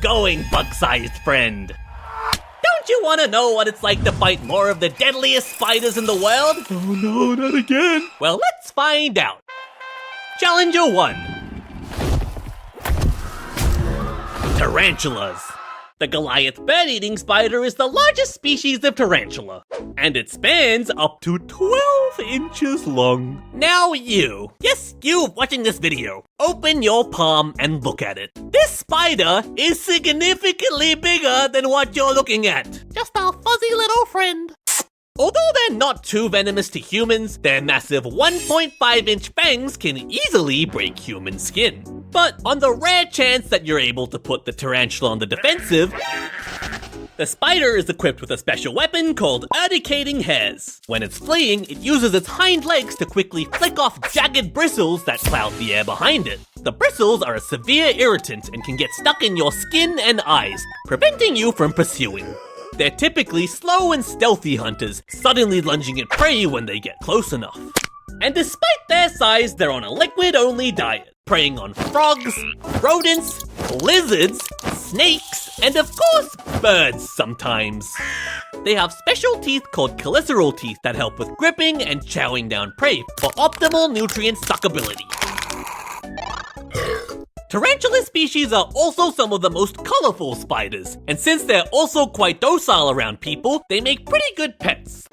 going, bug-sized friend? Don't you want to know what it's like to fight more of the deadliest spiders in the world? Oh no, not again. Well, let's find out. Challenger 1. Tarantulas. The Goliath bird-eating spider is the largest species of tarantula, and it spans up to 12 inches long. Now you, yes, you watching this video, open your palm and look at it. This spider is significantly bigger than what you're looking at. Just our fuzzy little friend. Although they're not too venomous to humans, their massive 1.5-inch fangs can easily break human skin. But on the rare chance that you're able to put the tarantula on the defensive, the spider is equipped with a special weapon called urticating hairs. When it's fleeing, it uses its hind legs to quickly flick off jagged bristles that cloud the air behind it. The bristles are a severe irritant and can get stuck in your skin and eyes, preventing you from pursuing. They're typically slow and stealthy hunters, suddenly lunging at prey when they get close enough. And despite their size, they're on a liquid-only diet, preying on frogs, rodents, lizards, snakes, and of course, birds sometimes. They have special teeth called cheliceraal teeth that help with gripping and chowing down prey for optimal nutrient suckability. Tarantula species are also some of the most colorful spiders, and since they're also quite docile around people, they make pretty good pets.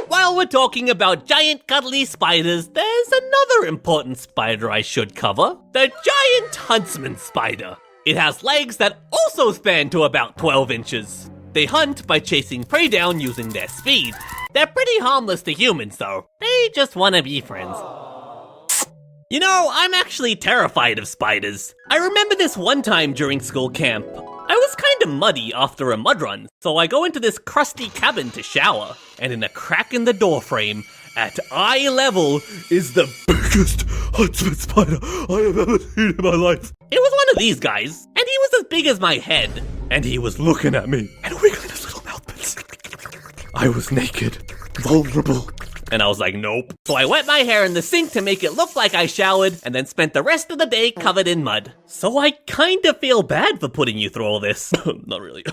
While we're talking about giant cuddly spiders, there's another important spider I should cover, the giant huntsman spider. It has legs that also span to about 12 inches. They hunt by chasing prey down using their speed. They're pretty harmless to humans though, they just want to be friends. You know, I'm actually terrified of spiders. I remember this one time during school camp. I was kinda muddy after a mud run, so I go into this crusty cabin to shower, and in a crack in the door frame, at eye level, is the biggest huntsman spider I have ever seen in my life. It was one of these guys, and he was as big as my head, and he was looking at me and wiggling his little mouth bits. I was naked, vulnerable. And I was like, nope. So I wet my hair in the sink to make it look like I showered, and then spent the rest of the day covered in mud. So I kinda feel bad for putting you through all this. Not really.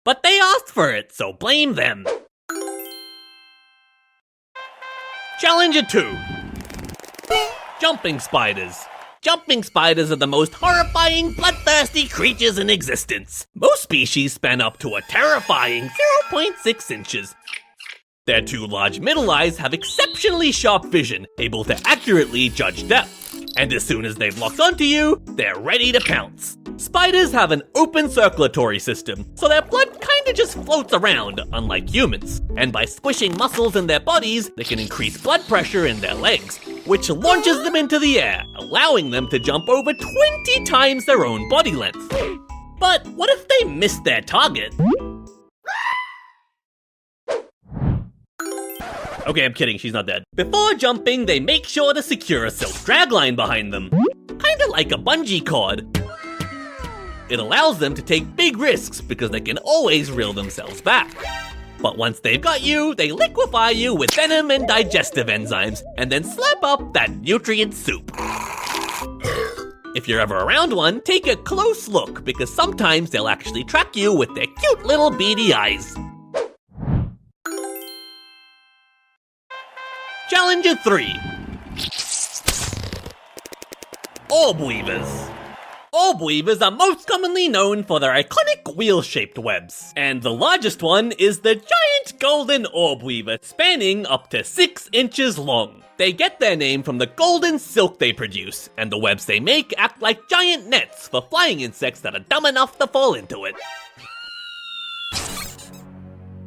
But they asked for it, so blame them. Challenger 2. Jumping spiders. Jumping spiders are the most horrifying, bloodthirsty creatures in existence. Most species span up to a terrifying 0.6 inches. Their two large middle eyes have exceptionally sharp vision, able to accurately judge depth. And as soon as they've locked onto you, they're ready to pounce. Spiders have an open circulatory system, so their blood kinda just floats around, unlike humans. And by squishing muscles in their bodies, they can increase blood pressure in their legs, which launches them into the air, allowing them to jump over 20 times their own body length. But what if they miss their target? Okay, I'm kidding, she's not dead. Before jumping, they make sure to secure a silk dragline behind them. Kinda like a bungee cord. It allows them to take big risks because they can always reel themselves back. But once they've got you, they liquefy you with venom and digestive enzymes, and then slap up that nutrient soup. If you're ever around one, take a close look because sometimes they'll actually track you with their cute little beady eyes. Challenger 3. Orb weavers. Orb weavers are most commonly known for their iconic wheel-shaped webs, and the largest one is the giant golden orb weaver, spanning up to 6 inches long. They get their name from the golden silk they produce, and the webs they make act like giant nets for flying insects that are dumb enough to fall into it.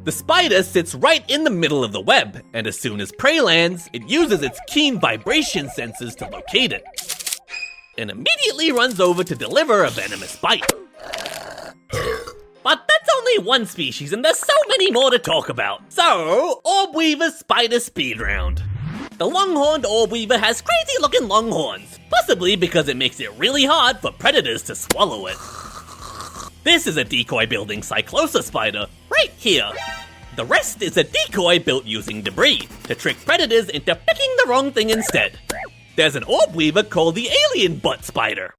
The spider sits right in the middle of the web, and as soon as prey lands, it uses its keen vibration senses to locate it, and immediately runs over to deliver a venomous bite. But that's only one species, and there's so many more to talk about. So, Orb Weaver Spider Speed Round. The long-horned orb weaver has crazy-looking long horns, possibly because it makes it really hard for predators to swallow it. This is a decoy-building cyclosa spider, right here. The rest is a decoy built using debris, to trick predators into picking the wrong thing instead. There's an orb weaver called the alien butt spider.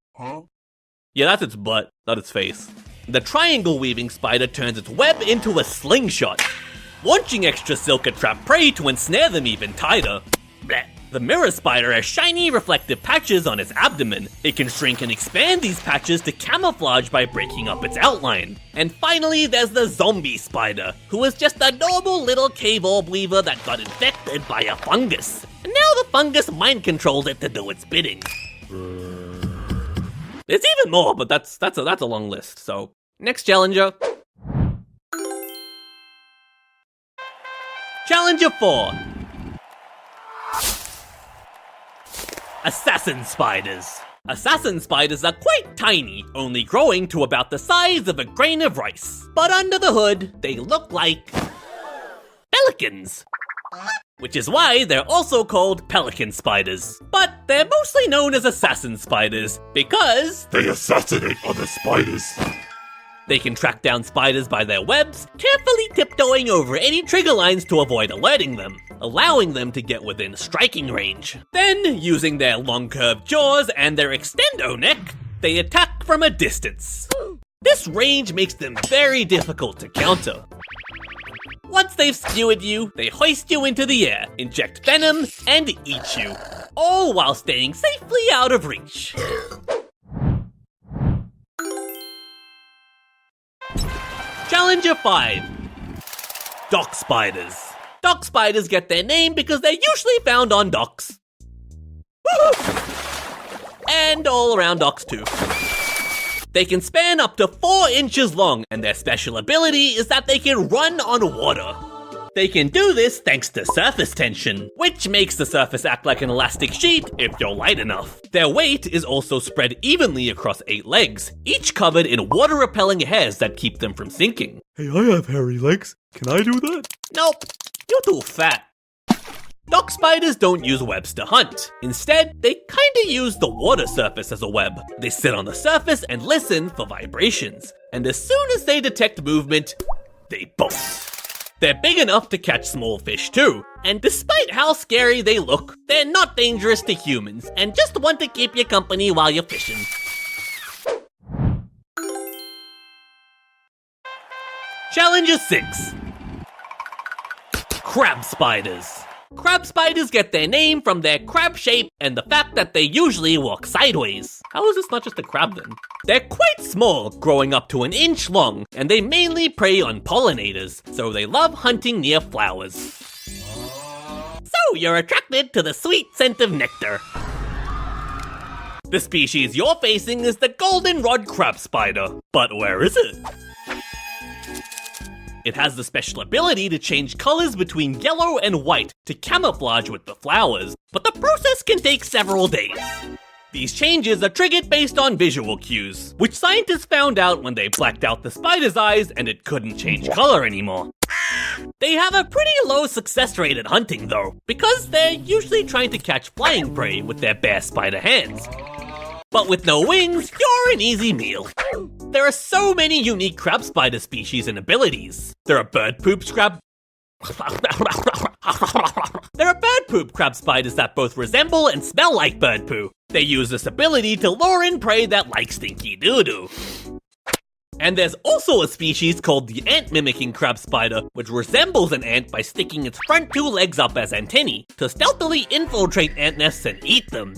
Yeah, that's its butt, not its face. The triangle weaving spider turns its web into a slingshot, launching extra silk at trap prey to ensnare them even tighter. Blech. The mirror spider has shiny reflective patches on its abdomen. It can shrink and expand these patches to camouflage by breaking up its outline. And finally, there's the zombie spider, who is just a normal little cave orb weaver that got infected by a fungus. And now the fungus mind controls it to do its bidding. There's even more, but that's a long list. So, next challenger. Challenger 4. Assassin spiders. Assassin spiders are quite tiny, only growing to about the size of a grain of rice. But under the hood, they look like pelicans. Which is why they're also called pelican spiders. But they're mostly known as assassin spiders because they assassinate other spiders. They can track down spiders by their webs, carefully tiptoeing over any trigger lines to avoid alerting them, allowing them to get within striking range. Then, using their long curved jaws and their extendo neck, they attack from a distance. This range makes them very difficult to counter. Once they've skewered you, they hoist you into the air, inject venom, and eat you, all while staying safely out of reach. Challenger 5. Dock spiders. Dock spiders get their name because they're usually found on docks. And all around docks too. They can span up to 4 inches long, and their special ability is that they can run on water. They can do this thanks to surface tension, which makes the surface act like an elastic sheet if you're light enough. Their weight is also spread evenly across 8 legs, each covered in water-repelling hairs that keep them from sinking. Hey, I have hairy legs. Can I do that? Nope, you're too fat. Dock spiders don't use webs to hunt. Instead, they kinda use the water surface as a web. They sit on the surface and listen for vibrations. And as soon as they detect movement, they bolt. They're big enough to catch small fish too, and despite how scary they look, they're not dangerous to humans, and just want to keep you company while you're fishing. Challenger 6. Crab spiders. Crab spiders get their name from their crab shape and the fact that they usually walk sideways. How is this not just a crab then? They're quite small, growing up to 1 inch long, and they mainly prey on pollinators, so they love hunting near flowers. So you're attracted to the sweet scent of nectar. The species you're facing is the goldenrod crab spider. But where is it? It has the special ability to change colors between yellow and white to camouflage with the flowers, but the process can take several days. These changes are triggered based on visual cues, which scientists found out when they blacked out the spider's eyes and it couldn't change color anymore. They have a pretty low success rate at hunting though, because they're usually trying to catch flying prey with their bare spider hands. But with no wings, you're an easy meal. There are so many unique crab spider species and abilities. There are bird poop crab spiders that both resemble and smell like bird poo. They use this ability to lure in prey that like stinky doo-doo. And there's also a species called the ant-mimicking crab spider, which resembles an ant by sticking its front 2 legs up as antennae to stealthily infiltrate ant nests and eat them.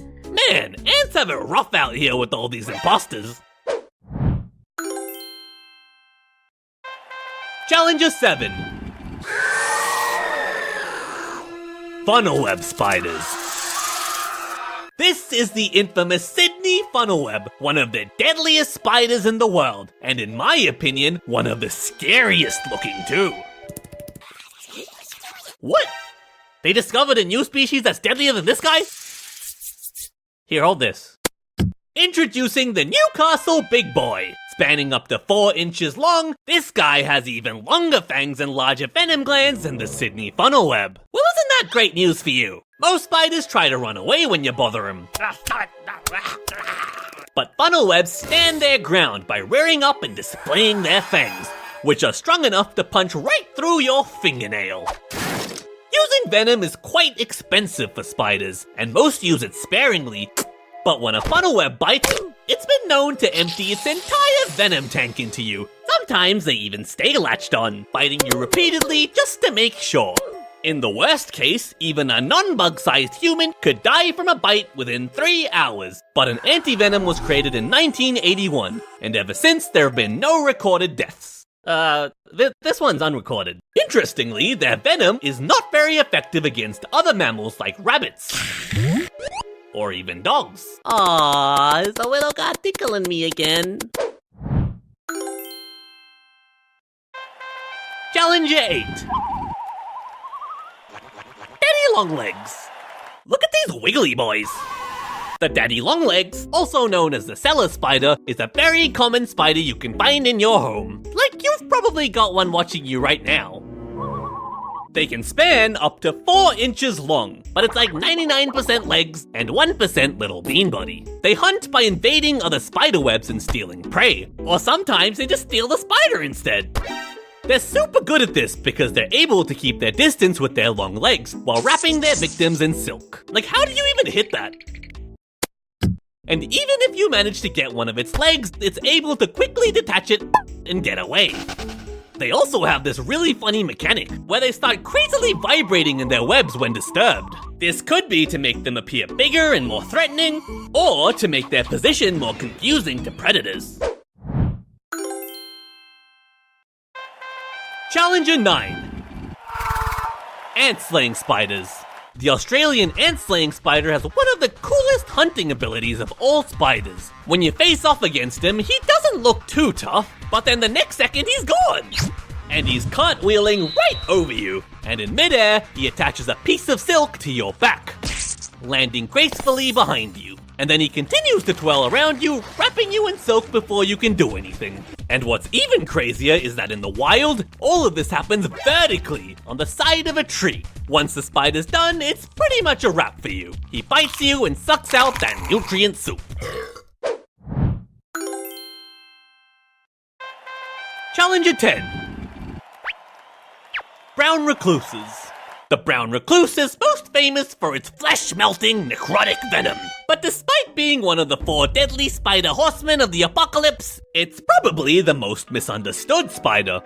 Man, ants have it rough out here with all these imposters. Challenger 7. Funnel web spiders. This is the infamous Sydney funnel web, one of the deadliest spiders in the world, and in my opinion, one of the scariest looking too. What? They discovered a new species that's deadlier than this guy? Here, hold this. Introducing the Newcastle Big Boy. Spanning up to 4 inches long, this guy has even longer fangs and larger venom glands than the Sydney funnel web. Well, isn't that great news for you? Most spiders try to run away when you bother them. But funnel webs stand their ground by rearing up and displaying their fangs, which are strong enough to punch right through your fingernail. Using venom is quite expensive for spiders, and most use it sparingly, but when a funnel web bites, It's been known to empty its entire venom tank into you. Sometimes they even stay latched on, biting you repeatedly just to make sure. In the worst case, even a non-bug-sized human could die from a bite within 3 hours. But an anti-venom was created in 1981, and ever since there have been no recorded deaths. This one's unrecorded. Interestingly, their venom is not very effective against other mammals like rabbits. Or even dogs. Aww, there's a little guy tickling me again. Challenger 8. Daddy Longlegs. Look at these wiggly boys. The daddy longlegs, also known as the cellar spider, is a very common spider you can find in your home. Like you've probably got one watching you right now. They can span up to 4 inches long, but it's like 99% legs and 1% little bean body. They hunt by invading other spider webs and stealing prey, or sometimes they just steal the spider instead. They're super good at this because they're able to keep their distance with their long legs while wrapping their victims in silk. Like, how do you even hit that? And even if you manage to get one of its legs, it's able to quickly detach it and get away. They also have this really funny mechanic where they start crazily vibrating in their webs when disturbed. This could be to make them appear bigger and more threatening, or to make their position more confusing to predators. Challenger 9. Ant-slaying spiders. The Australian ant-slaying spider has one of the coolest hunting abilities of all spiders. When you face off against him, he doesn't look too tough, but then the next second he's gone! And he's cartwheeling right over you, and in midair, he attaches a piece of silk to your back, landing gracefully behind you. And then he continues to twirl around you, wrapping you in silk before you can do anything. And what's even crazier is that in the wild, all of this happens vertically, on the side of a tree. Once the spider's done, it's pretty much a wrap for you. He bites you and sucks out that nutrient soup. Challenger 10. Brown recluses. The brown recluse is most famous for its flesh-melting, necrotic venom. But despite being one of the 4 deadly spider horsemen of the apocalypse, it's probably the most misunderstood spider.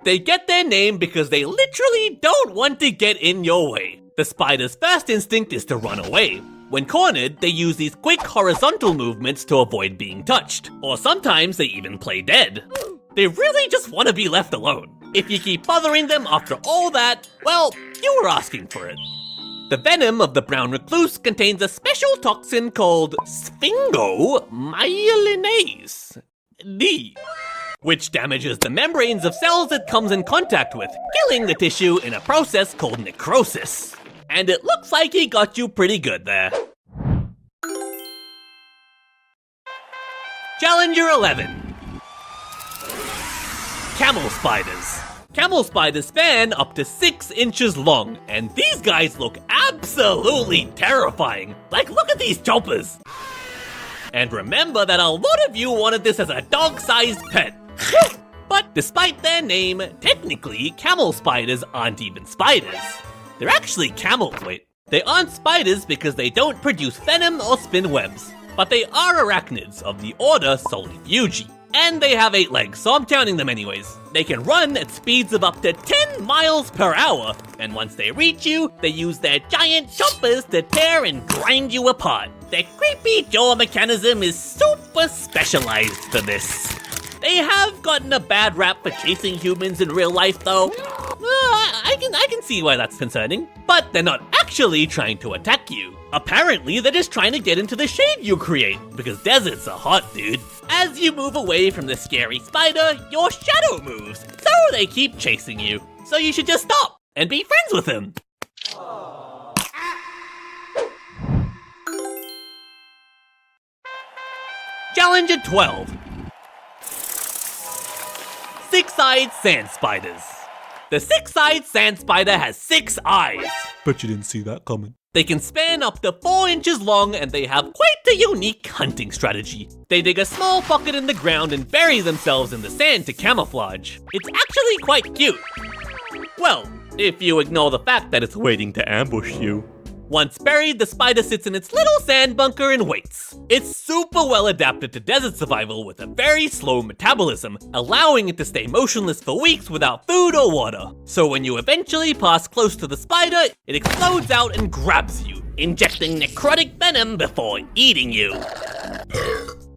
They get their name because they literally don't want to get in your way. The spider's first instinct is to run away. When cornered, they use these quick horizontal movements to avoid being touched. Or sometimes they even play dead. They really just want to be left alone. If you keep bothering them after all that, well, you were asking for it. The venom of the brown recluse contains a special toxin called sphingomyelinase D, which damages the membranes of cells it comes in contact with, killing the tissue in a process called necrosis. And it looks like he got you pretty good there. Challenger 11. Camel spiders. Camel spiders span up to 6 inches long, and these guys look absolutely terrifying. Like, look at these choppers. And remember that a lot of you wanted this as a dog-sized pet. But despite their name, technically, camel spiders aren't even spiders. They're actually camels, They aren't spiders because they don't produce venom or spin webs. But they are arachnids of the order Solifugi. And they have 8 legs, so I'm counting them anyways. They can run at speeds of up to 10 miles per hour, and once they reach you, they use their giant chompers to tear and grind you apart. Their creepy jaw mechanism is super specialized for this. They have gotten a bad rap for chasing humans in real life though. I can see why that's concerning, but they're not actually trying to attack you. Apparently, they're just trying to get into the shade you create, because deserts are hot, dude. As you move away from the scary spider, your shadow moves, so they keep chasing you. So you should just stop and be friends with him. Challenger 12. Six-eyed sand spiders. The six-eyed sand spider has 6 eyes. Bet you didn't see that coming. They can span up to 4 inches long, and they have quite a unique hunting strategy. They dig a small pocket in the ground and bury themselves in the sand to camouflage. It's actually quite cute. Well, if you ignore the fact that it's waiting to ambush you. Once buried, the spider sits in its little sand bunker and waits. It's super well adapted to desert survival with a very slow metabolism, allowing it to stay motionless for weeks without food or water. So when you eventually pass close to the spider, it explodes out and grabs you, injecting necrotic venom before eating you.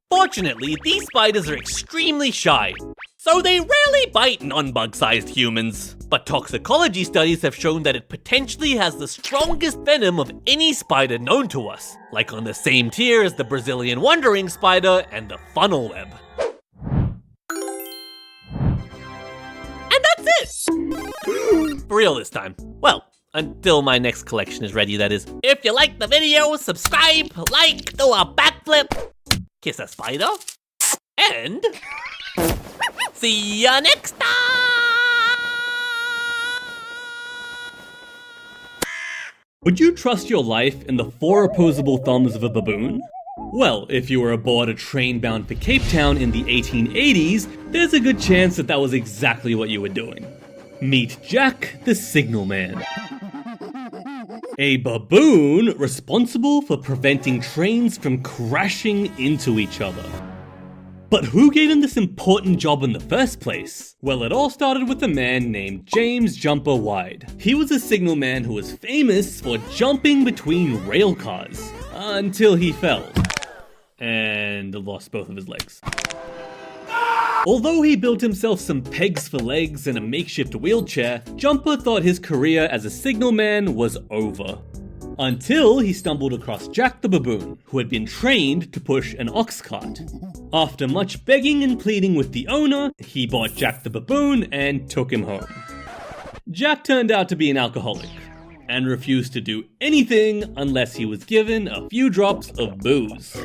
Fortunately, these spiders are extremely shy, so they rarely bite non-bug-sized humans. But toxicology studies have shown that it potentially has the strongest venom of any spider known to us, like on the same tier as the Brazilian wandering spider and the funnel web. And that's it! For real this time. Well, until my next collection is ready, that is. If you liked the video, subscribe, like, do a backflip, kiss a spider, and see ya next time! Would you trust your life in the 4 opposable thumbs of a baboon? Well, if you were aboard a train bound for Cape Town in the 1880s, there's a good chance that was exactly what you were doing. Meet Jack the Signal Man. A baboon responsible for preventing trains from crashing into each other. But who gave him this important job in the first place? Well, it all started with a man named James Jumper Wide. He was a signalman who was famous for jumping between rail cars, until he fell and lost both of his legs. Although he built himself some pegs for legs and a makeshift wheelchair, Jumper thought his career as a signalman was over. Until he stumbled across Jack the Baboon, who had been trained to push an ox cart. After much begging and pleading with the owner, he bought Jack the Baboon and took him home. Jack turned out to be an alcoholic, and refused to do anything unless he was given a few drops of booze.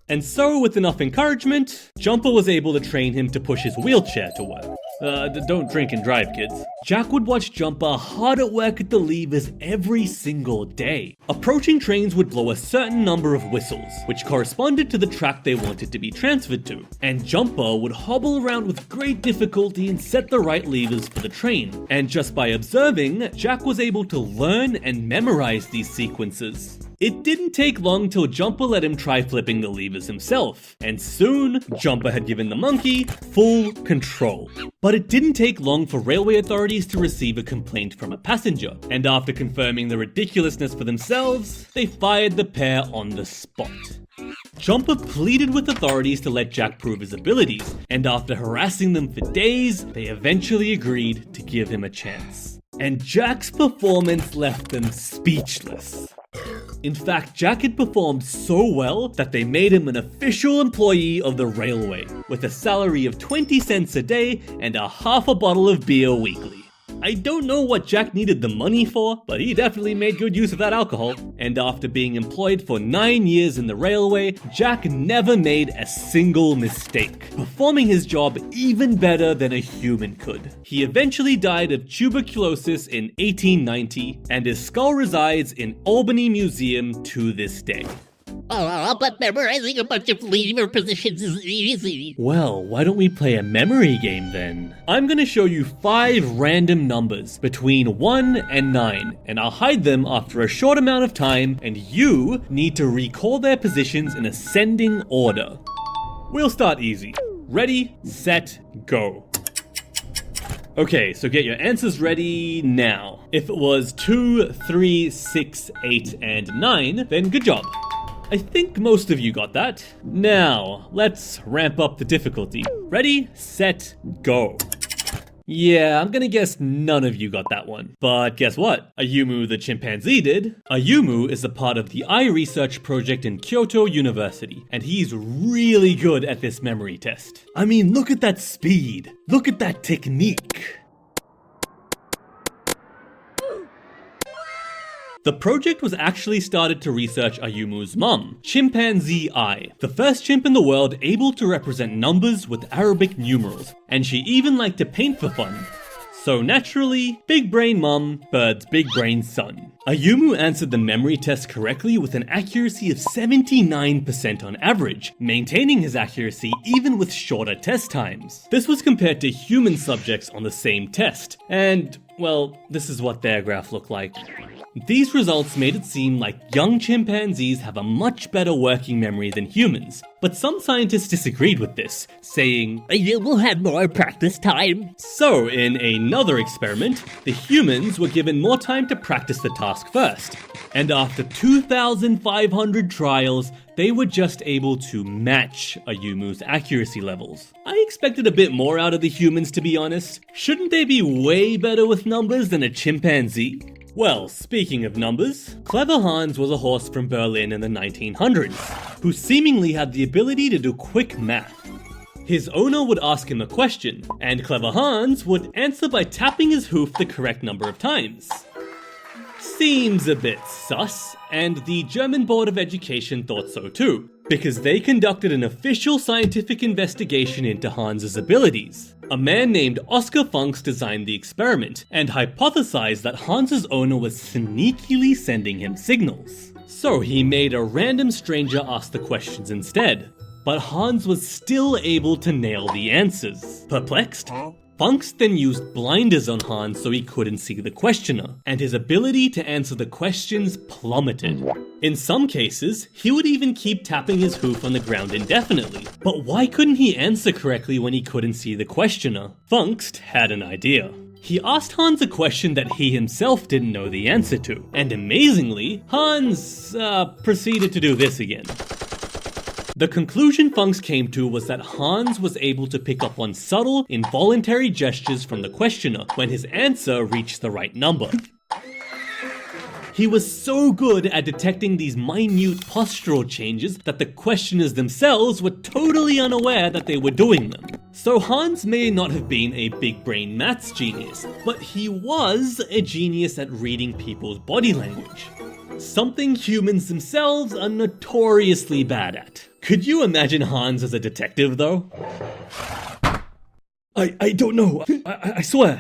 And so, with enough encouragement, Jumper was able to train him to push his wheelchair to work. Don't drink and drive, kids. Jack would watch Jumper hard at work at the levers every single day. Approaching trains would blow a certain number of whistles, which corresponded to the track they wanted to be transferred to. And Jumper would hobble around with great difficulty and set the right levers for the train. And just by observing, Jack was able to learn and memorize these sequences. It didn't take long till Jumper let him try flipping the levers himself, and soon, Jumper had given the monkey full control. But it didn't take long for railway authorities to receive a complaint from a passenger, and after confirming the ridiculousness for themselves, they fired the pair on the spot. Jumper pleaded with authorities to let Jack prove his abilities, and after harassing them for days, they eventually agreed to give him a chance. And Jack's performance left them speechless. In fact, Jack had performed so well that they made him an official employee of the railway, with a salary of 20 cents a day and a half a bottle of beer weekly. I don't know what Jack needed the money for, but he definitely made good use of that alcohol. And after being employed for 9 years in the railway, Jack never made a single mistake, performing his job even better than a human could. He eventually died of tuberculosis in 1890, and his skull resides in Albany Museum to this day. Oh, but memorizing a bunch of lever positions is easy. Well, why don't we play a memory game then? I'm gonna show you 5 random numbers between 1 and 9, and I'll hide them after a short amount of time, and you need to recall their positions in ascending order. We'll start easy. Ready, set, go. Okay, so get your answers ready now. If it was 2, 3, 6, 8, and 9, then good job. I think most of you got that. Now, let's ramp up the difficulty. Ready, set, go. Yeah, I'm gonna guess none of you got that one. But guess what? Ayumu the chimpanzee did. Ayumu is a part of the eye research project in Kyoto University, and he's really good at this memory test. I mean, look at that speed. Look at that technique. The project was actually started to research Ayumu's mum, Chimpanzee Eye, the first chimp in the world able to represent numbers with Arabic numerals, and she even liked to paint for fun. So naturally, big brain mum, birds big brain son. Ayumu answered the memory test correctly with an accuracy of 79% on average, maintaining his accuracy even with shorter test times. This was compared to human subjects on the same test, and, well, this is what their graph looked like. These results made it seem like young chimpanzees have a much better working memory than humans, but some scientists disagreed with this, saying, You will have more practice time. so in another experiment, the humans were given more time to practice the task first, and after 2,500 trials, they were just able to match a Yumu's accuracy levels. I expected a bit more out of the humans, to be honest. Shouldn't they be way better with numbers than a chimpanzee? Well, speaking of numbers, Clever Hans was a horse from Berlin in the 1900s, who seemingly had the ability to do quick math. His owner would ask him a question, and Clever Hans would answer by tapping his hoof the correct number of times. Seems a bit sus, and the German Board of Education thought so too, because they conducted an official scientific investigation into Hans's abilities. A man named Oscar Funks designed the experiment, and hypothesized that Hans's owner was sneakily sending him signals. So he made a random stranger ask the questions instead. But Hans was still able to nail the answers. Perplexed? Funks then used blinders on Hans so he couldn't see the questioner, and his ability to answer the questions plummeted. In some cases, he would even keep tapping his hoof on the ground indefinitely. But why couldn't he answer correctly when he couldn't see the questioner? Funks had an idea. He asked Hans a question that he himself didn't know the answer to, and amazingly, Hans proceeded to do this again. The conclusion Funks came to was that Hans was able to pick up on subtle, involuntary gestures from the questioner when his answer reached the right number. He was so good at detecting these minute postural changes that the questioners themselves were totally unaware that they were doing them. So Hans may not have been a big brain maths genius, but he was a genius at reading people's body language. Something humans themselves are notoriously bad at. Could you imagine Hans as a detective, though? I don't know. I swear.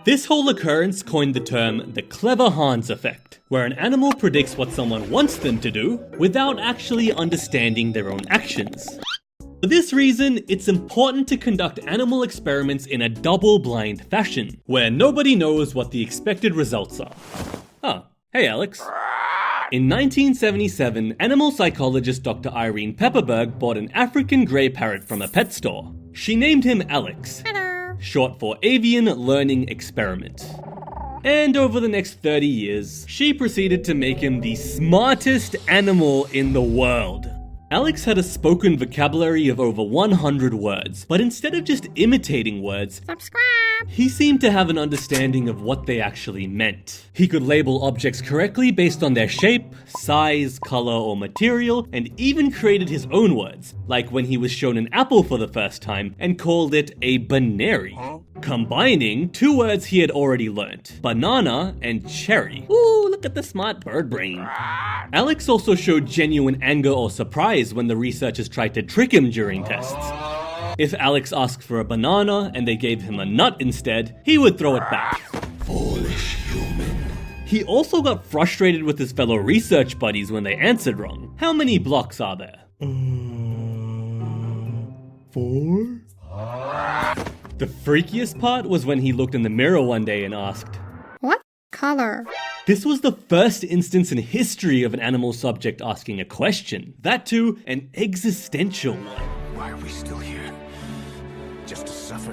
This whole occurrence coined the term the Clever Hans effect, where an animal predicts what someone wants them to do without actually understanding their own actions. For this reason, it's important to conduct animal experiments in a double-blind fashion, where nobody knows what the expected results are. Oh, hey Alex. In 1977, animal psychologist Dr. Irene Pepperberg bought an African grey parrot from a pet store. She named him Alex, short for Avian Learning Experiment. And over the next 30 years, she proceeded to make him the smartest animal in the world. Alex had a spoken vocabulary of over 100 words, but instead of just imitating words, he seemed to have an understanding of what they actually meant. He could label objects correctly based on their shape, size, color, or material, and even created his own words, like when he was shown an apple for the first time and called it a banary, combining two words he had already learnt, banana and cherry. Ooh, look at the smart bird brain. Alex also showed genuine anger or surprise when the researchers tried to trick him during tests. If Alex asked for a banana and they gave him a nut instead, he would throw it back. Foolish human. He also got frustrated with his fellow research buddies when they answered wrong. How many blocks are there? 4? The freakiest part was when he looked in the mirror one day and asked, What color? This was the first instance in history of an animal subject asking a question. That too, an existential one. Why are we still here? Just to suffer?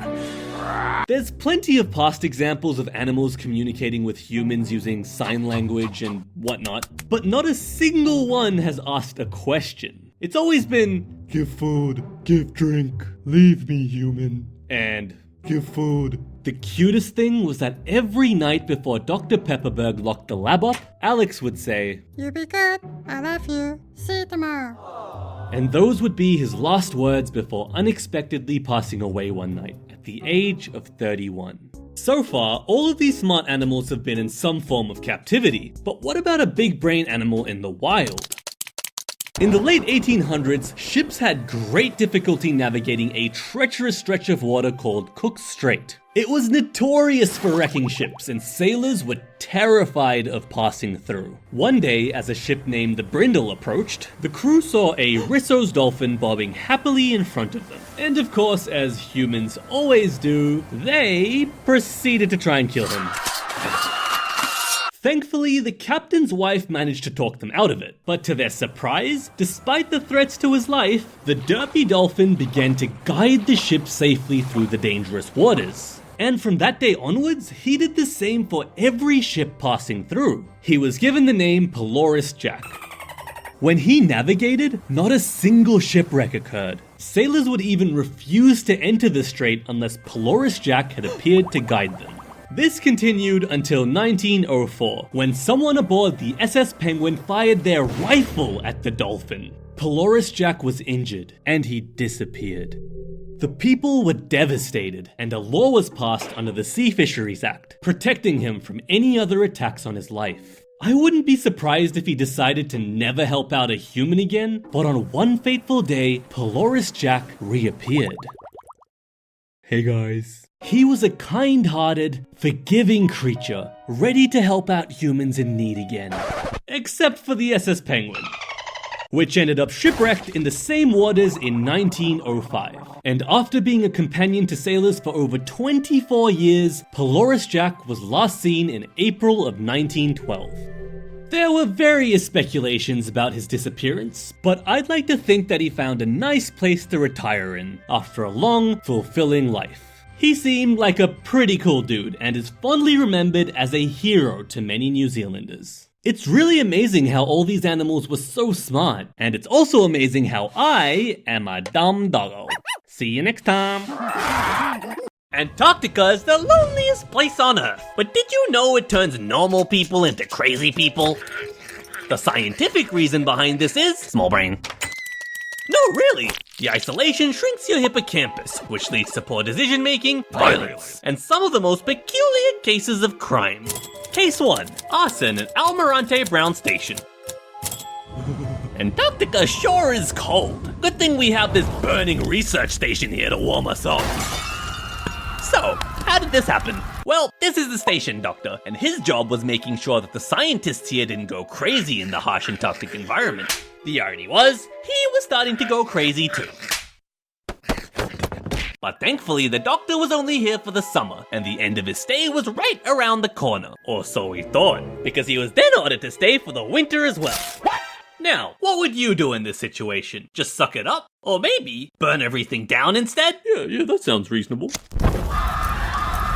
There's plenty of past examples of animals communicating with humans using sign language and whatnot, but not a single one has asked a question. It's always been, Give food, give drink, leave me human. and Give food. the cutest thing was that every night before Dr. Pepperberg locked the lab up, Alex would say, You be good. I love you. See you tomorrow. and those would be his last words before unexpectedly passing away one night at the age of 31. So far, all of these smart animals have been in some form of captivity, but what about a big brain animal in the wild? In the late 1800s, ships had great difficulty navigating a treacherous stretch of water called Cook Strait. It was notorious for wrecking ships, and sailors were terrified of passing through. One day, as a ship named the Brindle approached, the crew saw a Risso's dolphin bobbing happily in front of them. And of course, as humans always do, they proceeded to try and kill him. Thankfully, the captain's wife managed to talk them out of it, but to their surprise, despite the threats to his life, the derpy dolphin began to guide the ship safely through the dangerous waters. And from that day onwards, he did the same for every ship passing through. He was given the name Polaris Jack. When he navigated, not a single shipwreck occurred. Sailors would even refuse to enter the strait unless Polaris Jack had appeared to guide them. This continued until 1904, when someone aboard the SS Penguin fired their rifle at the dolphin. Polaris Jack was injured, and he disappeared. The people were devastated, and a law was passed under the Sea Fisheries Act, protecting him from any other attacks on his life. I wouldn't be surprised if he decided to never help out a human again, but on one fateful day, Polaris Jack reappeared. Hey guys. He was a kind-hearted, forgiving creature, ready to help out humans in need again. Except for the SS Penguin, which ended up shipwrecked in the same waters in 1905. And after being a companion to sailors for over 24 years, Polaris Jack was last seen in April of 1912. There were various speculations about his disappearance, but I'd like to think that he found a nice place to retire in after a long, fulfilling life. He seemed like a pretty cool dude and is fondly remembered as a hero to many New Zealanders. It's really amazing how all these animals were so smart, and it's also amazing how I am a dumb doggo. See you next time. Antarctica is the loneliest place on Earth, but did you know it turns normal people into crazy people? The scientific reason behind this is small brain. No, really. The isolation shrinks your hippocampus, which leads to poor decision-making, violence, and some of the most peculiar cases of crime. Case 1. Arson at Almirante Brown Station. Antarctica sure is cold. Good thing we have this burning research station here to warm us up. So, how did this happen? Well, this is the station doctor, and his job was making sure that the scientists here didn't go crazy in the harsh Antarctic environment. The irony was, he was starting to go crazy too. But thankfully, the doctor was only here for the summer, and the end of his stay was right around the corner. Or so he thought, because he was then ordered to stay for the winter as well. Now, what would you do in this situation? Just suck it up? Or maybe burn everything down instead? Yeah, that sounds reasonable.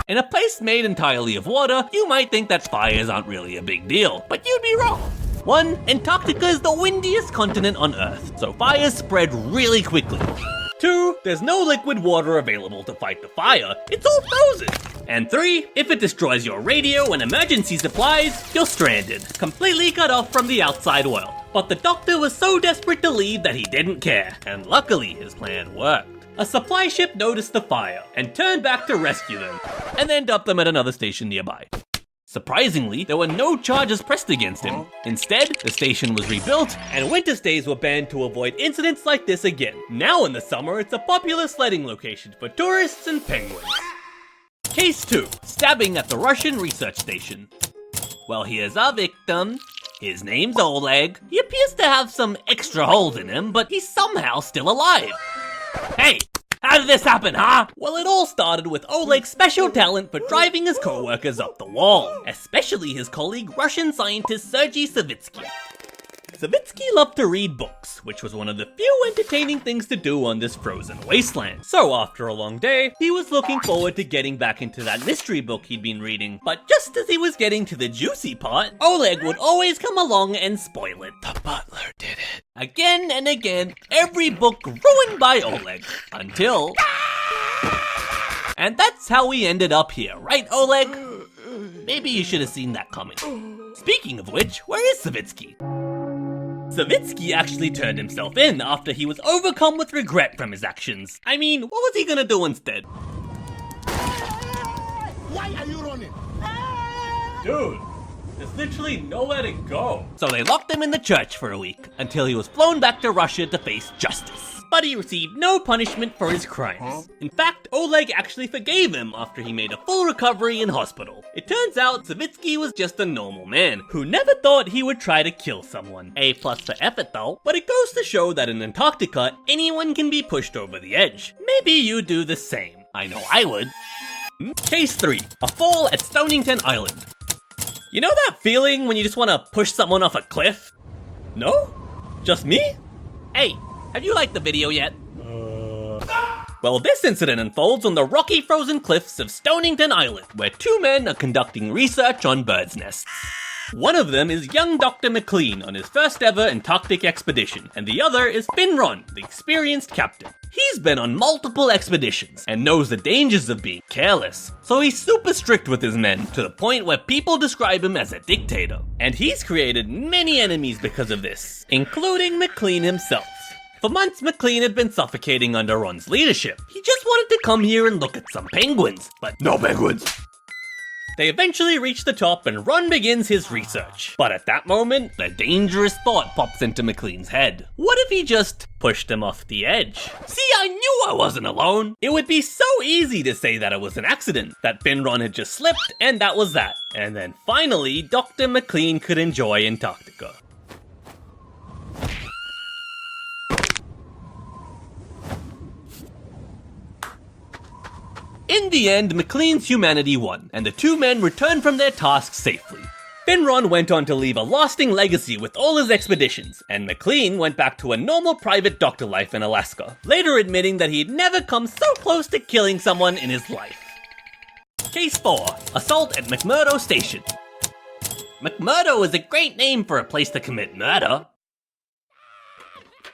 In a place made entirely of water, you might think that fires aren't really a big deal, but you'd be wrong. 1. Antarctica is the windiest continent on Earth, so fires spread really quickly. 2. There's no liquid water available to fight the fire, it's all frozen. And 3. If it destroys your radio and emergency supplies, you're stranded, completely cut off from the outside world. But the doctor was so desperate to leave that he didn't care, and luckily his plan worked. A supply ship noticed the fire and turned back to rescue them, and then dumped them at another station nearby. Surprisingly, there were no charges pressed against him. Instead, the station was rebuilt, and winter stays were banned to avoid incidents like this again. Now in the summer, it's a popular sledding location for tourists and penguins. Case 2. Stabbing at the Russian research station. Well, here's our victim. His name's Oleg. He appears to have some extra holes in him, but he's somehow still alive. Hey! How did this happen, huh? Well, it all started with Oleg's special talent for driving his co-workers up the wall, especially his colleague Russian scientist Sergei Savitsky. Savitsky loved to read books, which was one of the few entertaining things to do on this frozen wasteland. So after a long day, he was looking forward to getting back into that mystery book he'd been reading. But just as he was getting to the juicy part, Oleg would always come along and spoil it. The butler did it. Again and again, every book ruined by Oleg. Until... And that's how we ended up here, right, Oleg? Maybe you should have seen that coming. Speaking of which, where is Savitsky? Savitsky actually turned himself in after he was overcome with regret from his actions. I mean, what was he gonna do instead? Why are you running? Dude, There's literally nowhere to go. So they locked him in the church for a week, until he was flown back to Russia to face justice. But he received no punishment for his crimes. In fact, Oleg actually forgave him after he made a full recovery in hospital. It turns out Savitsky was just a normal man, who never thought he would try to kill someone. A+ for effort though, but it goes to show that in Antarctica, anyone can be pushed over the edge. Maybe you do the same. I know I would. Case 3. A fall at Stonington Island. You know that feeling when you just want to push someone off a cliff? No? Just me? Hey, have you liked the video yet? Well, this incident unfolds on the rocky frozen cliffs of Stonington Island, where two men are conducting research on birds' nests. One of them is young Dr. McLean on his first ever Antarctic expedition, and the other is Finron, the experienced captain. He's been on multiple expeditions and knows the dangers of being careless, so he's super strict with his men to the point where people describe him as a dictator. And he's created many enemies because of this, including McLean himself. For months, McLean had been suffocating under Ron's leadership. He just wanted to come here and look at some penguins, but no penguins. They eventually reach the top and Ron begins his research. But at that moment, a dangerous thought pops into McLean's head. What if he just pushed him off the edge? See, I knew I wasn't alone. It would be so easy to say that it was an accident, that Finron had just slipped, and that was that. And then finally, Dr. McLean could enjoy Antarctica. In the end, McLean's humanity won, and the two men returned from their task safely. Finron went on to leave a lasting legacy with all his expeditions, and McLean went back to a normal private doctor life in Alaska, later admitting that he'd never come so close to killing someone in his life. Case 4. Assault at McMurdo Station. McMurdo is a great name for a place to commit murder.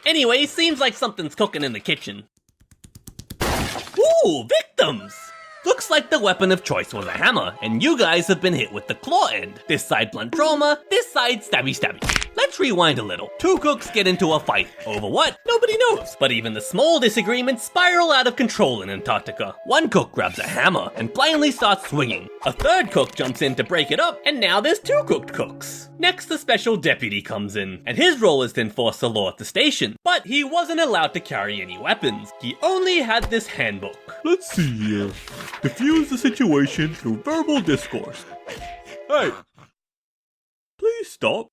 Anyway, seems like something's cooking in the kitchen. Ooh, victims! Looks like the weapon of choice was a hammer, and you guys have been hit with the claw end. This side blunt trauma, this side stabby stabby. Let's rewind a little. Two cooks get into a fight. Over what? Nobody knows. But even the small disagreements spiral out of control in Antarctica. One cook grabs a hammer and blindly starts swinging. A third cook jumps in to break it up, and now there's two cooked cooks. Next, the special deputy comes in, and his role is to enforce the law at the station. But he wasn't allowed to carry any weapons. He only had this handbook. Let's see here. Diffuse the situation through verbal discourse. Hey! Please stop.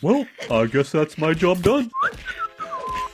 Well, I guess that's my job done.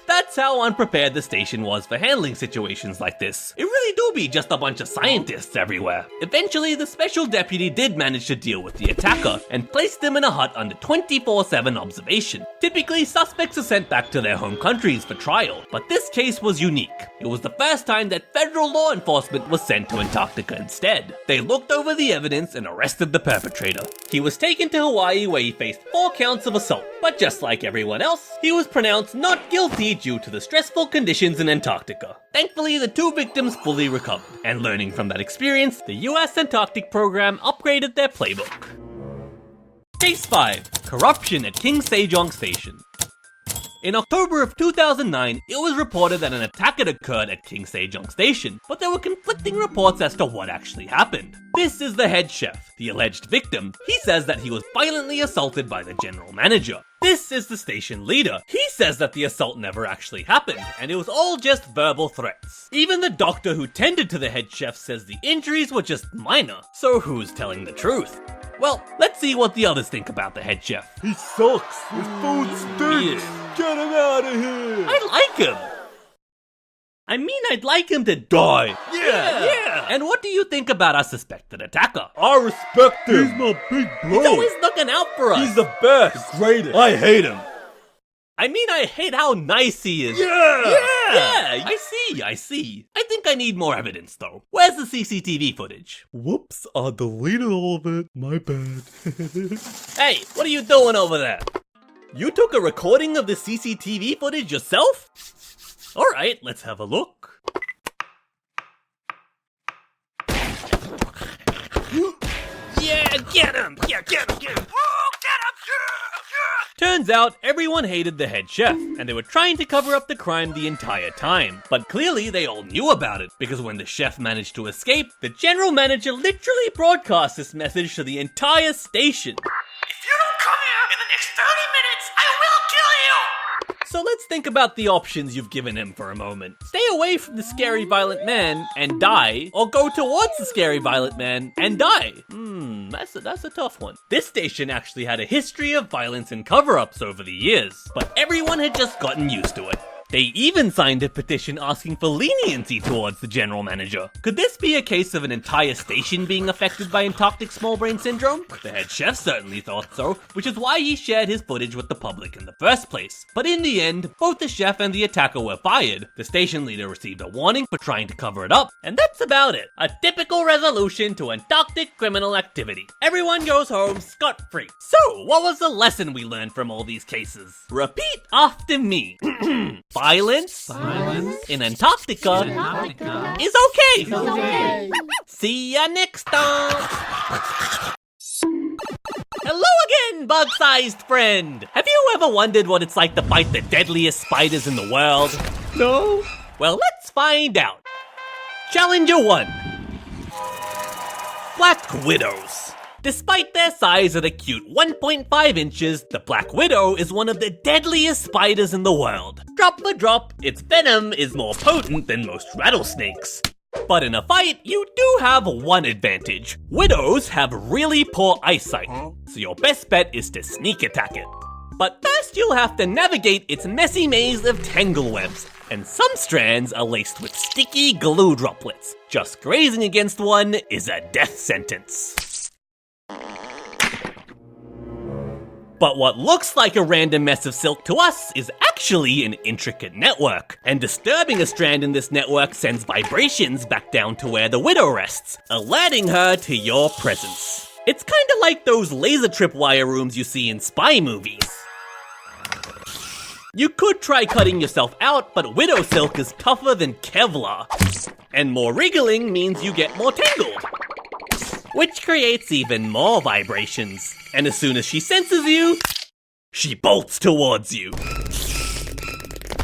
That's how unprepared the station was for handling situations like this. It really do be just a bunch of scientists everywhere. Eventually, the special deputy did manage to deal with the attacker and placed them in a hut under 24/7 observation. Typically, suspects are sent back to their home countries for trial, but this case was unique. It was the first time that federal law enforcement was sent to Antarctica instead. They looked over the evidence and arrested the perpetrator. He was taken to Hawaii where he faced 4 counts of assault, but just like everyone else, he was pronounced not guilty due to the stressful conditions in Antarctica. Thankfully, the 2 victims fully recovered, and learning from that experience, the US Antarctic program upgraded their playbook. Case 5. Corruption at King Sejong Station. In October of 2009, it was reported that an attack had occurred at King Sejong Station, but there were conflicting reports as to what actually happened. This is the head chef, the alleged victim. He says that he was violently assaulted by the general manager. This is the station leader. He says that the assault never actually happened, and it was all just verbal threats. Even the doctor who tended to the head chef says the injuries were just minor. So who's telling the truth? Well, let's see what the others think about the head chef. He sucks. His food stinks. Get him out of here. I like him. I mean, I'd like him to die. Yeah. And what do you think about our suspected attacker? I respect him. He's my big bro. He's always looking out for us. He's the best. The greatest. I hate him. I mean, I hate how nice he is. Yeah, I see. I think I need more evidence, though. Where's the CCTV footage? Whoops, I deleted all of it. My bad. Hey, what are you doing over there? You took a recording of the CCTV footage yourself? Alright, let's have a look. Yeah, get him! Yeah, get him! Oh, get him! Turns out everyone hated the head chef, and they were trying to cover up the crime the entire time. But clearly they all knew about it, because when the chef managed to escape, the general manager literally broadcast this message to the entire station. If you don't come here in the next 30 minutes, I will kill you! So let's think about the options you've given him for a moment. Stay away from the scary violent man and die, or go towards the scary violent man and die. That's a tough one. This station actually had a history of violence and cover-ups over the years, but everyone had just gotten used to it. They even signed a petition asking for leniency towards the general manager. Could this be a case of an entire station being affected by entoctic small brain syndrome? The head chef certainly thought so, which is why he shared his footage with the public in the first place. But in the end, both the chef and the attacker were fired. The station leader received a warning for trying to cover it up, and that's about it. A typical resolution to entoctic criminal activity. Everyone goes home scot-free. So, what was the lesson we learned from all these cases? Repeat after me. Violence in Antarctica is okay. See ya next time. Hello again, bug-sized friend. Have you ever wondered what it's like to fight the deadliest spiders in the world? No? Well, let's find out. Challenger 1. Black Widows. Despite their size at a cute 1.5 inches, the Black Widow is one of the deadliest spiders in the world. Drop for drop, its venom is more potent than most rattlesnakes. But in a fight, you do have one advantage. Widows have really poor eyesight, so your best bet is to sneak attack it. But first you'll have to navigate its messy maze of tangle webs, and some strands are laced with sticky glue droplets. Just grazing against one is a death sentence. But what looks like a random mess of silk to us is actually an intricate network. And disturbing a strand in this network sends vibrations back down to where the widow rests, alerting her to your presence. It's kinda like those laser tripwire rooms you see in spy movies. You could try cutting yourself out, but widow silk is tougher than Kevlar. And more wriggling means you get more tangled, which creates even more vibrations. And as soon as she senses you, she bolts towards you.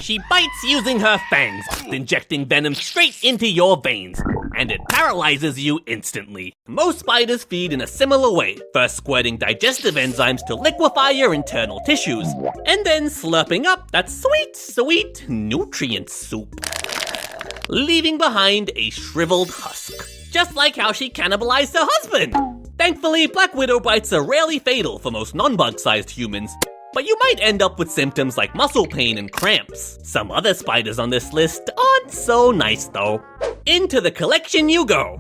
She bites using her fangs, injecting venom straight into your veins, and it paralyzes you instantly. Most spiders feed in a similar way, first squirting digestive enzymes to liquefy your internal tissues, and then slurping up that sweet, sweet nutrient soup, leaving behind a shriveled husk. Just like how she cannibalized her husband! Thankfully, Black Widow bites are rarely fatal for most non-bug-sized humans, but you might end up with symptoms like muscle pain and cramps. Some other spiders on this list aren't so nice though. Into the collection you go!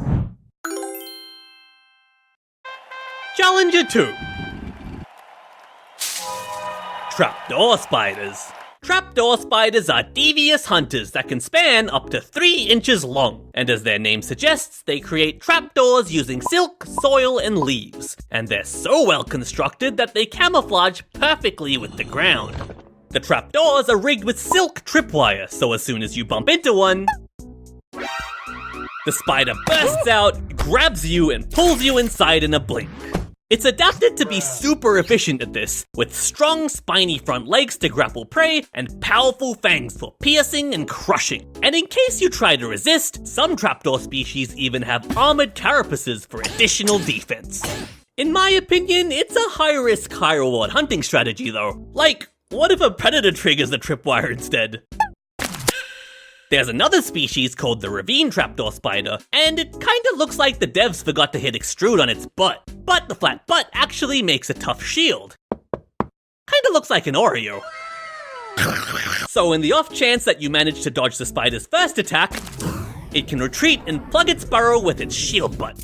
Challenger 2. Trapdoor spiders. Trapdoor spiders are devious hunters that can span up to 3 inches long. And as their name suggests, they create trapdoors using silk, soil, and leaves. And they're so well constructed that they camouflage perfectly with the ground. The trapdoors are rigged with silk tripwire, so as soon as you bump into one, the spider bursts out, grabs you, and pulls you inside in a blink. It's adapted to be super efficient at this, with strong spiny front legs to grapple prey and powerful fangs for piercing and crushing. And in case you try to resist, some trapdoor species even have armored carapaces for additional defense. In my opinion, it's a high-risk, high-reward hunting strategy though. Like, what if a predator triggers the tripwire instead? There's another species called the ravine trapdoor spider, and it kinda looks like the devs forgot to hit extrude on its butt. But the flat butt actually makes a tough shield. Kinda looks like an Oreo. So in the off chance that you manage to dodge the spider's first attack, it can retreat and plug its burrow with its shield butt.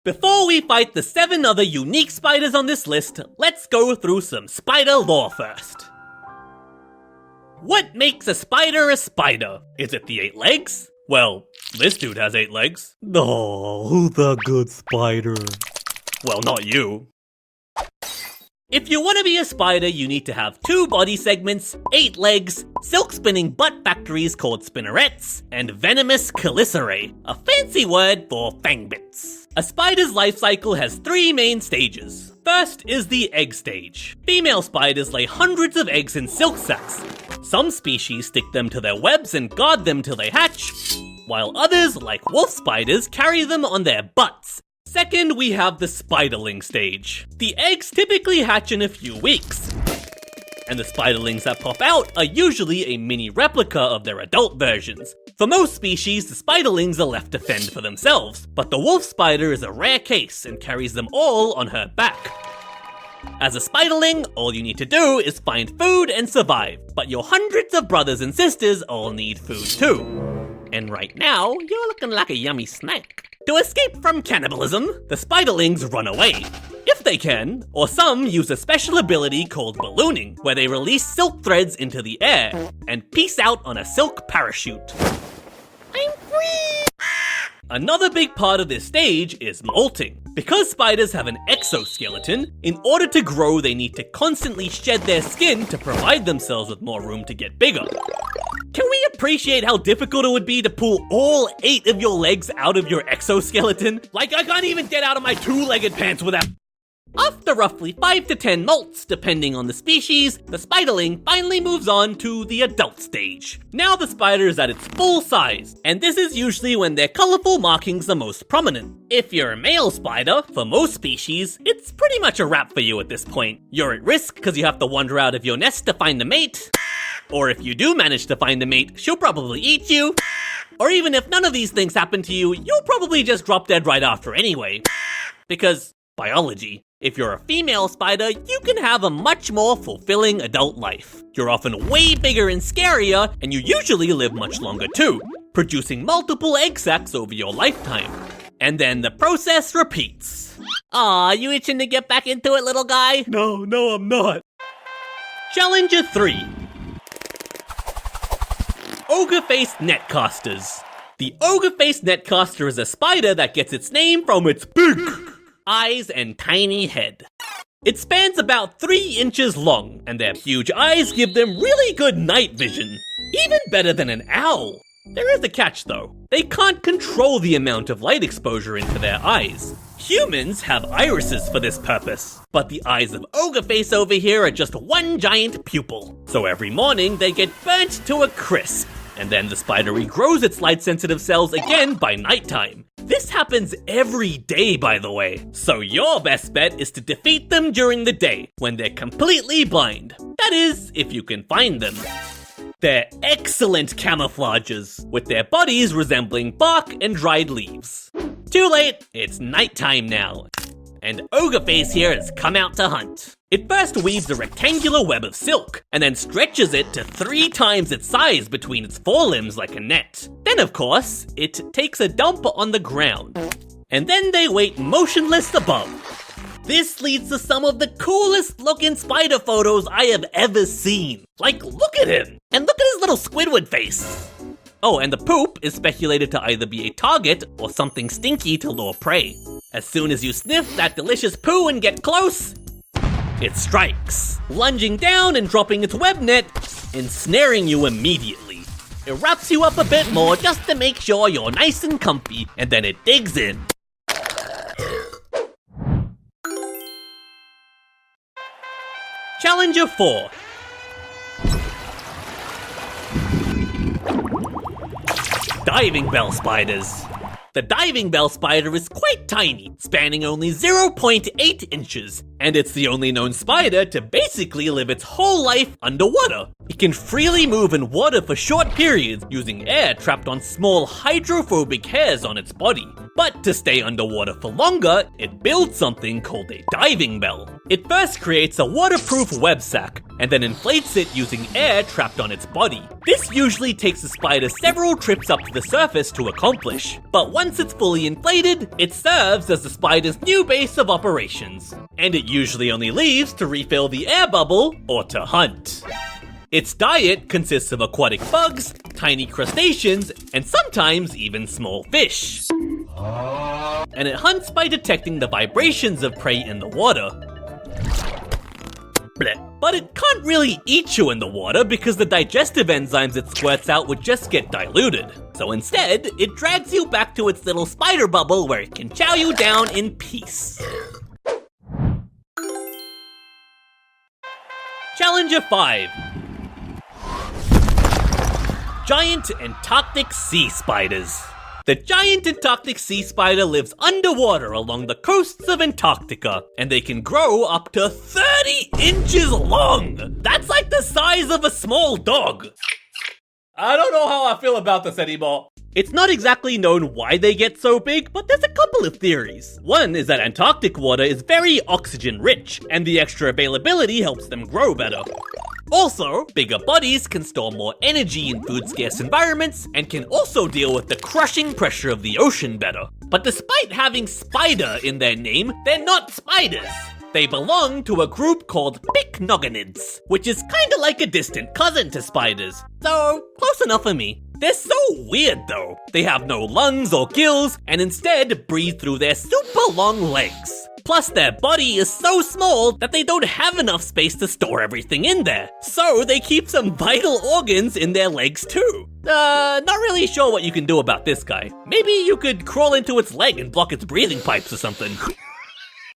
Before we fight the 7 other unique spiders on this list, let's go through some spider lore first. What makes a spider a spider? Is it the 8 legs? Well, this dude has 8 legs. Oh, who's a good spider? Well, not you. If you want to be a spider, you need to have 2 body segments, 8 legs, silk-spinning butt factories called spinnerets, and venomous chelicerae, a fancy word for fang bits. A spider's life cycle has 3 main stages. First is the egg stage. Female spiders lay hundreds of eggs in silk sacs. Some species stick them to their webs and guard them till they hatch, while others, like wolf spiders, carry them on their butts. Second, we have the spiderling stage. The eggs typically hatch in a few weeks, and the spiderlings that pop out are usually a mini replica of their adult versions. For most species, the spiderlings are left to fend for themselves, but the wolf spider is a rare case and carries them all on her back. As a spiderling, all you need to do is find food and survive, but your hundreds of brothers and sisters all need food too. And right now, you're looking like a yummy snack. To escape from cannibalism, the spiderlings run away, if they can, or some use a special ability called ballooning, where they release silk threads into the air and peace out on a silk parachute. I'm free! Another big part of this stage is molting. Because spiders have an exoskeleton, in order to grow they need to constantly shed their skin to provide themselves with more room to get bigger. Can we appreciate how difficult it would be to pull all 8 of your legs out of your exoskeleton? Like, I can't even get out of my 2-legged pants without... After roughly 5 to 10 molts, depending on the species, the spiderling finally moves on to the adult stage. Now the spider is at its full size, and this is usually when their colorful markings are most prominent. If you're a male spider, for most species, it's pretty much a wrap for you at this point. You're at risk because you have to wander out of your nest to find a mate, or if you do manage to find a mate, she'll probably eat you, or even if none of these things happen to you, you'll probably just drop dead right after anyway. Because biology. If you're a female spider, you can have a much more fulfilling adult life. You're often way bigger and scarier, and you usually live much longer too, producing multiple egg sacs over your lifetime. And then the process repeats. Aw, you itching to get back into it, little guy? No, I'm not. Challenger 3. Ogre-faced netcasters. The ogre-faced netcaster is a spider that gets its name from its big eyes and tiny head. It spans about 3 inches long, and their huge eyes give them really good night vision. Even better than an owl. There is a catch though. They can't control the amount of light exposure into their eyes. Humans have irises for this purpose, but the eyes of Ogreface over here are just one giant pupil. So every morning they get burnt to a crisp, and then the spider regrows its light-sensitive cells again by nighttime. This happens every day, by the way, so your best bet is to defeat them during the day, when they're completely blind. That is, if you can find them. They're excellent camouflages, with their bodies resembling bark and dried leaves. Too late, it's nighttime now, and Ogreface here has come out to hunt. It first weaves a rectangular web of silk, and then stretches it to 3 times its size between its forelimbs like a net. Then, of course, it takes a dump on the ground, and then they wait motionless above. This leads to some of the coolest looking spider photos I have ever seen. Like, look at him! And look at his little Squidward face! Oh, and the poop is speculated to either be a target or something stinky to lure prey. As soon as you sniff that delicious poo and get close, it strikes, lunging down and dropping its web net, ensnaring you immediately. It wraps you up a bit more just to make sure you're nice and comfy, and then it digs in. Challenger 4. Diving bell spiders. The diving bell spider is quite tiny, spanning only 0.8 inches, and it's the only known spider to basically live its whole life underwater. It can freely move in water for short periods using air trapped on small hydrophobic hairs on its body. But to stay underwater for longer, it builds something called a diving bell. It first creates a waterproof web sac, and then inflates it using air trapped on its body. This usually takes the spider several trips up to the surface to accomplish, but once it's fully inflated, it serves as the spider's new base of operations. And it usually only leaves to refill the air bubble or to hunt. Its diet consists of aquatic bugs, tiny crustaceans, and sometimes even small fish. And it hunts by detecting the vibrations of prey in the water. Blech. But it can't really eat you in the water because the digestive enzymes it squirts out would just get diluted. So instead, it drags you back to its little spider bubble where it can chow you down in peace. Challenger 5. Giant Antarctic Sea Spiders. The giant Antarctic sea spider lives underwater along the coasts of Antarctica, and they can grow up to 30 inches long! That's like the size of a small dog! I don't know how I feel about this anymore. It's not exactly known why they get so big, but there's a couple of theories. One is that Antarctic water is very oxygen rich, and the extra availability helps them grow better. Also, bigger bodies can store more energy in food-scarce environments and can also deal with the crushing pressure of the ocean better. But despite having spider in their name, they're not spiders. They belong to a group called pycnogonids, which is kinda like a distant cousin to spiders. So, close enough for me. They're so weird though. They have no lungs or gills and instead breathe through their super long legs. Plus, their body is so small that they don't have enough space to store everything in there. So they keep some vital organs in their legs too. Not really sure what you can do about this guy. Maybe you could crawl into its leg and block its breathing pipes or something.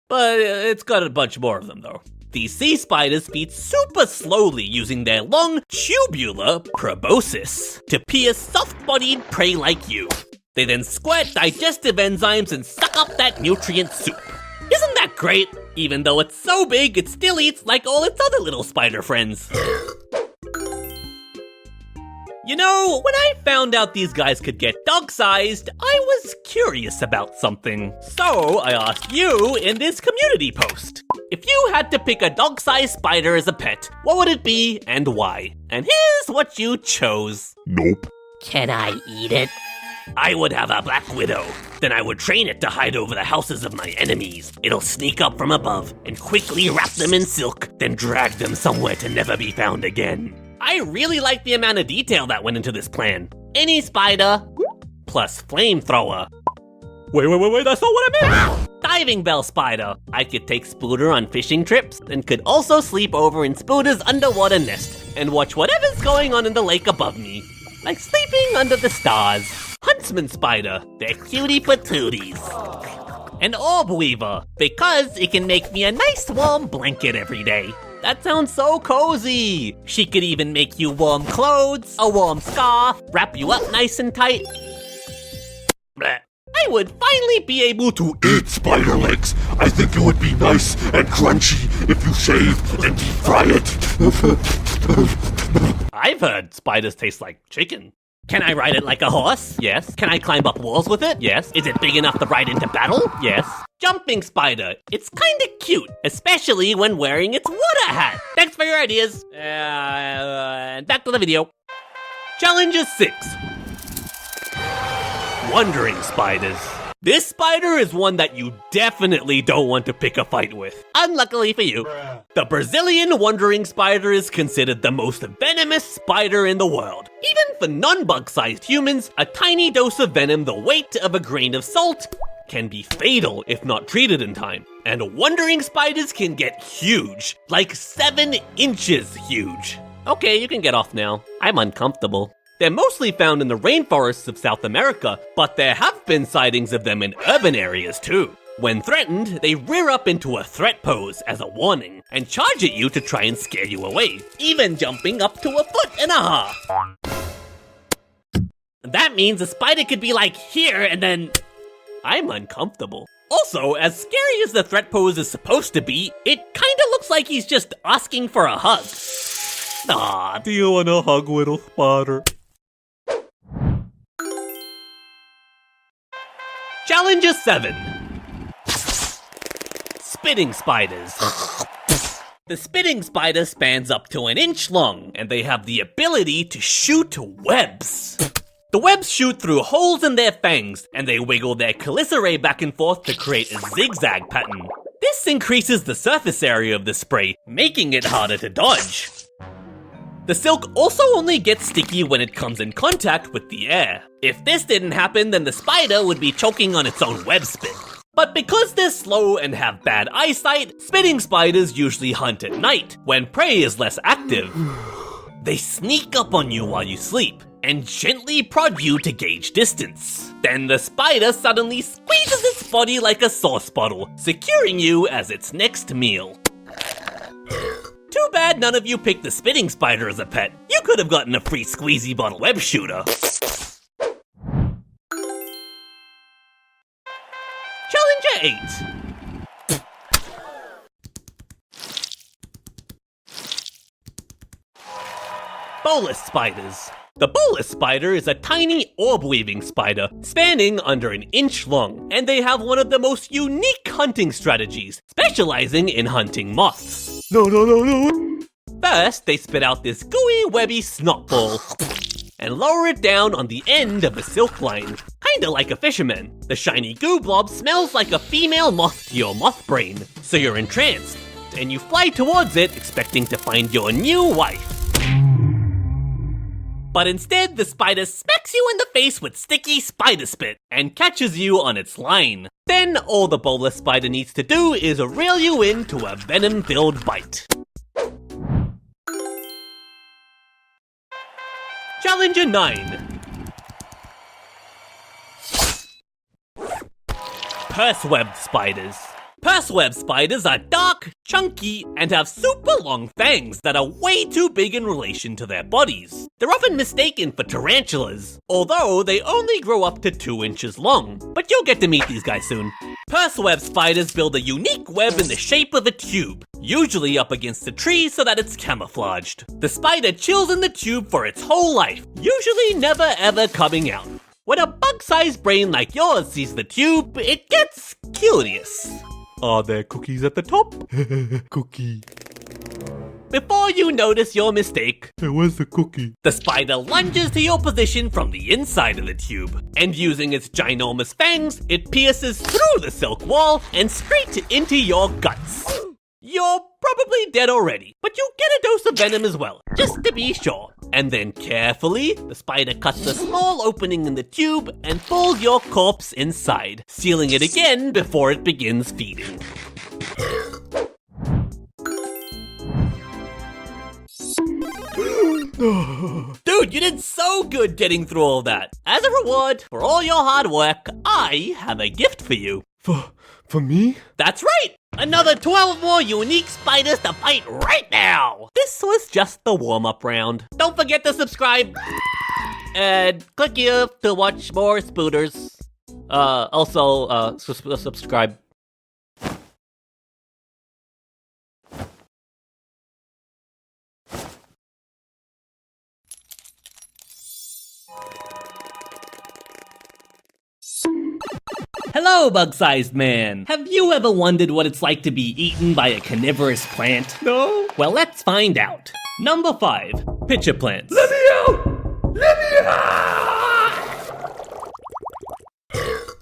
But it's got a bunch more of them though. These sea spiders feed super slowly using their long tubular proboscis to pierce soft-bodied prey like you. They then squirt digestive enzymes and suck up that nutrient soup. Isn't that great? Even though it's so big, it still eats like all its other little spider friends. You know, when I found out these guys could get dog-sized, I was curious about something. So I asked you in this community post. If you had to pick a dog-sized spider as a pet, what would it be and why? And here's what you chose. Nope. Can I eat it? I would have a black widow. Then I would train it to hide over the houses of my enemies. It'll sneak up from above and quickly wrap them in silk, then drag them somewhere to never be found again. I really like the amount of detail that went into this plan. Any spider, plus flamethrower. Wait, that's not what I meant! Diving bell spider. I could take Spooter on fishing trips and could also sleep over in Spooter's underwater nest and watch whatever's going on in the lake above me. Like sleeping under the stars. Huntsman spider. They're cutie patooties. An orb weaver, because it can make me a nice warm blanket every day. That sounds so cozy. She could even make you warm clothes, a warm scarf, wrap you up nice and tight. Blech. I would finally be able to Eat spider legs. I think it would be nice and crunchy if you shave and deep fry it. I've heard spiders taste like chicken. Can I ride it like a horse? Yes. Can I climb up walls with it? Yes. Is it big enough to ride into battle? Yes. Jumping spider. It's kinda cute, especially when wearing its water hat. Thanks for your ideas. Back to the video. Challenger 6. Wandering spiders. This spider is one that you definitely don't want to pick a fight with. Unluckily for you. The Brazilian wandering spider is considered the most venomous spider in the world. Even for non-bug-sized humans, a tiny dose of venom the weight of a grain of salt can be fatal if not treated in time. And wandering spiders can get huge, like 7 inches huge. Okay, you can get off now. I'm uncomfortable. They're mostly found in the rainforests of South America, but there have been sightings of them in urban areas too. When threatened, they rear up into a threat pose as a warning and charge at you to try and scare you away, even jumping up to 1.5 feet. That means a spider could be like here and then... I'm uncomfortable. Also, as scary as the threat pose is supposed to be, it kinda looks like he's just asking for a hug. Aw, Do you want a hug, little spider? Challenger 7. Spitting spiders. The spitting spider spans up to 1 inch long, and they have the ability to shoot webs. The webs shoot through holes in their fangs, and they wiggle their chelicerae back and forth to create a zigzag pattern. This increases the surface area of the spray, making it harder to dodge. The silk also only gets sticky when it comes in contact with the air. If this didn't happen, then the spider would be choking on its own web spit. But because they're slow and have bad eyesight, spitting spiders usually hunt at night, when prey is less active. They sneak up on you while you sleep, and gently prod you to gauge distance. Then the spider suddenly squeezes its body like a sauce bottle, securing you as its next meal. Too bad none of you picked the spitting spider as a pet. You could have gotten a free squeezy bottle web shooter. Challenger 8. Bolus spiders. The bolus spider is a tiny orb-weaving spider, spanning under an inch long, and they have one of the most unique hunting strategies, specializing in hunting moths. No. First, they spit out this gooey, webby snot ball, and lower it down on the end of a silk line, kinda like a fisherman. The shiny goo blob smells like a female moth to your moth brain, so you're entranced, and you fly towards it expecting to find your new wife. But instead, the spider smacks you in the face with sticky spider spit and catches you on its line. Then all the bolus spider needs to do is reel you into a venom-filled bite. Challenger 9. Purse-webbed spiders. Purse-webbed spiders are dark, chunky, and have super long fangs that are way too big in relation to their bodies. They're often mistaken for tarantulas, although they only grow up to 2 inches long. But you'll get to meet these guys soon. Purse-webbed spiders build a unique web in the shape of a tube, usually up against a tree so that it's camouflaged. The spider chills in the tube for its whole life, usually never ever coming out. When a bug-sized brain like yours sees the tube, it gets curious. Are there cookies at the top? Cookie. Before you notice your mistake, Hey, where's the cookie? the spider lunges to your position from the inside of the tube, and using its ginormous fangs, it pierces through the silk wall and straight into your guts. You're probably dead already, but you get a dose of venom as well, just to be sure. And then carefully, the spider cuts a small opening in the tube and pulls your corpse inside, sealing it again before it begins feeding. Dude, you did so good getting through all that. As a reward for all your hard work, I have a gift for you. For me? That's right! Another 12 more unique spiders to fight right now! This was just the warm-up round. Don't forget to subscribe! And click here to watch more spooters. Also, subscribe. Hello, bug-sized man. Have you ever wondered what it's like to be eaten by a carnivorous plant? No. Well, let's find out. Number 5, pitcher plants. Let me out! Let me out!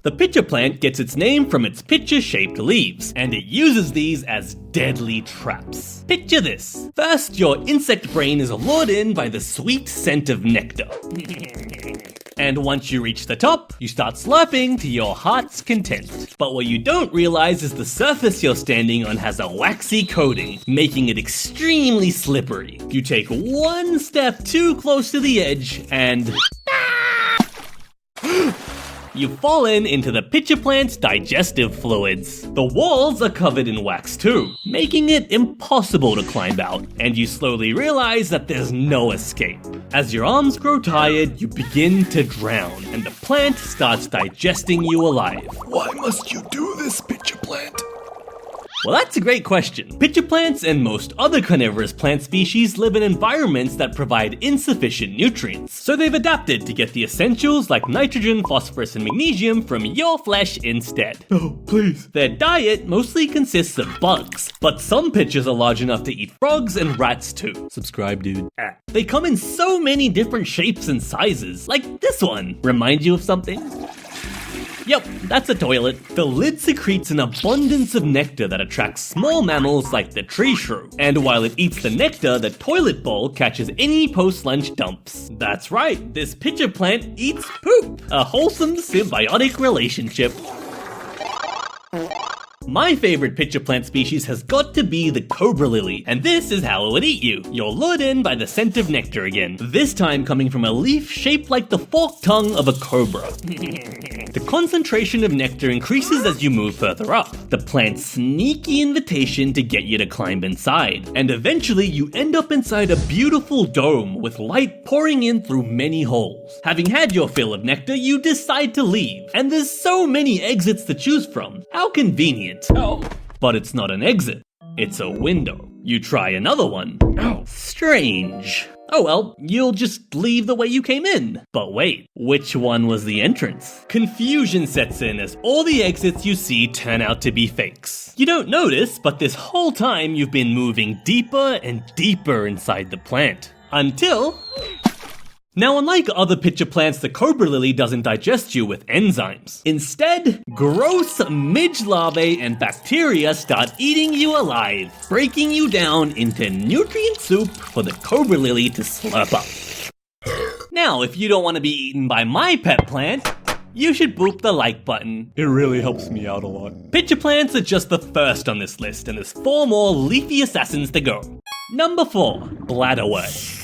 The pitcher plant gets its name from its pitcher-shaped leaves, and it uses these as deadly traps. Picture this. First, your insect brain is lured in by the sweet scent of nectar. And once you reach the top, you start slurping to your heart's content. But what you don't realize is the surface you're standing on has a waxy coating, making it extremely slippery. You take one step too close to the edge, and you've fallen into the pitcher plant's digestive fluids. The walls are covered in wax too, making it impossible to climb out, and you slowly realize that there's no escape. As your arms grow tired, you begin to drown, and the plant starts digesting you alive. Why must you do this, pitcher plant? Well, that's a great question. Pitcher plants and most other carnivorous plant species live in environments that provide insufficient nutrients, so they've adapted to get the essentials like nitrogen, phosphorus, and magnesium from your flesh instead. No, please. Their diet mostly consists of bugs, but some pitchers are large enough to eat frogs and rats too. Subscribe, dude. They come in so many different shapes and sizes, like this one. Remind you of something? Yep, that's a toilet. The lid secretes an abundance of nectar that attracts small mammals like the tree shrew. And while it eats the nectar, the toilet bowl catches any post-lunch dumps. That's right, this pitcher plant eats poop. A wholesome symbiotic relationship. My favorite pitcher plant species has got to be the cobra lily, and this is how it would eat you. You're lured in by the scent of nectar again, this time coming from a leaf shaped like the forked tongue of a cobra. The concentration of nectar increases as you move further up, the plant's sneaky invitation to get you to climb inside, and eventually you end up inside a beautiful dome with light pouring in through many holes. Having had your fill of nectar, you decide to leave, and there's so many exits to choose from. How convenient. But it's not an exit, it's a window. You try another one. Strange. Oh well, you'll just leave the way you came in. But wait, which one was the entrance? Confusion sets in as all the exits you see turn out to be fakes. You don't notice, but this whole time you've been moving deeper and deeper inside the plant. Until... Now, unlike other pitcher plants, the cobra lily doesn't digest you with enzymes. Instead, gross midge larvae and bacteria start eating you alive, breaking you down into nutrient soup for the cobra lily to slurp up. Now, if you don't want to be eaten by my pet plant, you should boop the like button. It really helps me out a lot. Pitcher plants are just the first on this list, and there's 4 more leafy assassins to go. Number 4, bladderwort.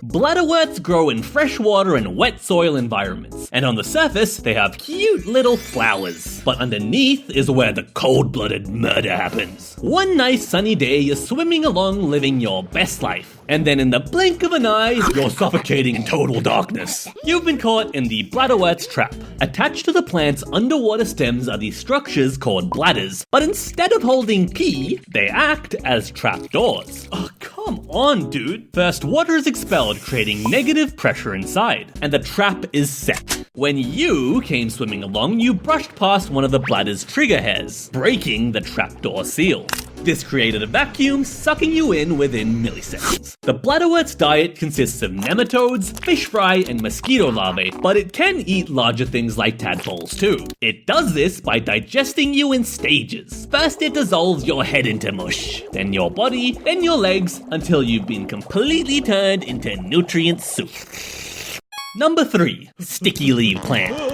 Bladderworts grow in freshwater and wet soil environments, and on the surface they have cute little flowers. But underneath is where the cold-blooded murder happens. One nice sunny day you're swimming along living your best life, and then in the blink of an eye, you're suffocating in total darkness. You've been caught in the bladderwort's trap. Attached to the plant's underwater stems are these structures called bladders, but instead of holding pee, they act as trapdoors. Oh, come on, dude. First, water is expelled, creating negative pressure inside, and the trap is set. When you came swimming along, you brushed past one of the bladder's trigger hairs, breaking the trapdoor seal. This created a vacuum, sucking you in within milliseconds. The bladderwort's diet consists of nematodes, fish fry, and mosquito larvae, but it can eat larger things like tadpoles too. It does this by digesting you in stages. First it dissolves your head into mush, then your body, then your legs, until you've been completely turned into nutrient soup. Number 3, sticky leaf plant.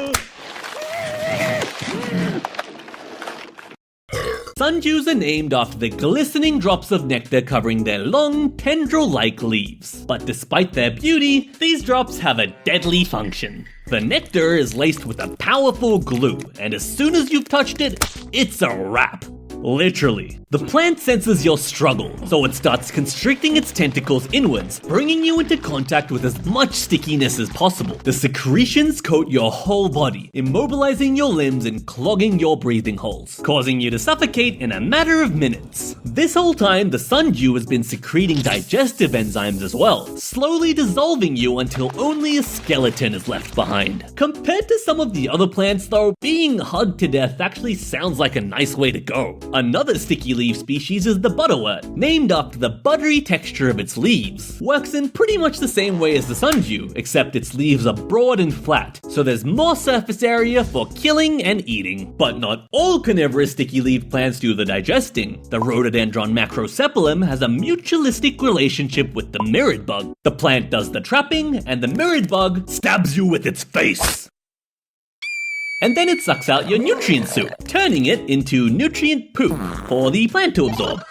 Sundews are named after the glistening drops of nectar covering their long, tendril-like leaves. But despite their beauty, these drops have a deadly function. The nectar is laced with a powerful glue, and as soon as you've touched it, it's a wrap. Literally. The plant senses your struggle, so it starts constricting its tentacles inwards, bringing you into contact with as much stickiness as possible. The secretions coat your whole body, immobilizing your limbs and clogging your breathing holes, causing you to suffocate in a matter of minutes. This whole time, the sundew has been secreting digestive enzymes as well, slowly dissolving you until only a skeleton is left behind. Compared to some of the other plants though, being hugged to death actually sounds like a nice way to go. Another sticky leaf species is the butterwort, named after the buttery texture of its leaves. Works in pretty much the same way as the sundew, except its leaves are broad and flat, so there's more surface area for killing and eating. But not all carnivorous sticky leaf plants do the digesting. The rhododendron macrocephalum has a mutualistic relationship with the mirrored bug. The plant does the trapping, and the mirrored bug stabs you with its face. And then it sucks out your nutrient soup, turning it into nutrient poop for the plant to absorb.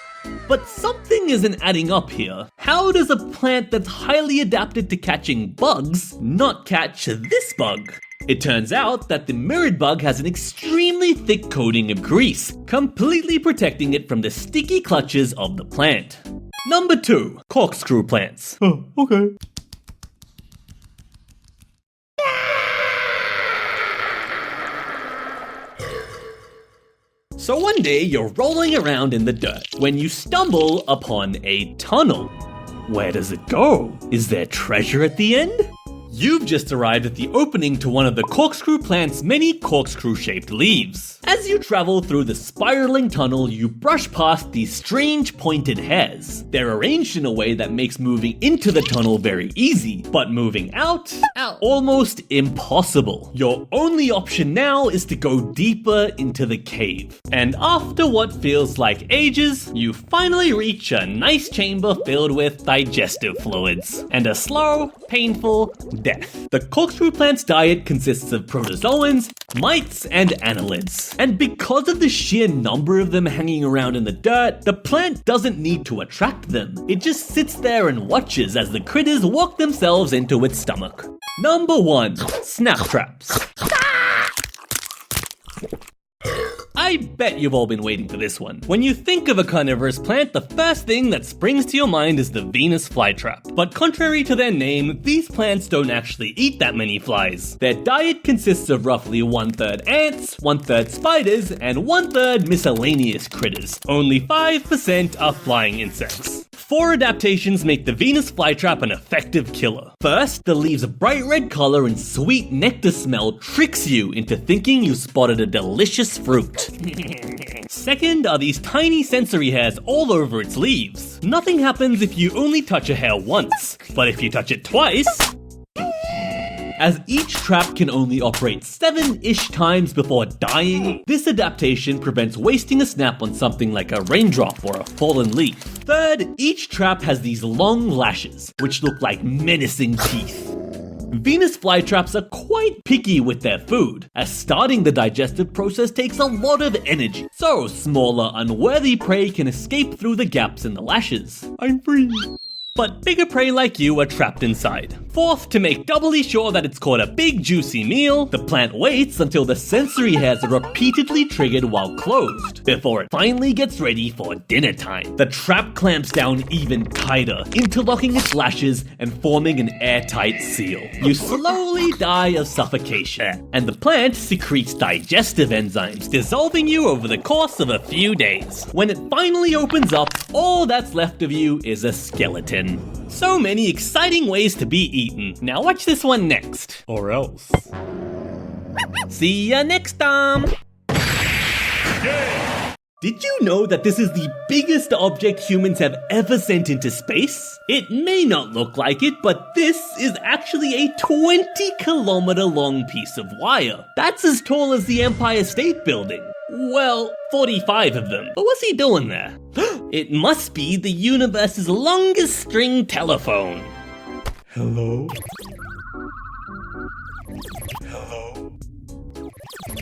But something isn't adding up here. How does a plant that's highly adapted to catching bugs not catch this bug? It turns out that the mirrored bug has an extremely thick coating of grease, completely protecting it from the sticky clutches of the plant. Number 2, corkscrew plants. Oh, okay. So one day you're rolling around in the dirt when you stumble upon a tunnel. Where does it go? Is there treasure at the end? You've just arrived at the opening to one of the corkscrew plant's many corkscrew-shaped leaves. As you travel through the spiraling tunnel, you brush past these strange pointed hairs. They're arranged in a way that makes moving into the tunnel very easy, but moving out, almost impossible. Your only option now is to go deeper into the cave. And after what feels like ages, you finally reach a nice chamber filled with digestive fluids, and a slow painful death. The corkscrew plant's diet consists of protozoans, mites, and annelids. And because of the sheer number of them hanging around in the dirt, the plant doesn't need to attract them. It just sits there and watches as the critters walk themselves into its stomach. Number 1. Snap traps. I bet you've all been waiting for this one. When you think of a carnivorous plant, the first thing that springs to your mind is the Venus flytrap. But contrary to their name, these plants don't actually eat that many flies. Their diet consists of roughly 1/3 ants, 1/3 spiders, and 1/3 miscellaneous critters. Only 5% are flying insects. 4 adaptations make the Venus flytrap an effective killer. First, the leaves' bright red color and sweet nectar smell tricks you into thinking you spotted a delicious fruit. Second are these tiny sensory hairs all over its leaves. Nothing happens if you only touch a hair once, but if you touch it twice... As each trap can only operate 7-ish times before dying, this adaptation prevents wasting a snap on something like a raindrop or a fallen leaf. Third, each trap has these long lashes, which look like menacing teeth. Venus flytraps are quite picky with their food, as starting the digestive process takes a lot of energy, so smaller, unworthy prey can escape through the gaps in the lashes. I'm free. But bigger prey like you are trapped inside. Fourth, to make doubly sure that it's caught a big juicy meal, the plant waits until the sensory hairs are repeatedly triggered while closed, before it finally gets ready for dinner time. The trap clamps down even tighter, interlocking its lashes and forming an airtight seal. You slowly die of suffocation, and the plant secretes digestive enzymes, dissolving you over the course of a few days. When it finally opens up, all that's left of you is a skeleton. So many exciting ways to be eaten. Now watch this one next. Or else. See ya next time! Did you know that this is the biggest object humans have ever sent into space? It may not look like it, but this is actually a 20-kilometer long piece of wire. That's as tall as the Empire State Building. Well, 45 of them. But what's he doing there? It must be the universe's longest string telephone. Hello?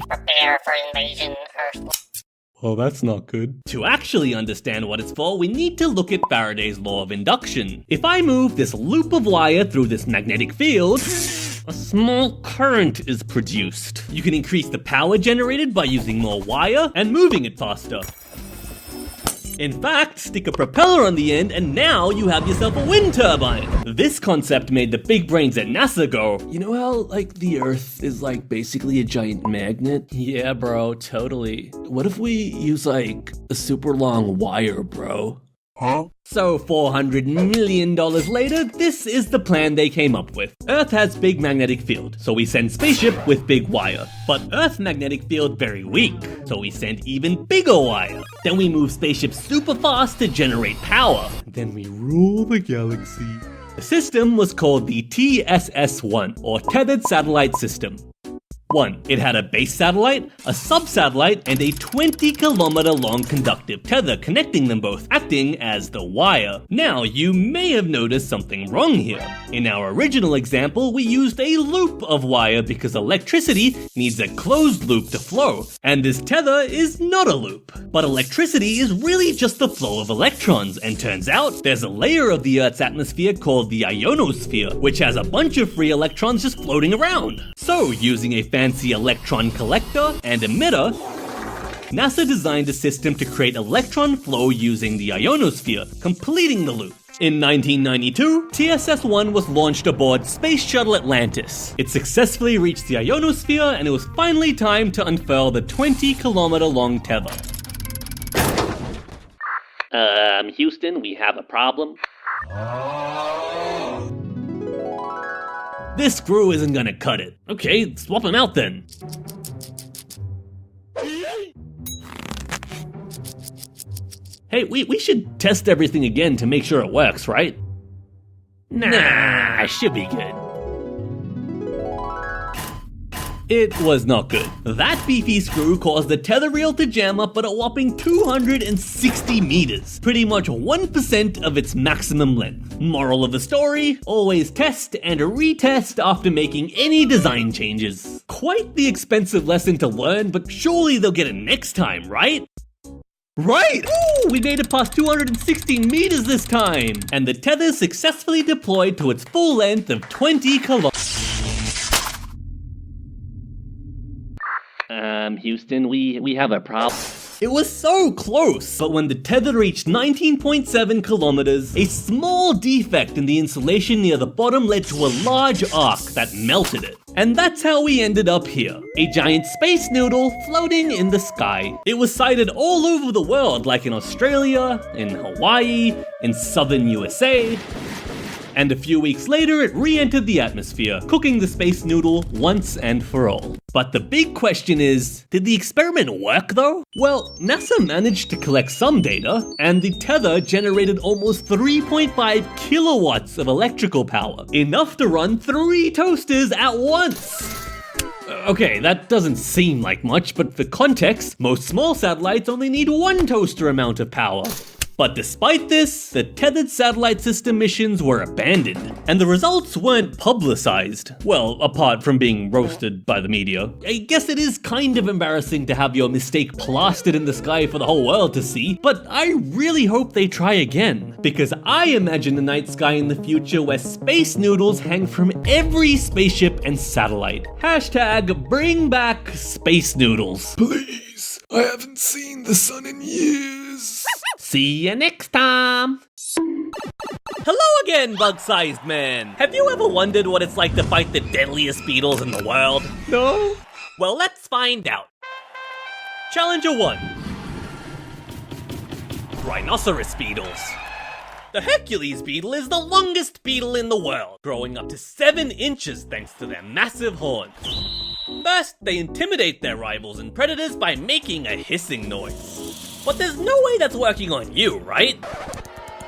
Prepare for invasion, Earth. Well, that's not good. To actually understand what it's for, we need to look at Faraday's law of induction. If I move this loop of wire through this magnetic field, a small current is produced. You can increase the power generated by using more wire and moving it faster. In fact, stick a propeller on the end and now you have yourself a wind turbine. This concept made the big brains at NASA go, you know how, like, the Earth is, like, basically a giant magnet? Yeah, bro, totally. What if we use, like, a super long wire, bro? Huh? So $400 million later, this is the plan they came up with. Earth has big magnetic field, so we send spaceship with big wire. But Earth magnetic field very weak, so we send even bigger wire. Then we move spaceship super fast to generate power. Then we rule the galaxy. The system was called the TSS-1, or Tethered Satellite System. 1. It had a base satellite, a sub-satellite, and a 20-kilometer long conductive tether connecting them both, acting as the wire. Now, you may have noticed something wrong here. In our original example, we used a loop of wire because electricity needs a closed loop to flow, and this tether is not a loop. But electricity is really just the flow of electrons, and turns out there's a layer of the Earth's atmosphere called the ionosphere, which has a bunch of free electrons just floating around. So, using a fancy electron collector and emitter, NASA designed a system to create electron flow using the ionosphere, completing the loop. In 1992, TSS-1 was launched aboard Space Shuttle Atlantis. It successfully reached the ionosphere, and it was finally time to unfurl the 20-kilometer long tether. Houston, we have a problem. This screw isn't gonna cut it. Okay, swap him out then. Hey, we should test everything again to make sure it works, right? Nah, should be good. It was not good. That beefy screw caused the tether reel to jam up at a whopping 260 meters, pretty much 1% of its maximum length. Moral of the story, always test and retest after making any design changes. Quite the expensive lesson to learn, but surely they'll get it next time, right? Right! Ooh, we made it past 216 meters this time! And the tether successfully deployed to its full length of 20 kilometers. Houston, we have a problem. It was so close, but when the tether reached 19.7 kilometers, a small defect in the insulation near the bottom led to a large arc that melted it. And that's how we ended up here, a giant space noodle floating in the sky. It was sighted all over the world, like in Australia, in Hawaii, in southern USA. And a few weeks later, it re-entered the atmosphere, cooking the space noodle once and for all. But the big question is, did the experiment work though? Well, NASA managed to collect some data, and the tether generated almost 3.5 kilowatts of electrical power, enough to run 3 toasters at once. Okay, that doesn't seem like much, but for context, most small satellites only need 1 toaster amount of power. But despite this, the tethered satellite system missions were abandoned, and the results weren't publicized. Well, apart from being roasted by the media. I guess it is kind of embarrassing to have your mistake plastered in the sky for the whole world to see, but I really hope they try again, because I imagine a night sky in the future where space noodles hang from every spaceship and satellite. Hashtag bring back space noodles. Please, I haven't seen the sun in years. See you next time! Hello again, bug-sized man! Have you ever wondered what it's like to fight the deadliest beetles in the world? No? Well, let's find out. Challenger 1. Rhinoceros beetles. The Hercules beetle is the longest beetle in the world, growing up to 7 inches thanks to their massive horns. First, they intimidate their rivals and predators by making a hissing noise. But there's no way that's working on you, right?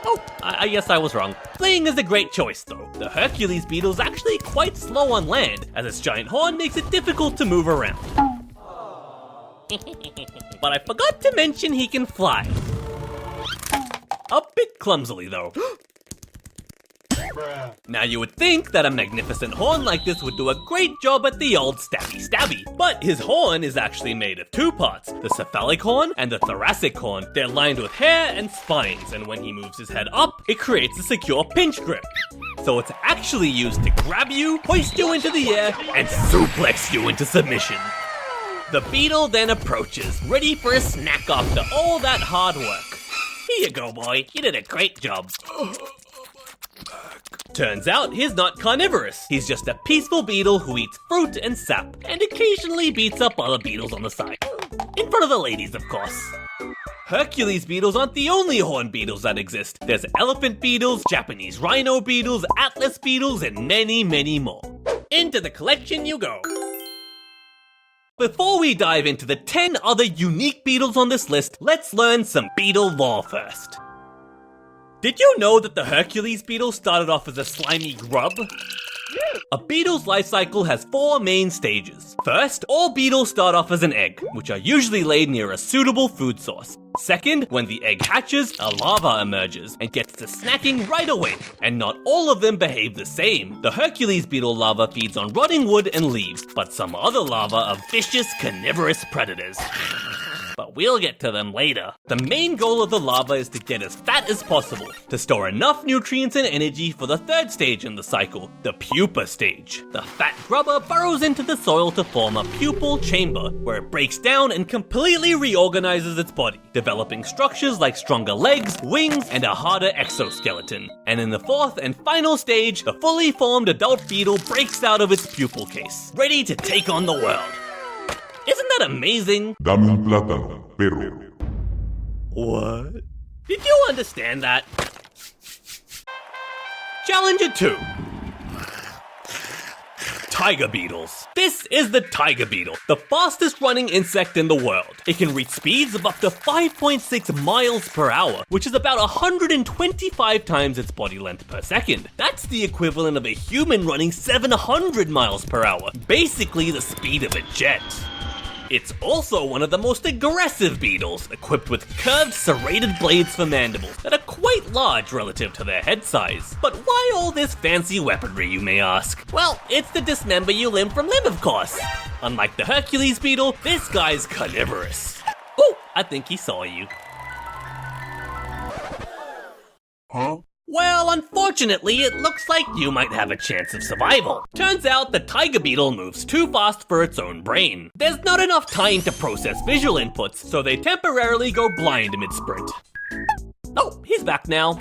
Oh, I guess I was wrong. Fleeing is a great choice, though. The Hercules beetle is actually quite slow on land, as its giant horn makes it difficult to move around. But I forgot to mention he can fly. A bit clumsily, though. Now you would think that a magnificent horn like this would do a great job at the old stabby, but his horn is actually made of 2 parts, the cephalic horn and the thoracic horn. They're lined with hair and spines, and when he moves his head up, it creates a secure pinch grip. So it's actually used to grab you, hoist you into the air, and suplex you into submission. The beetle then approaches, ready for a snack after all that hard work. Here you go, boy, you did a great job. Turns out he's not carnivorous. He's just a peaceful beetle who eats fruit and sap, and occasionally beats up other beetles on the side. In front of the ladies, of course. Hercules beetles aren't the only horned beetles that exist. There's elephant beetles, Japanese rhino beetles, atlas beetles, and many, many more. Into the collection you go. Before we dive into the 10 other unique beetles on this list, let's learn some beetle lore first. Did you know that the Hercules beetle started off as a slimy grub? A beetle's life cycle has 4 main stages. First, all beetles start off as an egg, which are usually laid near a suitable food source. Second, when the egg hatches, a larva emerges and gets to snacking right away. And not all of them behave the same. The Hercules beetle larva feeds on rotting wood and leaves, but some other larvae are vicious carnivorous predators. But we'll get to them later. The main goal of the larva is to get as fat as possible, to store enough nutrients and energy for the 3rd stage in the cycle, the pupa stage. The fat grubber burrows into the soil to form a pupal chamber, where it breaks down and completely reorganizes its body, developing structures like stronger legs, wings, and a harder exoskeleton. And in the 4th and final stage, the fully formed adult beetle breaks out of its pupal case, ready to take on the world. Isn't that amazing? Dame un plátano, perro. What? Did you understand that? Challenger 2. tiger beetles. This is the tiger beetle, the fastest running insect in the world. It can reach speeds of up to 5.6 miles per hour, which is about 125 times its body length per second. That's the equivalent of a human running 700 miles per hour, basically the speed of a jet. It's also one of the most aggressive beetles, equipped with curved serrated blades for mandibles that are quite large relative to their head size. But why all this fancy weaponry, you may ask? Well, it's to dismember you limb from limb, of course. Unlike the Hercules beetle, this guy's carnivorous. Oh, I think he saw you. Huh? Well, unfortunately, it looks like you might have a chance of survival. Turns out the tiger beetle moves too fast for its own brain. There's not enough time to process visual inputs, so they temporarily go blind mid-sprint. Oh, he's back now.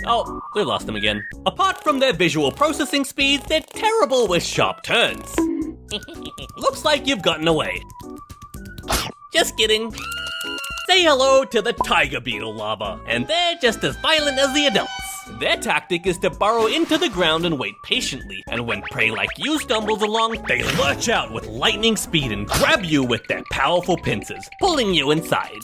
Oh, we lost him again. Apart from their visual processing speeds, they're terrible with sharp turns. Looks like you've gotten away. Just kidding. Say hello to the tiger beetle larva, and they're just as violent as the adults. Their tactic is to burrow into the ground and wait patiently, and when prey like you stumbles along, they lurch out with lightning speed and grab you with their powerful pincers, pulling you inside.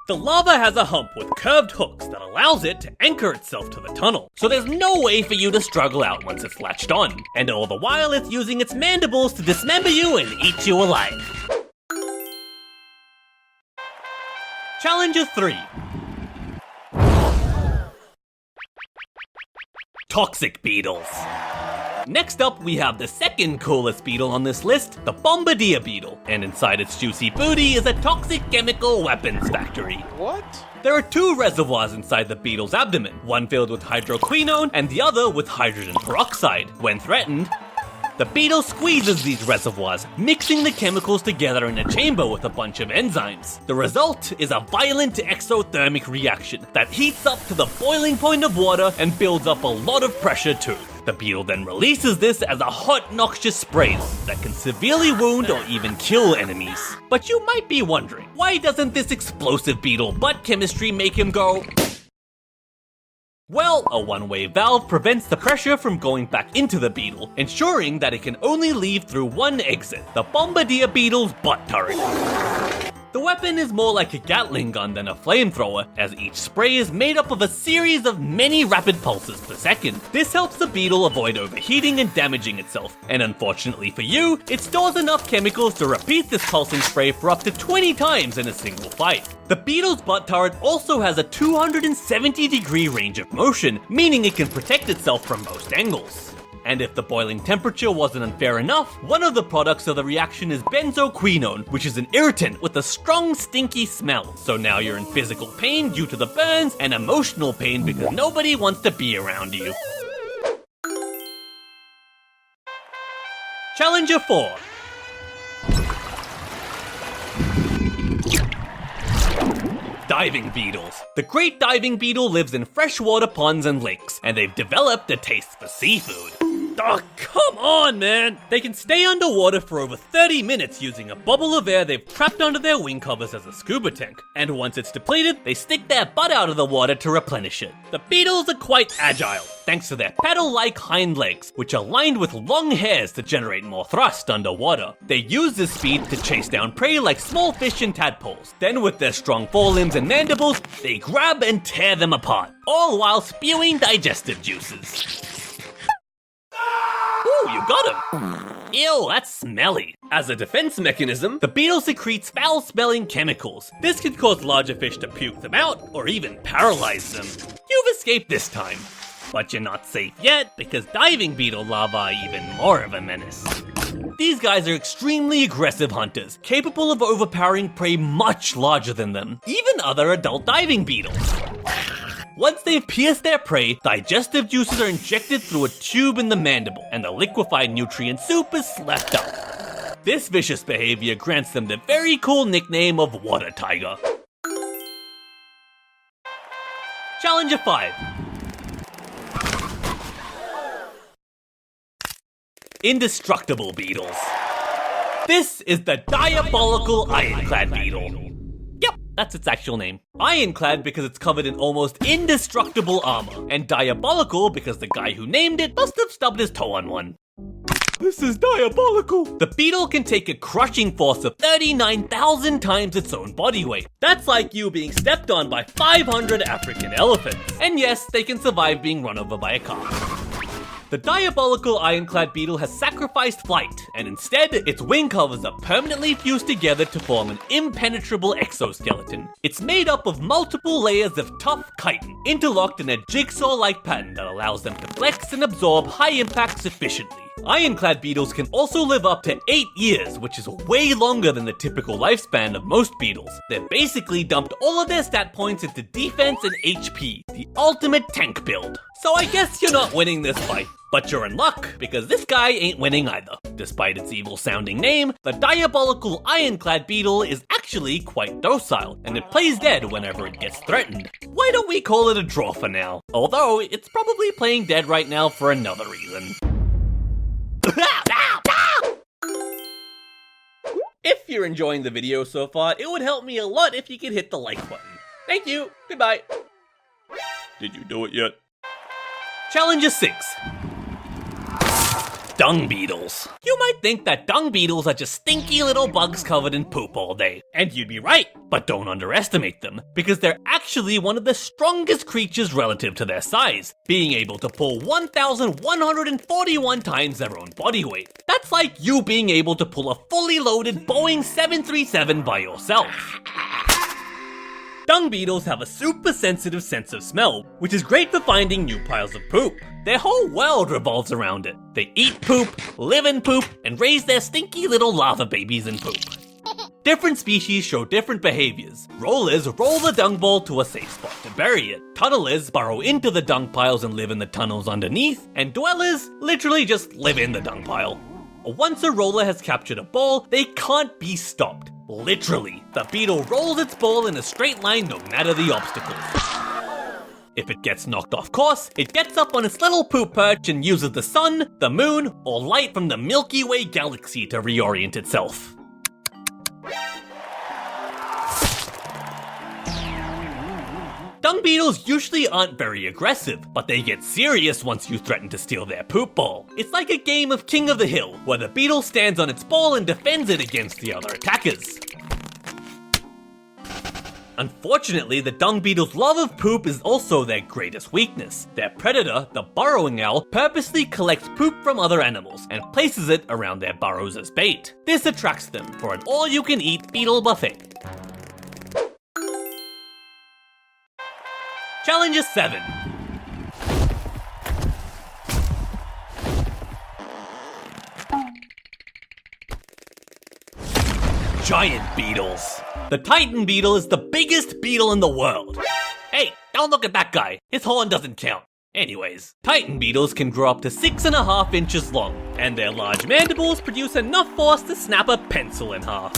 The larva has a hump with curved hooks that allows it to anchor itself to the tunnel, so there's no way for you to struggle out once it's latched on, and all the while it's using its mandibles to dismember you and eat you alive. Challenger 3. Toxic beetles. Next up, we have the second coolest beetle on this list, the bombardier beetle. And inside its juicy booty is a toxic chemical weapons factory. What? There are two reservoirs inside the beetle's abdomen, one filled with hydroquinone and the other with hydrogen peroxide. When threatened, the beetle squeezes these reservoirs, mixing the chemicals together in a chamber with a bunch of enzymes. The result is a violent exothermic reaction that heats up to the boiling point of water and builds up a lot of pressure too. The beetle then releases this as a hot, noxious spray that can severely wound or even kill enemies. But you might be wondering, why doesn't this explosive beetle butt chemistry make him go? Well, a one-way valve prevents the pressure from going back into the beetle, ensuring that it can only leave through one exit, the bombardier beetle's butt turret. The weapon is more like a Gatling gun than a flamethrower, as each spray is made up of a series of many rapid pulses per second. This helps the beetle avoid overheating and damaging itself, and unfortunately for you, it stores enough chemicals to repeat this pulsing spray for up to 20 times in a single fight. The beetle's butt turret also has a 270-degree range of motion, meaning it can protect itself from most angles. And if the boiling temperature wasn't unfair enough, one of the products of the reaction is benzoquinone, which is an irritant with a strong, stinky smell. So now you're in physical pain due to the burns and emotional pain because nobody wants to be around you. Challenger 4. Diving beetles. The great diving beetle lives in freshwater ponds and lakes, and they've developed a taste for seafood. Oh, come on, man! They can stay underwater for over 30 minutes using a bubble of air they've trapped under their wing covers as a scuba tank. And once it's depleted, they stick their butt out of the water to replenish it. The beetles are quite agile, thanks to their paddle-like hind legs, which are lined with long hairs to generate more thrust underwater. They use this speed to chase down prey like small fish and tadpoles. Then with their strong forelimbs and mandibles, they grab and tear them apart, all while spewing digestive juices. Ooh, you got him! Ew, that's smelly. As a defense mechanism, the beetle secretes foul-smelling chemicals. This can cause larger fish to puke them out, or even paralyze them. You've escaped this time. But you're not safe yet, because diving beetle larvae are even more of a menace. These guys are extremely aggressive hunters, capable of overpowering prey much larger than them, even other adult diving beetles. Once they've pierced their prey, digestive juices are injected through a tube in the mandible, and the liquefied nutrient soup is slept up. This vicious behavior grants them the very cool nickname of water tiger. Challenger 5. Indestructible beetles. This is the diabolical ironclad beetle. Yep, that's its actual name. Ironclad because it's covered in almost indestructible armor, and diabolical because the guy who named it must have stubbed his toe on one. This is diabolical! The beetle can take a crushing force of 39,000 times its own body weight. That's like you being stepped on by 500 African elephants. And yes, they can survive being run over by a car. The diabolical ironclad beetle has sacrificed flight, and instead, its wing covers are permanently fused together to form an impenetrable exoskeleton. It's made up of multiple layers of tough chitin, interlocked in a jigsaw-like pattern that allows them to flex and absorb high impacts efficiently. Ironclad beetles can also live up to 8 years, which is way longer than the typical lifespan of most beetles. They've basically dumped all of their stat points into defense and HP, the ultimate tank build. So I guess you're not winning this fight. But you're in luck, because this guy ain't winning either. Despite its evil-sounding name, the diabolical ironclad beetle is actually quite docile, and it plays dead whenever it gets threatened. Why don't we call it a draw for now? Although, it's probably playing dead right now for another reason. If you're enjoying the video so far, it would help me a lot if you could hit the like button. Thank you, goodbye. Did you do it yet? Challenge 6. Dung beetles. You might think that dung beetles are just stinky little bugs covered in poop all day. And you'd be right, but don't underestimate them, because they're actually one of the strongest creatures relative to their size, being able to pull 1,141 times their own body weight. That's like you being able to pull a fully loaded Boeing 737 by yourself. Dung beetles have a super sensitive sense of smell, which is great for finding new piles of poop. Their whole world revolves around it. They eat poop, live in poop, and raise their stinky little lava babies in poop. Different species show different behaviors. Rollers roll the dung ball to a safe spot to bury it. Tunnelers burrow into the dung piles and live in the tunnels underneath, and dwellers literally just live in the dung pile. Once a roller has captured a ball, they can't be stopped. Literally, the beetle rolls its ball in a straight line no matter the obstacles. If it gets knocked off course, it gets up on its little poop perch and uses the sun, the moon, or light from the Milky Way galaxy to reorient itself. Dung beetles usually aren't very aggressive, but they get serious once you threaten to steal their poop ball. It's like a game of King of the Hill, where the beetle stands on its ball and defends it against the other attackers. Unfortunately, the dung beetle's love of poop is also their greatest weakness. Their predator, the burrowing owl, purposely collects poop from other animals and places it around their burrows as bait. This attracts them for an all-you-can-eat beetle buffet. Challenge 7. Giant beetles. The Titan beetle is the biggest beetle in the world. Hey, don't look at that guy. His horn doesn't count. Anyways, Titan beetles can grow up to 6.5 inches long, and their large mandibles produce enough force to snap a pencil in half.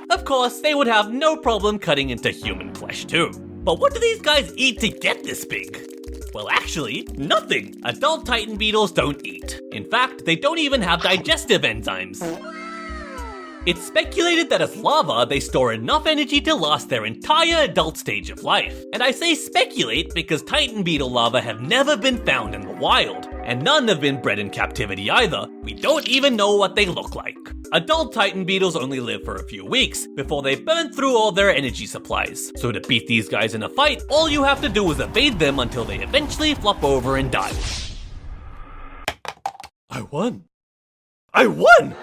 Of course, they would have no problem cutting into human flesh too. But what do these guys eat to get this big? Well, actually, nothing. Adult Titan beetles don't eat. In fact, they don't even have digestive enzymes. It's speculated that as larvae, they store enough energy to last their entire adult stage of life. And I say speculate because Titan beetle larvae have never been found in the wild, and none have been bred in captivity either. We don't even know what they look like. Adult Titan beetles only live for a few weeks before they burn through all their energy supplies. So to beat these guys in a fight, all you have to do is evade them until they eventually flop over and die. I won. I won!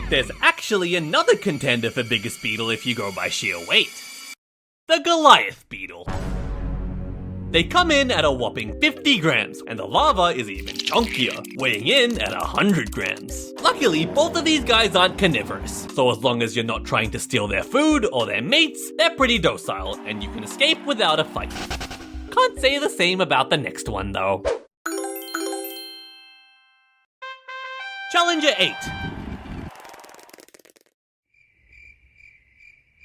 There's actually another contender for biggest beetle if you go by sheer weight. The Goliath beetle. They come in at a whopping 50 grams, and the larva is even chunkier, weighing in at 100 grams. Luckily, both of these guys aren't carnivorous, so as long as you're not trying to steal their food or their mates, they're pretty docile, and you can escape without a fight. Can't say the same about the next one though. Challenger 8.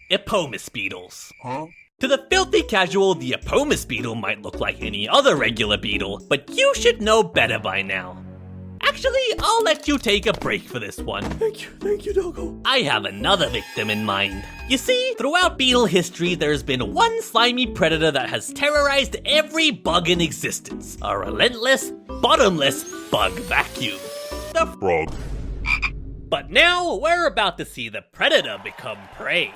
Epomus beetles. Huh? To the filthy casual, the Epomus beetle might look like any other regular beetle, but you should know better by now. Actually, I'll let you take a break for this one. Thank you, Doggo. I have another victim in mind. You see, throughout beetle history, there's been one slimy predator that has terrorized every bug in existence. A relentless, bottomless bug vacuum. The Frog. But now, we're about to see the predator become prey.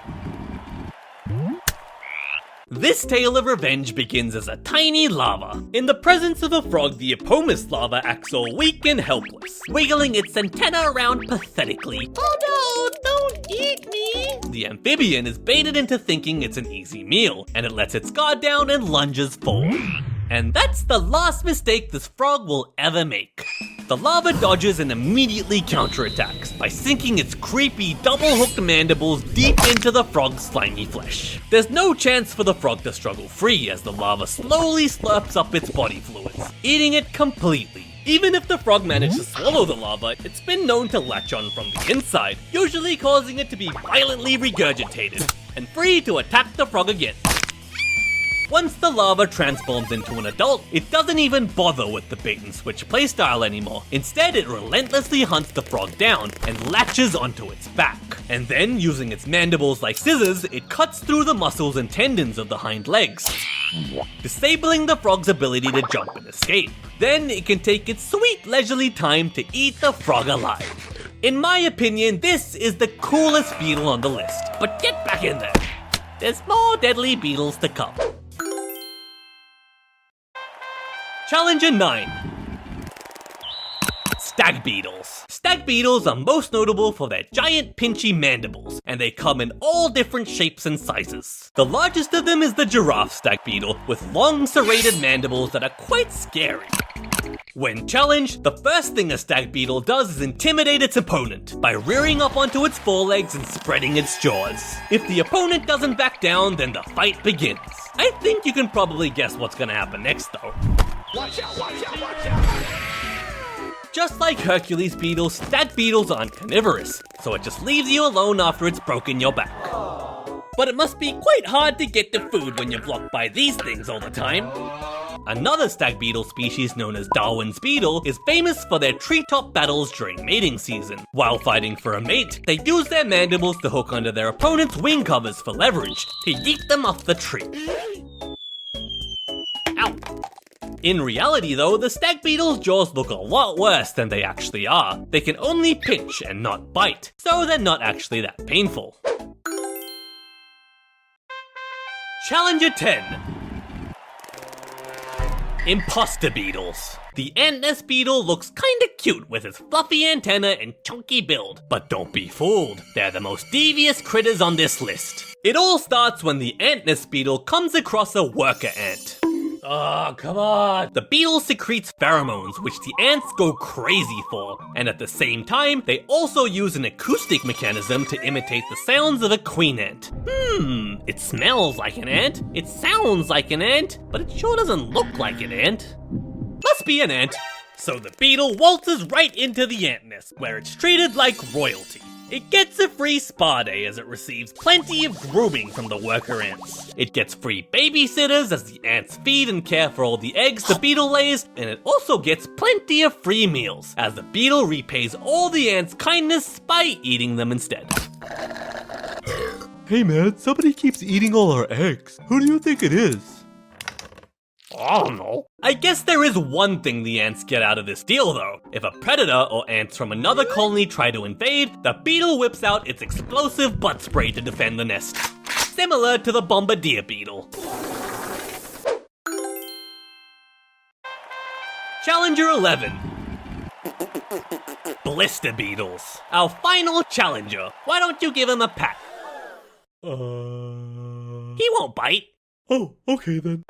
This tale of revenge begins as a tiny larva. In the presence of a frog, the Epomus larva acts all weak and helpless, wiggling its antenna around pathetically. Oh no, don't eat me! The amphibian is baited into thinking it's an easy meal, and it lets its guard down and lunges forward. And that's the last mistake this frog will ever make. The larva dodges and immediately counterattacks by sinking its creepy double-hooked mandibles deep into the frog's slimy flesh. There's no chance for the frog to struggle free as the larva slowly slurps up its body fluids, eating it completely. Even if the frog managed to swallow the larva, it's been known to latch on from the inside, usually causing it to be violently regurgitated, and free to attack the frog again. Once the larva transforms into an adult, it doesn't even bother with the bait-and-switch playstyle anymore. Instead, it relentlessly hunts the frog down and latches onto its back. And then, using its mandibles like scissors, it cuts through the muscles and tendons of the hind legs, disabling the frog's ability to jump and escape. Then, it can take its sweet leisurely time to eat the frog alive. In my opinion, this is the coolest beetle on the list. But get back in there. There's more deadly beetles to come. Challenger 9. Stag beetles. Stag beetles are most notable for their giant pinchy mandibles, and they come in all different shapes and sizes. The largest of them is the giraffe stag beetle, with long serrated mandibles that are quite scary. When challenged, the first thing a stag beetle does is intimidate its opponent by rearing up onto its forelegs and spreading its jaws. If the opponent doesn't back down, then the fight begins. I think you can probably guess what's gonna happen next though. Watch out, watch out, watch out! Just like Hercules beetles, stag beetles aren't carnivorous, so it just leaves you alone after it's broken your back. But it must be quite hard to get to food when you're blocked by these things all the time. Another stag beetle species known as Darwin's beetle is famous for their treetop battles during mating season. While fighting for a mate, they use their mandibles to hook under their opponent's wing covers for leverage, to yeet them off the tree. Ow! In reality though, the stag beetle's jaws look a lot worse than they actually are. They can only pinch and not bite, so they're not actually that painful. Challenger 10. Imposter beetles. The ant-nest beetle looks kinda cute with its fluffy antenna and chunky build, but don't be fooled, they're the most devious critters on this list. It all starts when the ant-nest beetle comes across a worker ant. Oh, come on! The beetle secretes pheromones, which the ants go crazy for, and at the same time, they also use an acoustic mechanism to imitate the sounds of a queen ant. It smells like an ant, it sounds like an ant, but it sure doesn't look like an ant. Must be an ant. So the beetle waltzes right into the ant nest, where it's treated like royalty. It gets a free spa day as it receives plenty of grooming from the worker ants. It gets free babysitters as the ants feed and care for all the eggs the beetle lays, and it also gets plenty of free meals, as the beetle repays all the ants' kindness by eating them instead. Hey man, somebody keeps eating all our eggs. Who do you think it is? I don't know. I guess there is one thing the ants get out of this deal though. If a predator or ants from another colony try to invade, the beetle whips out its explosive butt spray to defend the nest. Similar to the bombardier beetle. Challenger 11. Blister beetles. Our final challenger. Why don't you give him a pat? He won't bite. Oh, okay then.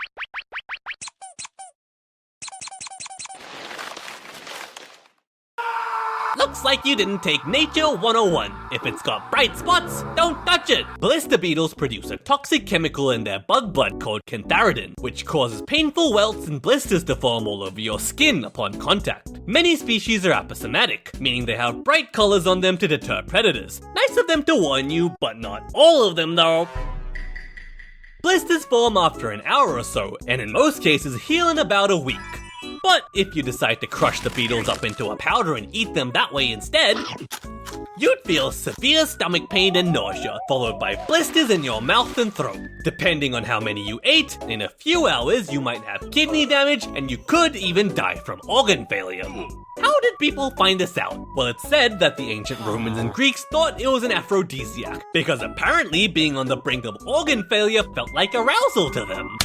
Looks like you didn't take Nature 101. If it's got bright spots, don't touch it. Blister beetles produce a toxic chemical in their bug blood called cantharidin, which causes painful welts and blisters to form all over your skin upon contact. Many species are aposematic, meaning they have bright colors on them to deter predators. Nice of them to warn you, but not all of them though. Blisters form after an hour or so, and in most cases heal in about a week. But if you decide to crush the beetles up into a powder and eat them that way instead, you'd feel severe stomach pain and nausea, followed by blisters in your mouth and throat. Depending on how many you ate, in a few hours you might have kidney damage and you could even die from organ failure. How did people find this out? Well, it's said that the ancient Romans and Greeks thought it was an aphrodisiac, because apparently being on the brink of organ failure felt like arousal to them.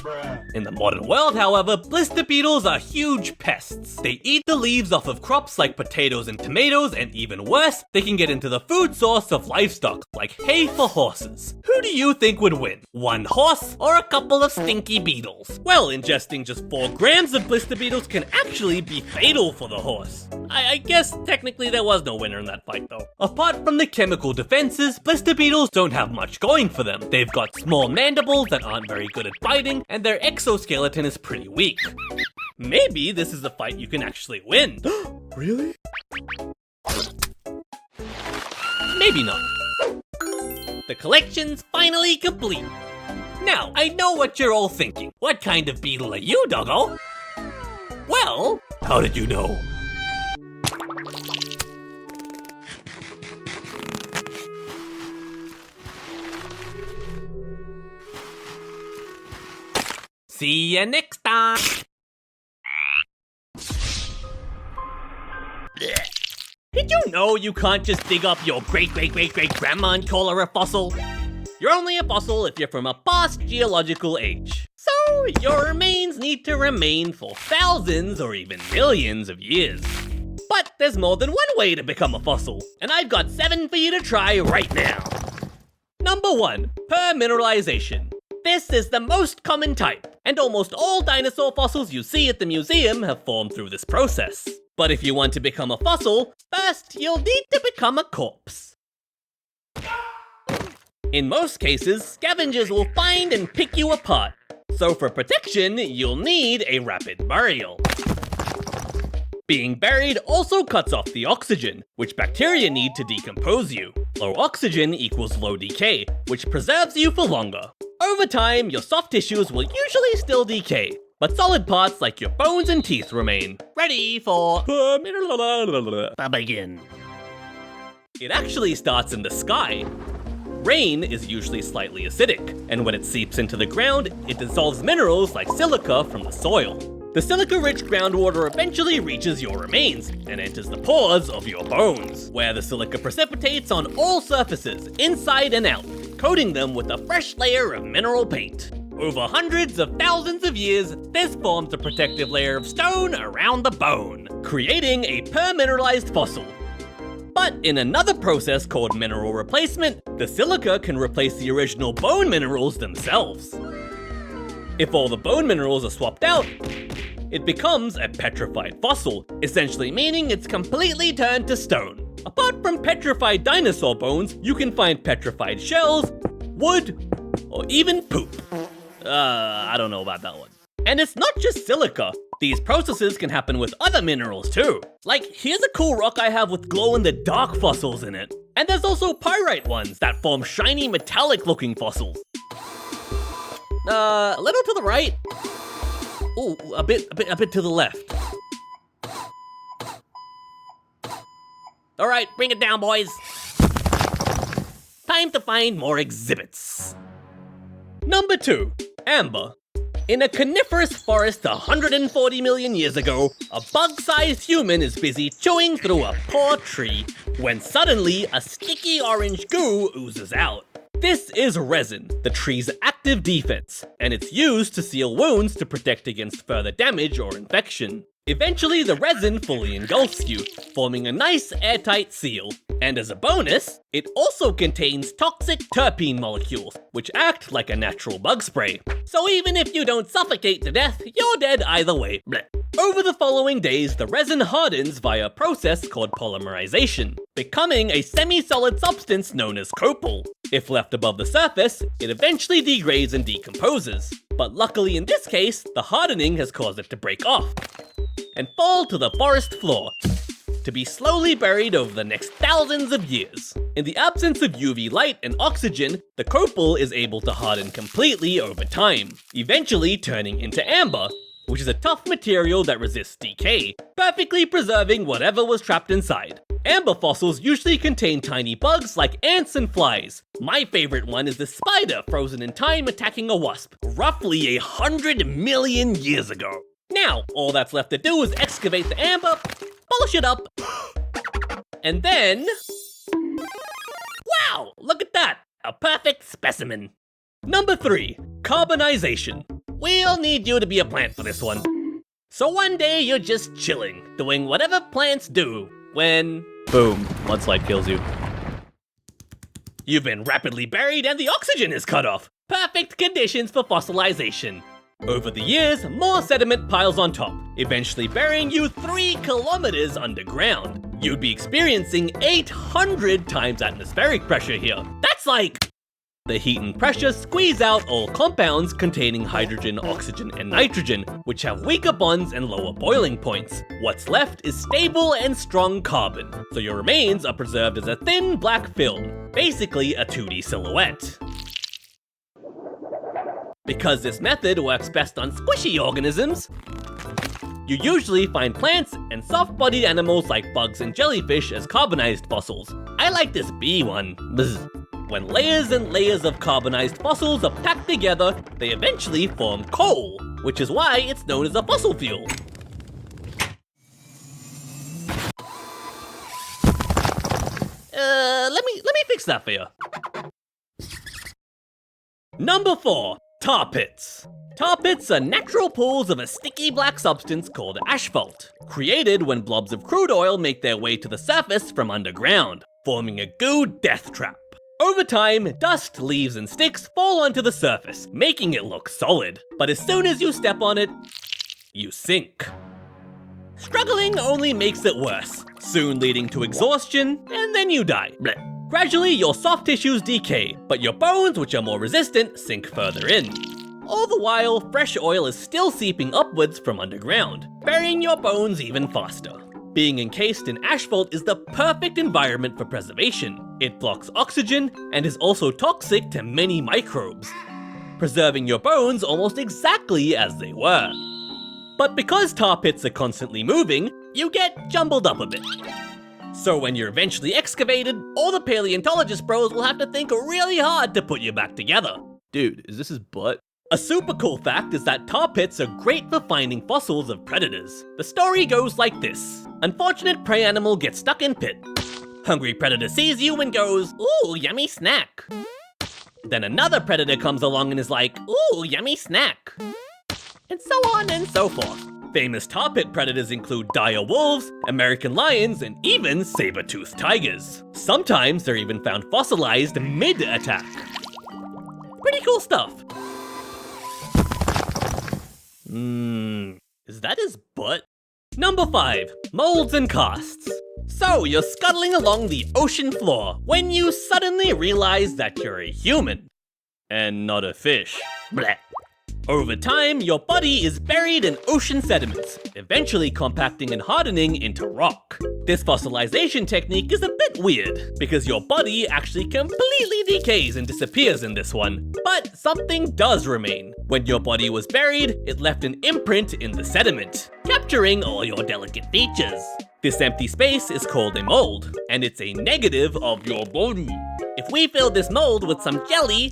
In the modern world, however, blister beetles are huge pests. They eat the leaves off of crops like potatoes and tomatoes, and even worse, they can get into the food source of livestock, like hay for horses. Who do you think would win? One horse or a couple of stinky beetles? Well, ingesting just 4 grams of blister beetles can actually be fatal for the horse. I guess technically there was no winner in that fight though. Apart from the chemical defenses, blister beetles don't have much going for them. They've got small mandibles that aren't very good at biting, and their exoskeleton is pretty weak. Maybe this is a fight you can actually win. Really? Maybe not. The collection's finally complete. Now, I know what you're all thinking. What kind of beetle are you, Doggo? Well, how did you know? See ya next time! Did you know you can't just dig up your great-great-great-great-grandma and call her a fossil? You're only a fossil if you're from a past geological age. So, your remains need to remain for thousands or even millions of years. But there's more than one way to become a fossil, and I've got 7 for you to try right now. Number 1, permineralization. This is the most common type, and almost all dinosaur fossils you see at the museum have formed through this process. But if you want to become a fossil, first you'll need to become a corpse. In most cases, scavengers will find and pick you apart, so for protection, you'll need a rapid burial. Being buried also cuts off the oxygen, which bacteria need to decompose you. Low oxygen equals low decay, which preserves you for longer. Over time, your soft tissues will usually still decay, but solid parts like your bones and teeth remain, ready for begin. It actually starts in the sky. Rain is usually slightly acidic, and when it seeps into the ground, it dissolves minerals like silica from the soil. The silica-rich groundwater eventually reaches your remains and enters the pores of your bones, where the silica precipitates on all surfaces, inside and out, coating them with a fresh layer of mineral paint. Over hundreds of thousands of years, this forms a protective layer of stone around the bone, creating a permineralized fossil. But in another process called mineral replacement, the silica can replace the original bone minerals themselves. If all the bone minerals are swapped out, it becomes a petrified fossil, essentially meaning it's completely turned to stone. Apart from petrified dinosaur bones, you can find petrified shells, wood, or even poop. I don't know about that one. And it's not just silica. These processes can happen with other minerals too. Like, here's a cool rock I have with glow-in-the-dark fossils in it. And there's also pyrite ones that form shiny metallic-looking fossils. A little to the right. Ooh, a bit to the left. All right, bring it down, boys. Time to find more exhibits. Number 2, amber. In a coniferous forest 140 million years ago, a bug-sized human is busy chewing through a poor tree when suddenly a sticky orange goo oozes out. This is resin, the tree's active defense, and it's used to seal wounds to protect against further damage or infection. Eventually, the resin fully engulfs you, forming a nice airtight seal. And as a bonus, it also contains toxic terpene molecules, which act like a natural bug spray. So even if you don't suffocate to death, you're dead either way. Blech. Over the following days, the resin hardens via a process called polymerization, becoming a semi-solid substance known as copal. If left above the surface, it eventually degrades and decomposes. But luckily in this case, the hardening has caused it to break off and fall to the forest floor, to be slowly buried over the next thousands of years. In the absence of UV light and oxygen, the copal is able to harden completely over time, eventually turning into amber. which is a tough material that resists decay, perfectly preserving whatever was trapped inside. Amber fossils usually contain tiny bugs like ants and flies. My favorite one is the spider frozen in time attacking a wasp, roughly 100 million years ago. Now, all that's left to do is excavate the amber, polish it up, and then... Wow, look at that! A perfect specimen. Number 3, carbonization. We'll need you to be a plant for this one. So one day you're just chilling, doing whatever plants do, when... boom, mudslide kills you. You've been rapidly buried and the oxygen is cut off. Perfect conditions for fossilization. Over the years, more sediment piles on top, eventually burying you 3 kilometers underground. You'd be experiencing 800 times atmospheric pressure here. That's like... The heat and pressure squeeze out all compounds containing hydrogen, oxygen, and nitrogen, which have weaker bonds and lower boiling points. What's left is stable and strong carbon, so your remains are preserved as a thin black film, basically a 2D silhouette. Because this method works best on squishy organisms, you usually find plants and soft-bodied animals like bugs and jellyfish as carbonized fossils. I like this bee one. Bzz. When layers and layers of carbonized fossils are packed together, they eventually form coal, which is why it's known as a fossil fuel. Let me fix that for you. Number 4, tar pits. Tar pits are natural pools of a sticky black substance called asphalt, created when blobs of crude oil make their way to the surface from underground, forming a goo death trap. Over time, dust, leaves, and sticks fall onto the surface, making it look solid. But as soon as you step on it, you sink. Struggling only makes it worse, soon leading to exhaustion, and then you die. Blech. Gradually, your soft tissues decay, but your bones, which are more resistant, sink further in. All the while, fresh oil is still seeping upwards from underground, burying your bones even faster. Being encased in asphalt is the perfect environment for preservation. It blocks oxygen and is also toxic to many microbes, preserving your bones almost exactly as they were. But because tar pits are constantly moving, you get jumbled up a bit. So when you're eventually excavated, all the paleontologist bros will have to think really hard to put you back together. Dude, is this his butt? A super cool fact is that tar pits are great for finding fossils of predators. The story goes like this. Unfortunate prey animal gets stuck in pit. Hungry predator sees you and goes, "Ooh, yummy snack." Then another predator comes along and is like, "Ooh, yummy snack." And so on and so forth. Famous tar pit predators include dire wolves, American lions, and even saber-toothed tigers. Sometimes they're even found fossilized mid-attack. Pretty cool stuff. Is that his butt? Number 5, molds and casts. So you're scuttling along the ocean floor when you suddenly realize that you're a human and not a fish. Blech. Over time, your body is buried in ocean sediments, eventually compacting and hardening into rock. This fossilization technique is a bit weird, because your body actually completely decays and disappears in this one. But something does remain. When your body was buried, it left an imprint in the sediment, capturing all your delicate features. This empty space is called a mold, and it's a negative of your body. If we filled this mold with some jelly,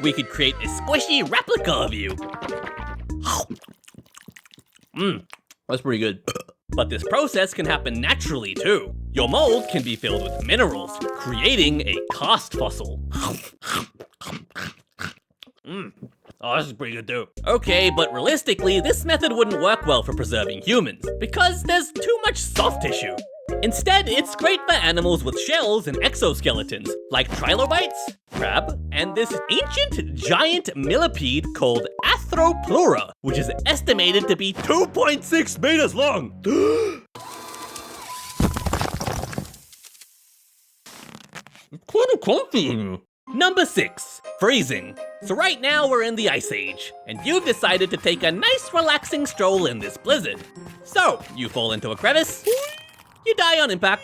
we could create a squishy replica of you. That's pretty good. But this process can happen naturally too. Your mold can be filled with minerals, creating a cast fossil. Oh, this is pretty good too. Okay, but realistically, this method wouldn't work well for preserving humans, because there's too much soft tissue. Instead, it's great for animals with shells and exoskeletons, like trilobites, crab, and this ancient giant millipede called Arthropleura, which is estimated to be 2.6 meters long. It's kind of comfy in here. Number 6, freezing. So right now we're in the Ice Age, and you've decided to take a nice relaxing stroll in this blizzard. So, you fall into a crevice, you die on impact,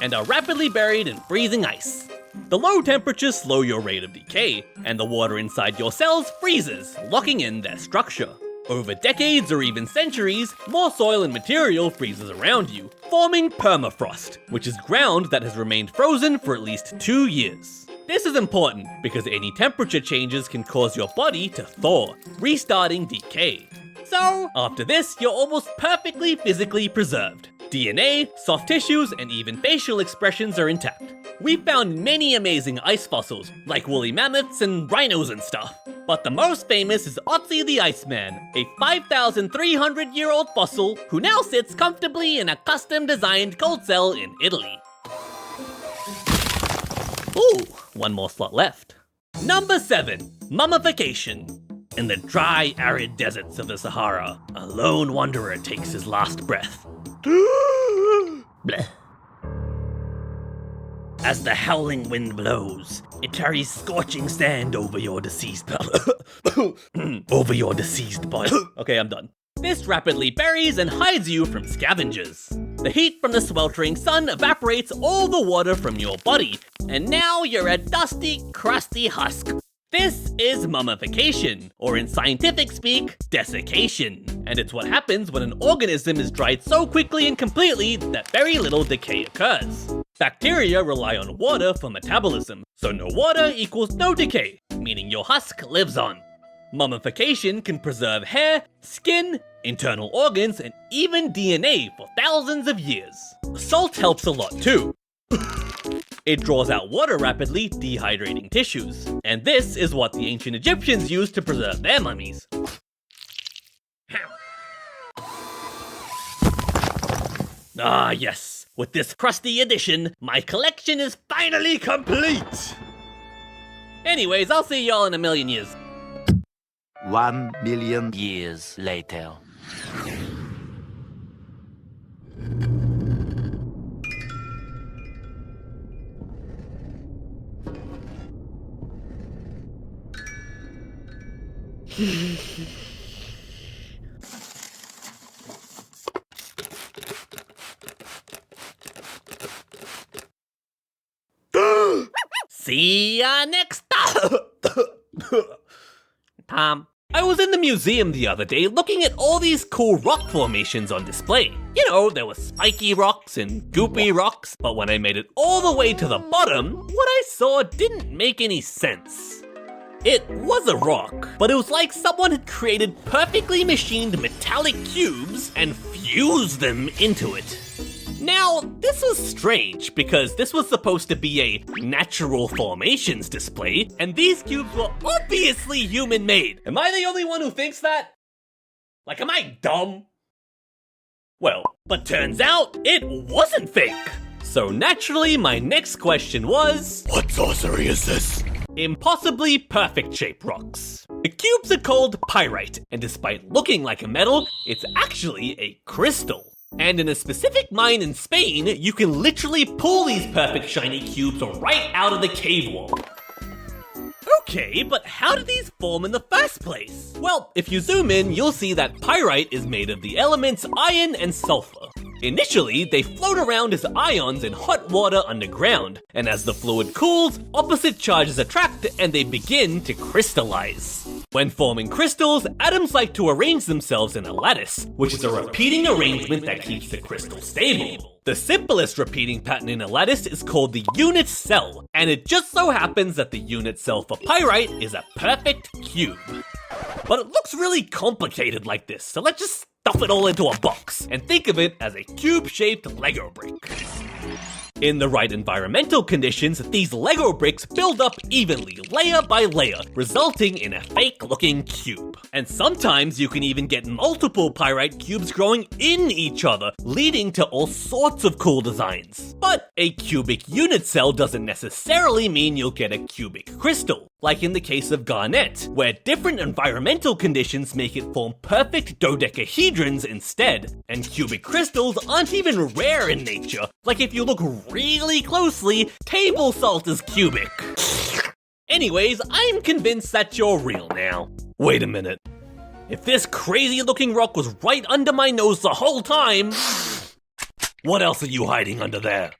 and are rapidly buried in freezing ice. The low temperatures slow your rate of decay, and the water inside your cells freezes, locking in their structure. Over decades or even centuries, more soil and material freezes around you, forming permafrost, which is ground that has remained frozen for at least 2 years. This is important because any temperature changes can cause your body to thaw, restarting decay. So, after this, you're almost perfectly physically preserved. DNA, soft tissues, and even facial expressions are intact. We've found many amazing ice fossils, like woolly mammoths and rhinos and stuff. But the most famous is Otzi the Iceman, a 5,300-year-old fossil who now sits comfortably in a custom-designed cold cell in Italy. Ooh, one more slot left. Number 7, mummification. In the dry, arid deserts of the Sahara, a lone wanderer takes his last breath. Bleh. As the howling wind blows, it carries scorching sand over your deceased body. Okay, I'm done. This rapidly buries and hides you from scavengers. The heat from the sweltering sun evaporates all the water from your body, and now you're a dusty, crusty husk. This is mummification, or in scientific speak, desiccation. And it's what happens when an organism is dried so quickly and completely that very little decay occurs. Bacteria rely on water for metabolism, so no water equals no decay, meaning your husk lives on. Mummification can preserve hair, skin, internal organs, and even DNA for thousands of years. Salt helps a lot too. It draws out water rapidly, dehydrating tissues. And this is what the ancient Egyptians used to preserve their mummies. Ah yes, with this crusty addition, my collection is finally complete! Anyways, I'll see y'all in a million years. 1 million years later. See ya next time. I was in the museum the other day looking at all these cool rock formations on display. You know, there were spiky rocks and goopy rocks, but when I made it all the way to the bottom, what I saw didn't make any sense. It was a rock, but it was like someone had created perfectly machined metallic cubes and fused them into it. Now, this was strange because this was supposed to be a natural formations display, and these cubes were obviously human-made. Am I the only one who thinks that? Like, am I dumb? Well, but turns out it wasn't fake. So naturally, my next question was, What sorcery is this? impossibly perfect-shaped rocks. The cubes are called pyrite, and despite looking like a metal, it's actually a crystal. And in a specific mine in Spain, you can literally pull these perfect shiny cubes right out of the cave wall. Okay, but how did these form in the first place? Well, if you zoom in, you'll see that pyrite is made of the elements iron and sulfur. Initially, they float around as ions in hot water underground, and as the fluid cools, opposite charges attract and they begin to crystallize. When forming crystals, atoms like to arrange themselves in a lattice, which is a repeating arrangement that keeps the crystal stable. The simplest repeating pattern in a lattice is called the unit cell, and it just so happens that the unit cell for pyrite is a perfect cube. But it looks really complicated like this, so let's just stuff it all into a box and think of it as a cube-shaped Lego brick. In the right environmental conditions, these Lego bricks build up evenly, layer by layer, resulting in a fake-looking cube. And sometimes you can even get multiple pyrite cubes growing in each other, leading to all sorts of cool designs. But a cubic unit cell doesn't necessarily mean you'll get a cubic crystal, like in the case of garnet, where different environmental conditions make it form perfect dodecahedrons instead. And cubic crystals aren't even rare in nature, like if you look really closely, table salt is cubic. Anyways, I'm convinced that you're real now. Wait a minute. If this crazy looking rock was right under my nose the whole time, what else are you hiding under there?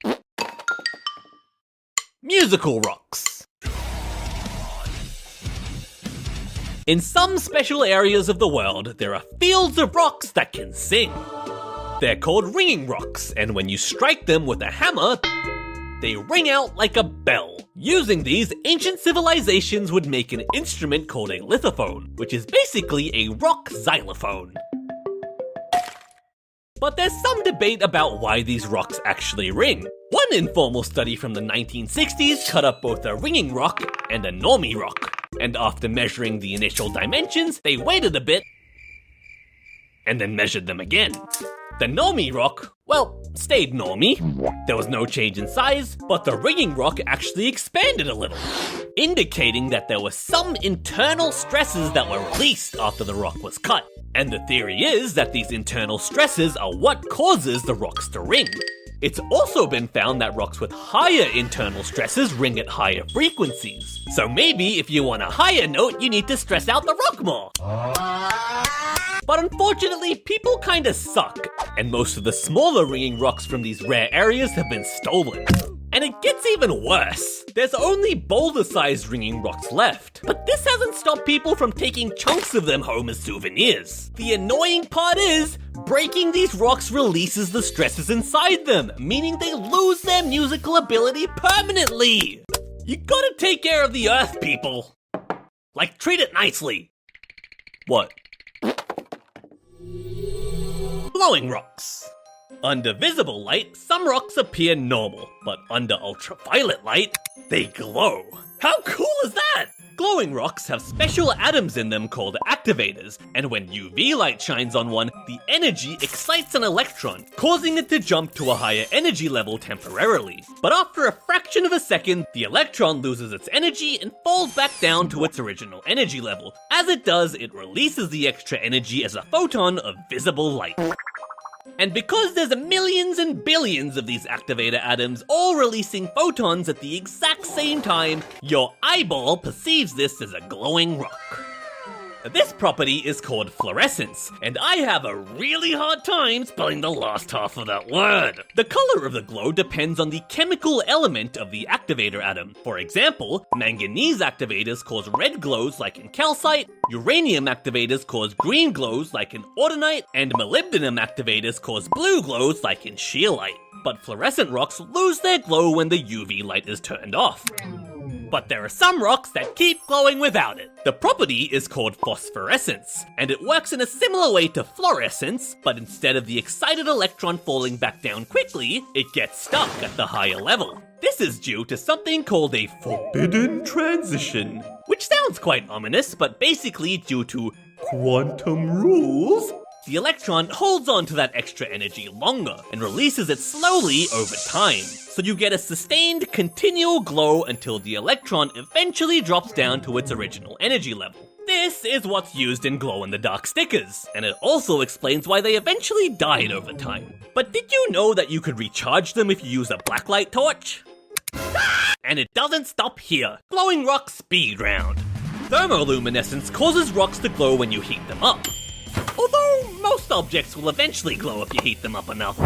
musical rocks. In some special areas of the world, there are fields of rocks that can sing. They're called ringing rocks, and when you strike them with a hammer, they ring out like a bell. Using these, ancient civilizations would make an instrument called a lithophone, which is basically a rock xylophone. But there's some debate about why these rocks actually ring. One informal study from the 1960s cut up both a ringing rock and a normie rock. And after measuring the initial dimensions, they waited a bit and then measured them again. The normie rock, well, stayed normie. There was no change in size, but the ringing rock actually expanded a little, indicating that there were some internal stresses that were released after the rock was cut. And the theory is that these internal stresses are what causes the rocks to ring. It's also been found that rocks with higher internal stresses ring at higher frequencies. So maybe if you want a higher note, you need to stress out the rock more. But unfortunately, people kinda suck, and most of the smaller ringing rocks from these rare areas have been stolen. And it gets even worse. There's only boulder-sized ringing rocks left. But this hasn't stopped people from taking chunks of them home as souvenirs. The annoying part is, breaking these rocks releases the stresses inside them, meaning they lose their musical ability permanently. You gotta take care of the earth, people. Like, treat it nicely. What? Glowing rocks. Under visible light, some rocks appear normal, but under ultraviolet light, they glow. How cool is that? Glowing rocks have special atoms in them called activators, and when UV light shines on one, the energy excites an electron, causing it to jump to a higher energy level temporarily. But after a fraction of a second, the electron loses its energy and falls back down to its original energy level. As it does, it releases the extra energy as a photon of visible light. And because there's millions and billions of these activator atoms all releasing photons at the exact same time, your eyeball perceives this as a glowing rock. This property is called fluorescence, and I have a really hard time spelling the last half of that word. The color of the glow depends on the chemical element of the activator atom. For example, manganese activators cause red glows like in calcite, uranium activators cause green glows like in autunite, and molybdenum activators cause blue glows like in scheelite. But fluorescent rocks lose their glow when the UV light is turned off. But there are some rocks that keep glowing without it. The property is called phosphorescence, and it works in a similar way to fluorescence, but instead of the excited electron falling back down quickly, it gets stuck at the higher level. This is due to something called a forbidden transition, which sounds quite ominous, but basically due to quantum rules, the electron holds on to that extra energy longer and releases it slowly over time. So you get a sustained, continual glow until the electron eventually drops down to its original energy level. This is what's used in glow-in-the-dark stickers, and it also explains why they eventually died over time. But did you know that you could recharge them if you use a blacklight torch? And it doesn't stop here. Glowing rock speed round. Thermoluminescence causes rocks to glow when you heat them up. Although most objects will eventually glow if you heat them up enough.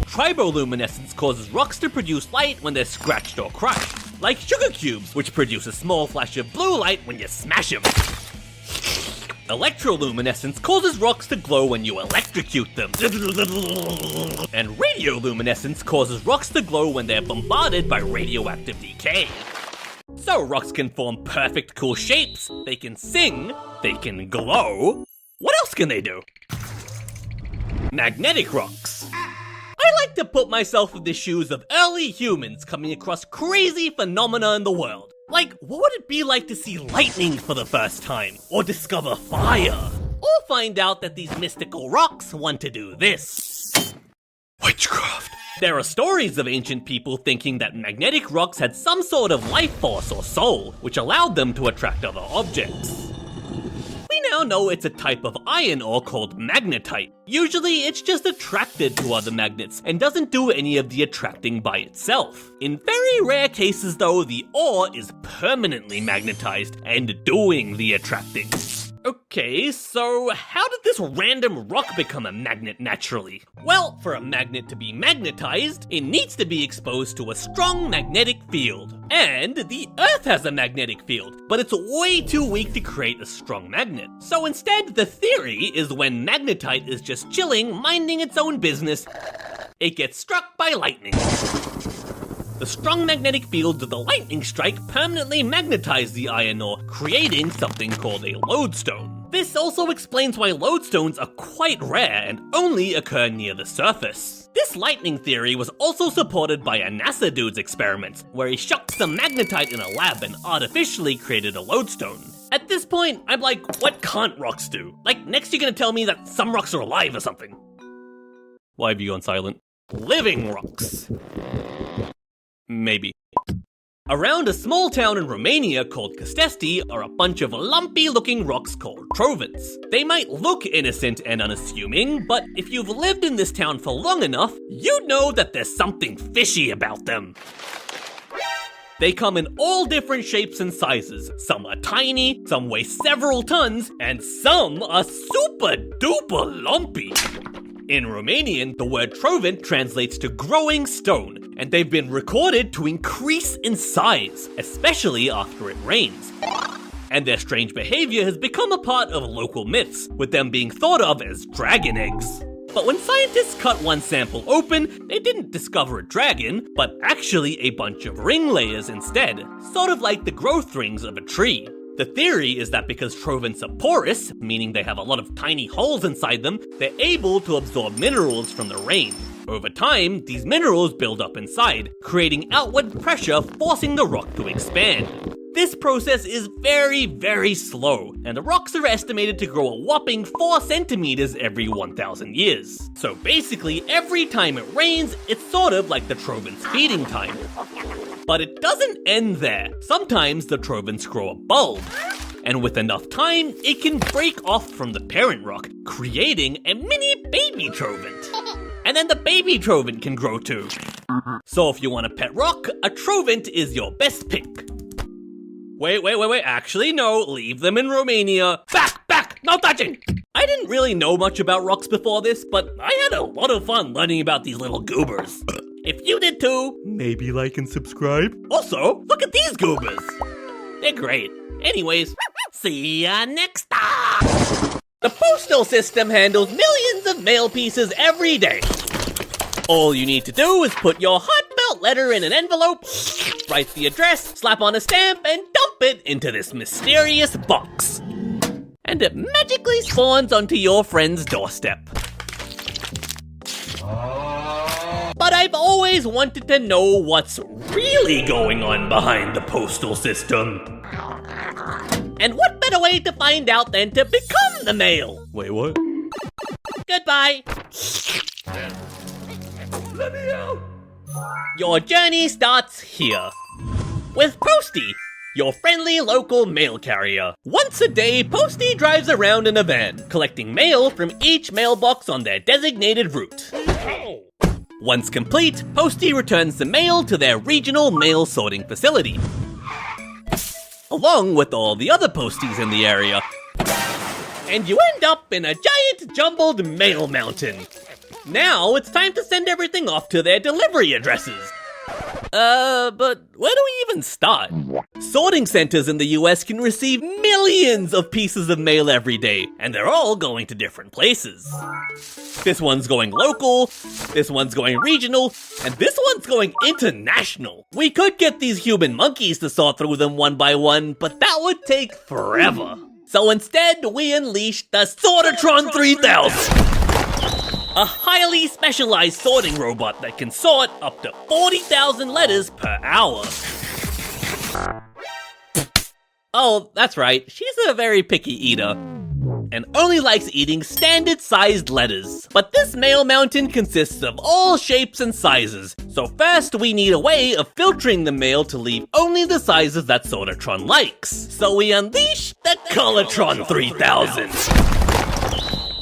Triboluminescence causes rocks to produce light when they're scratched or crushed, like sugar cubes, which produce a small flash of blue light when you smash them. Electroluminescence causes rocks to glow when you electrocute them. And radioluminescence causes rocks to glow when they're bombarded by radioactive decay. So rocks can form perfect cool shapes, they can sing, they can glow. What else can they do? Magnetic rocks. I like to put myself in the shoes of early humans coming across crazy phenomena in the world. Like, what would it be like to see lightning for the first time? Or discover fire? Or find out that these mystical rocks want to do this? Witchcraft. There are stories of ancient people thinking that magnetic rocks had some sort of life force or soul, which allowed them to attract other objects. We now know it's a type of iron ore called magnetite. Usually it's just attracted to other magnets and doesn't do any of the attracting by itself. In very rare cases though, the ore is permanently magnetized and doing the attracting. Okay, so how did this random rock become a magnet naturally? Well, for a magnet to be magnetized, it needs to be exposed to a strong magnetic field. And the Earth has a magnetic field, but it's way too weak to create a strong magnet. So instead, the theory is when magnetite is just chilling, minding its own business, it gets struck by lightning. The strong magnetic fields of the lightning strike permanently magnetize the iron ore, creating something called a lodestone. This also explains why lodestones are quite rare and only occur near the surface. This lightning theory was also supported by a NASA dude's experiments, where he shocked some magnetite in a lab and artificially created a lodestone. At this point, I'm like, what can't rocks do? Like, next you're gonna tell me that some rocks are alive or something. Why have you gone silent? Living rocks. Maybe. Around a small town in Romania called Castesti are a bunch of lumpy-looking rocks called trovents. They might look innocent and unassuming, but if you've lived in this town for long enough, you'd know that there's something fishy about them. They come in all different shapes and sizes. Some are tiny, some weigh several tons, and some are super duper lumpy. In Romanian, the word trovent translates to growing stone, and they've been recorded to increase in size, especially after it rains. And their strange behavior has become a part of local myths, with them being thought of as dragon eggs. But when scientists cut one sample open, they didn't discover a dragon, but actually a bunch of ring layers instead, sort of like the growth rings of a tree. The theory is that because trovents are porous, meaning they have a lot of tiny holes inside them, they're able to absorb minerals from the rain. Over time, these minerals build up inside, creating outward pressure, forcing the rock to expand. This process is very, very slow, and the rocks are estimated to grow a whopping 4 centimeters every 1,000 years. So basically, every time it rains, it's sort of like the trovent's feeding time. But it doesn't end there. Sometimes the trovents grow a bulb, and with enough time, it can break off from the parent rock, creating a mini baby trovent. And then the baby trovent can grow too. So if you want a pet rock, a trovent is your best pick. Wait, actually no, leave them in Romania. Back, no touching! I didn't really know much about rocks before this, but I had a lot of fun learning about these little goobers. If you did too, Maybe like and subscribe. also, look at these goobers. They're great. Anyways, see ya next time! The postal system handles millions of mail pieces every day. All you need to do is put your heartfelt letter in an envelope, write the address, slap on a stamp, and dump it into this mysterious box. And it magically spawns onto your friend's doorstep. But I've always wanted to know what's really going on behind the postal system. And what better way to find out than to become the mail? Wait, what? Goodbye. Let me out! Your journey starts here. With Posty, your friendly local mail carrier. Once a day, Posty drives around in a van, collecting mail from each mailbox on their designated route. Once complete, Posty returns the mail to their regional mail sorting facility, along with all the other Posties in the area. And you end up in a giant jumbled mail mountain. Now it's time to send everything off to their delivery addresses. But where do we even start? Sorting centers in the US can receive millions of pieces of mail every day, and they're all going to different places. This one's going local, this one's going regional, and this one's going international. We could get these human monkeys to sort through them one by one, but that would take forever. So instead, we unleashed the Sortatron 3000! A highly specialized sorting robot that can sort up to 40,000 letters per hour. Oh, that's right, she's a very picky eater, and only likes eating standard-sized letters. But this mail mountain consists of all shapes and sizes, so first we need a way of filtering the mail to leave only the sizes that Sortatron likes. So we unleash the Colortron 3000!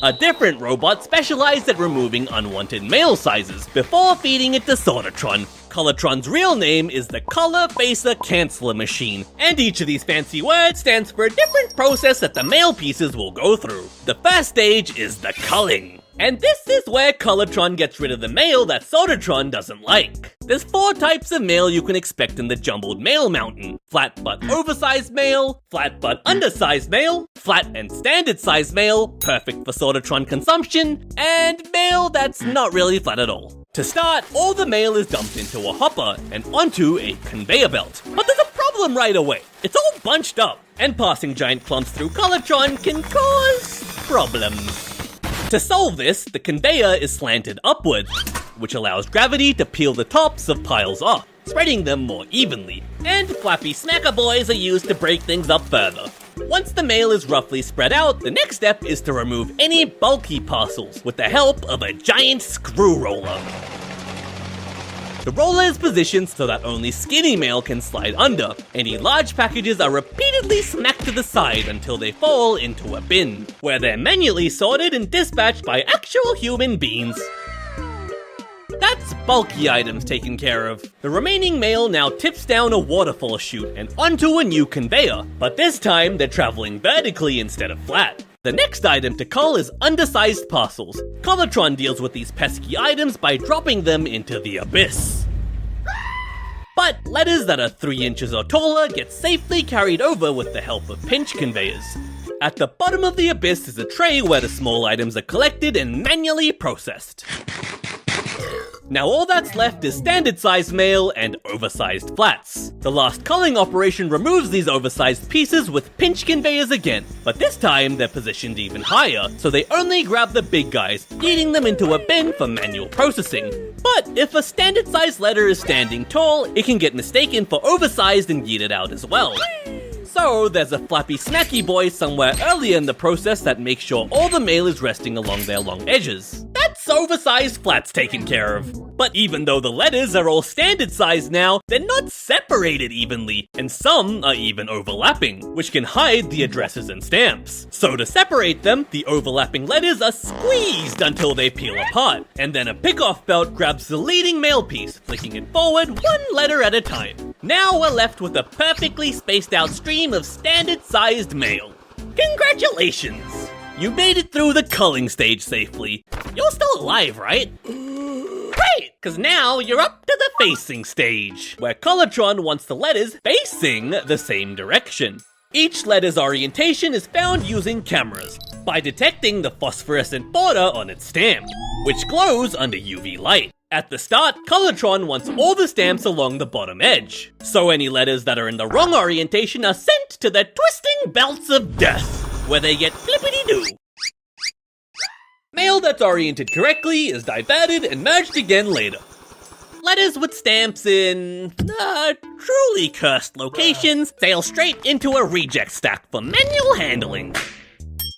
A different robot specialized at removing unwanted mail sizes before feeding it to Sortatron, Colortron's real name is the Color Facer Canceller Machine, and each of these fancy words stands for a different process that the mail pieces will go through. The first stage is the culling. And this is where Colortron gets rid of the mail that Sorgatron doesn't like. There's 4 types of mail you can expect in the jumbled mail mountain. Flat but oversized mail, flat but undersized mail, flat and standard size mail, perfect for Sorgatron consumption, and mail that's not really flat at all. To start, all the mail is dumped into a hopper and onto a conveyor belt. But there's a problem right away. It's all bunched up, and passing giant clumps through Colortron can cause problems. To solve this, the conveyor is slanted upward, which allows gravity to peel the tops of piles off, spreading them more evenly, and flappy smacker boys are used to break things up further. Once the mail is roughly spread out, the next step is to remove any bulky parcels with the help of a giant screw roller. The roller is positioned so that only skinny mail can slide under. Any large packages are repeatedly smacked to the side until they fall into a bin, where they're manually sorted and dispatched by actual human beings. That's bulky items taken care of. The remaining mail now tips down a waterfall chute and onto a new conveyor, but this time they're traveling vertically instead of flat. The next item to cull is undersized parcels. Colortron deals with these pesky items by dropping them into the abyss. But letters that are 3 inches or taller get safely carried over with the help of pinch conveyors. At the bottom of the abyss is a tray where the small items are collected and manually processed. Now all that's left is standard size mail and oversized flats. The last culling operation removes these oversized pieces with pinch conveyors again, but this time they're positioned even higher, so they only grab the big guys, yeeting them into a bin for manual processing. But if a standard size letter is standing tall, it can get mistaken for oversized and yeeted out as well. So there's a flappy snacky boy somewhere earlier in the process that makes sure all the mail is resting along their long edges. That's oversized flats taken care of. But even though the letters are all standard size now, they're not separated evenly, and some are even overlapping, which can hide the addresses and stamps. So to separate them, the overlapping letters are squeezed until they peel apart, and then a pick-off belt grabs the leading mail piece, flicking it forward 1 letter at a time. Now we're left with a perfectly spaced out stream of standard-sized mail. Congratulations! You made it through the culling stage safely. You're still alive, right? Great! Cause now you're up to the facing stage, where Colortron wants the letters facing the same direction. Each letter's orientation is found using cameras, by detecting the phosphorescent border on its stamp, which glows under UV light. At the start, Colortron wants all the stamps along the bottom edge, so any letters that are in the wrong orientation are sent to the twisting belts of death, where they get flippity-doo. Mail that's oriented correctly is diverted and merged again later. Letters with stamps in truly cursed locations sail straight into a reject stack for manual handling.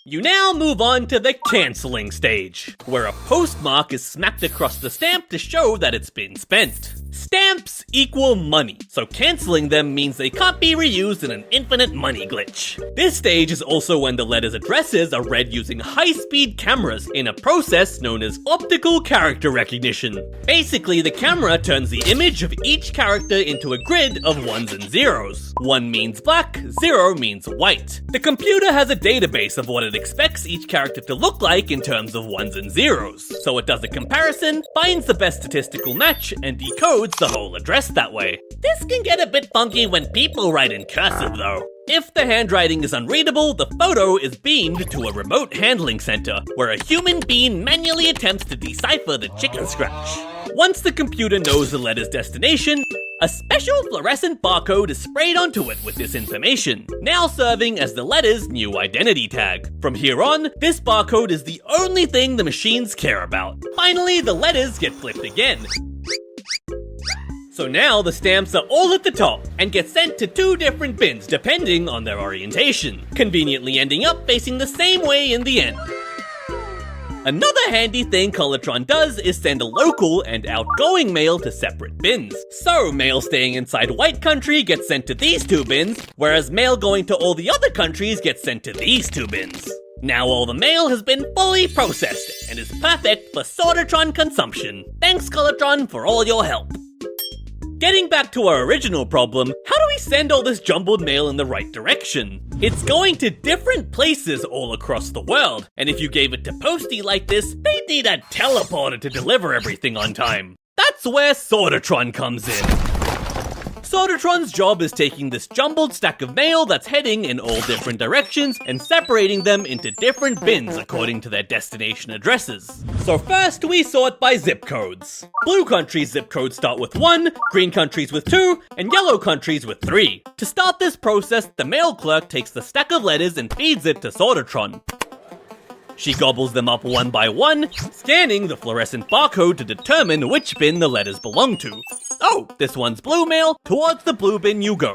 You now move on to the cancelling stage, where a postmark is smacked across the stamp to show that it's been spent. Stamps equal money, so cancelling them means they can't be reused in an infinite money glitch. This stage is also when the letter's addresses are read using high-speed cameras in a process known as optical character recognition. Basically, the camera turns the image of each character into a grid of 1s and 0s. 1 means black, 0 means white. The computer has a database of what it expects each character to look like in terms of 1s and 0s, so it does a comparison, finds the best statistical match, and decodes the whole address that way. This can get a bit funky when people write in cursive though. If the handwriting is unreadable, the photo is beamed to a remote handling center, where a human being manually attempts to decipher the chicken scratch. Once the computer knows the letter's destination, a special fluorescent barcode is sprayed onto it with this information, now serving as the letter's new identity tag. From here on, this barcode is the only thing the machines care about. Finally, the letters get flipped again. So now the stamps are all at the top and get sent to 2 different bins depending on their orientation, conveniently ending up facing the same way in the end. Another handy thing Colortron does is send a local and outgoing mail to separate bins. So mail staying inside white country gets sent to these 2 bins, whereas mail going to all the other countries gets sent to these 2 bins. Now all the mail has been fully processed and is perfect for Sorgatron consumption. Thanks Colortron for all your help. Getting back to our original problem, how do we send all this jumbled mail in the right direction? It's going to different places all across the world, and if you gave it to Posty like this, they'd need a teleporter to deliver everything on time. That's where Sortatron comes in. Sortatron's job is taking this jumbled stack of mail that's heading in all different directions and separating them into different bins according to their destination addresses. So first we sort by zip codes. Blue countries' zip codes start with 1, green countries with 2, and yellow countries with 3. To start this process, the mail clerk takes the stack of letters and feeds it to Sortatron. She gobbles them up one by one, scanning the fluorescent barcode to determine which bin the letters belong to. Oh, this one's blue mail, towards the blue bin you go.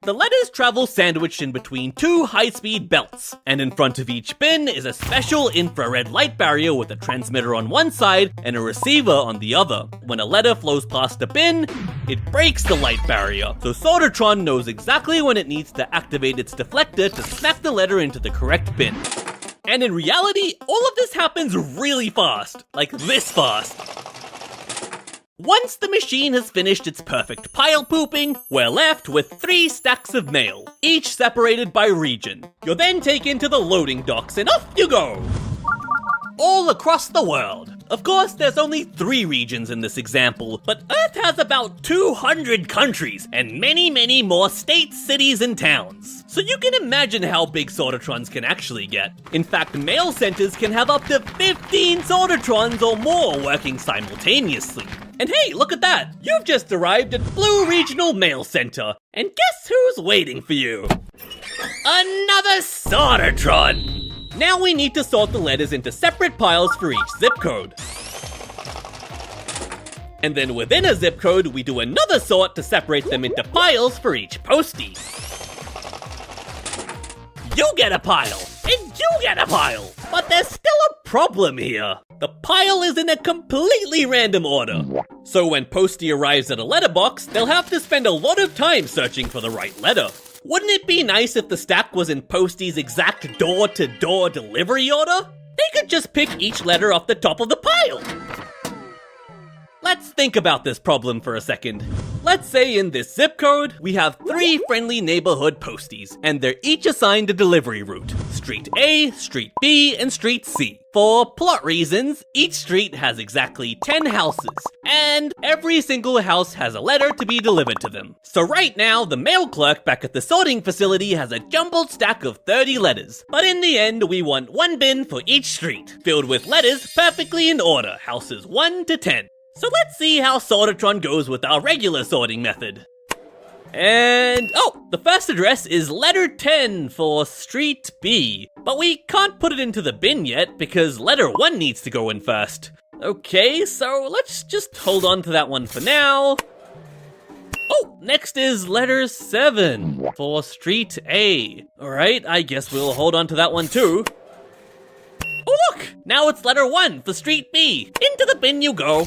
The letters travel sandwiched in between 2 high-speed belts, and in front of each bin is a special infrared light barrier with a transmitter on one side and a receiver on the other. When a letter flows past the bin, it breaks the light barrier, so Sortatron knows exactly when it needs to activate its deflector to smack the letter into the correct bin. And in reality, all of this happens really fast, like this fast. Once the machine has finished its perfect pile pooping, we're left with 3 stacks of mail, each separated by region. You're then taken to the loading docks and off you go! All across the world. Of course, there's only 3 regions in this example, but Earth has about 200 countries and many more states, cities, and towns. So you can imagine how big Sortatrons can actually get. In fact, mail centers can have up to 15 Sortatrons or more working simultaneously. And hey, look at that! You've just arrived at Blue Regional Mail Center, and guess who's waiting for you? Another Sortatron! Now we need to sort the letters into separate piles for each zip code. And then within a zip code, we do another sort to separate them into piles for each postie. You get a pile, and you get a pile! But there's still a problem here. The pile is in a completely random order. So when Posty arrives at a letterbox, they'll have to spend a lot of time searching for the right letter. Wouldn't it be nice if the stack was in Posty's exact door-to-door delivery order? They could just pick each letter off the top of the pile. Let's think about this problem for a second. Let's say in this zip code, we have 3 friendly neighborhood posties, and they're each assigned a delivery route. Street A, Street B, and Street C. For plot reasons, each street has exactly 10 houses, and every single house has a letter to be delivered to them. So right now, the mail clerk back at the sorting facility has a jumbled stack of 30 letters. But in the end, we want 1 bin for each street, filled with letters perfectly in order, houses 1 to 10. So let's see how Sortatron goes with our regular sorting method. And, oh, the first address is letter 10 for Street B. But we can't put it into the bin yet because letter 1 needs to go in first. Okay, so let's just hold on to that one for now. Oh, next is letter 7 for Street A. Alright, I guess we'll hold on to that one too. Oh look, now it's letter 1 for Street B. Into the bin you go.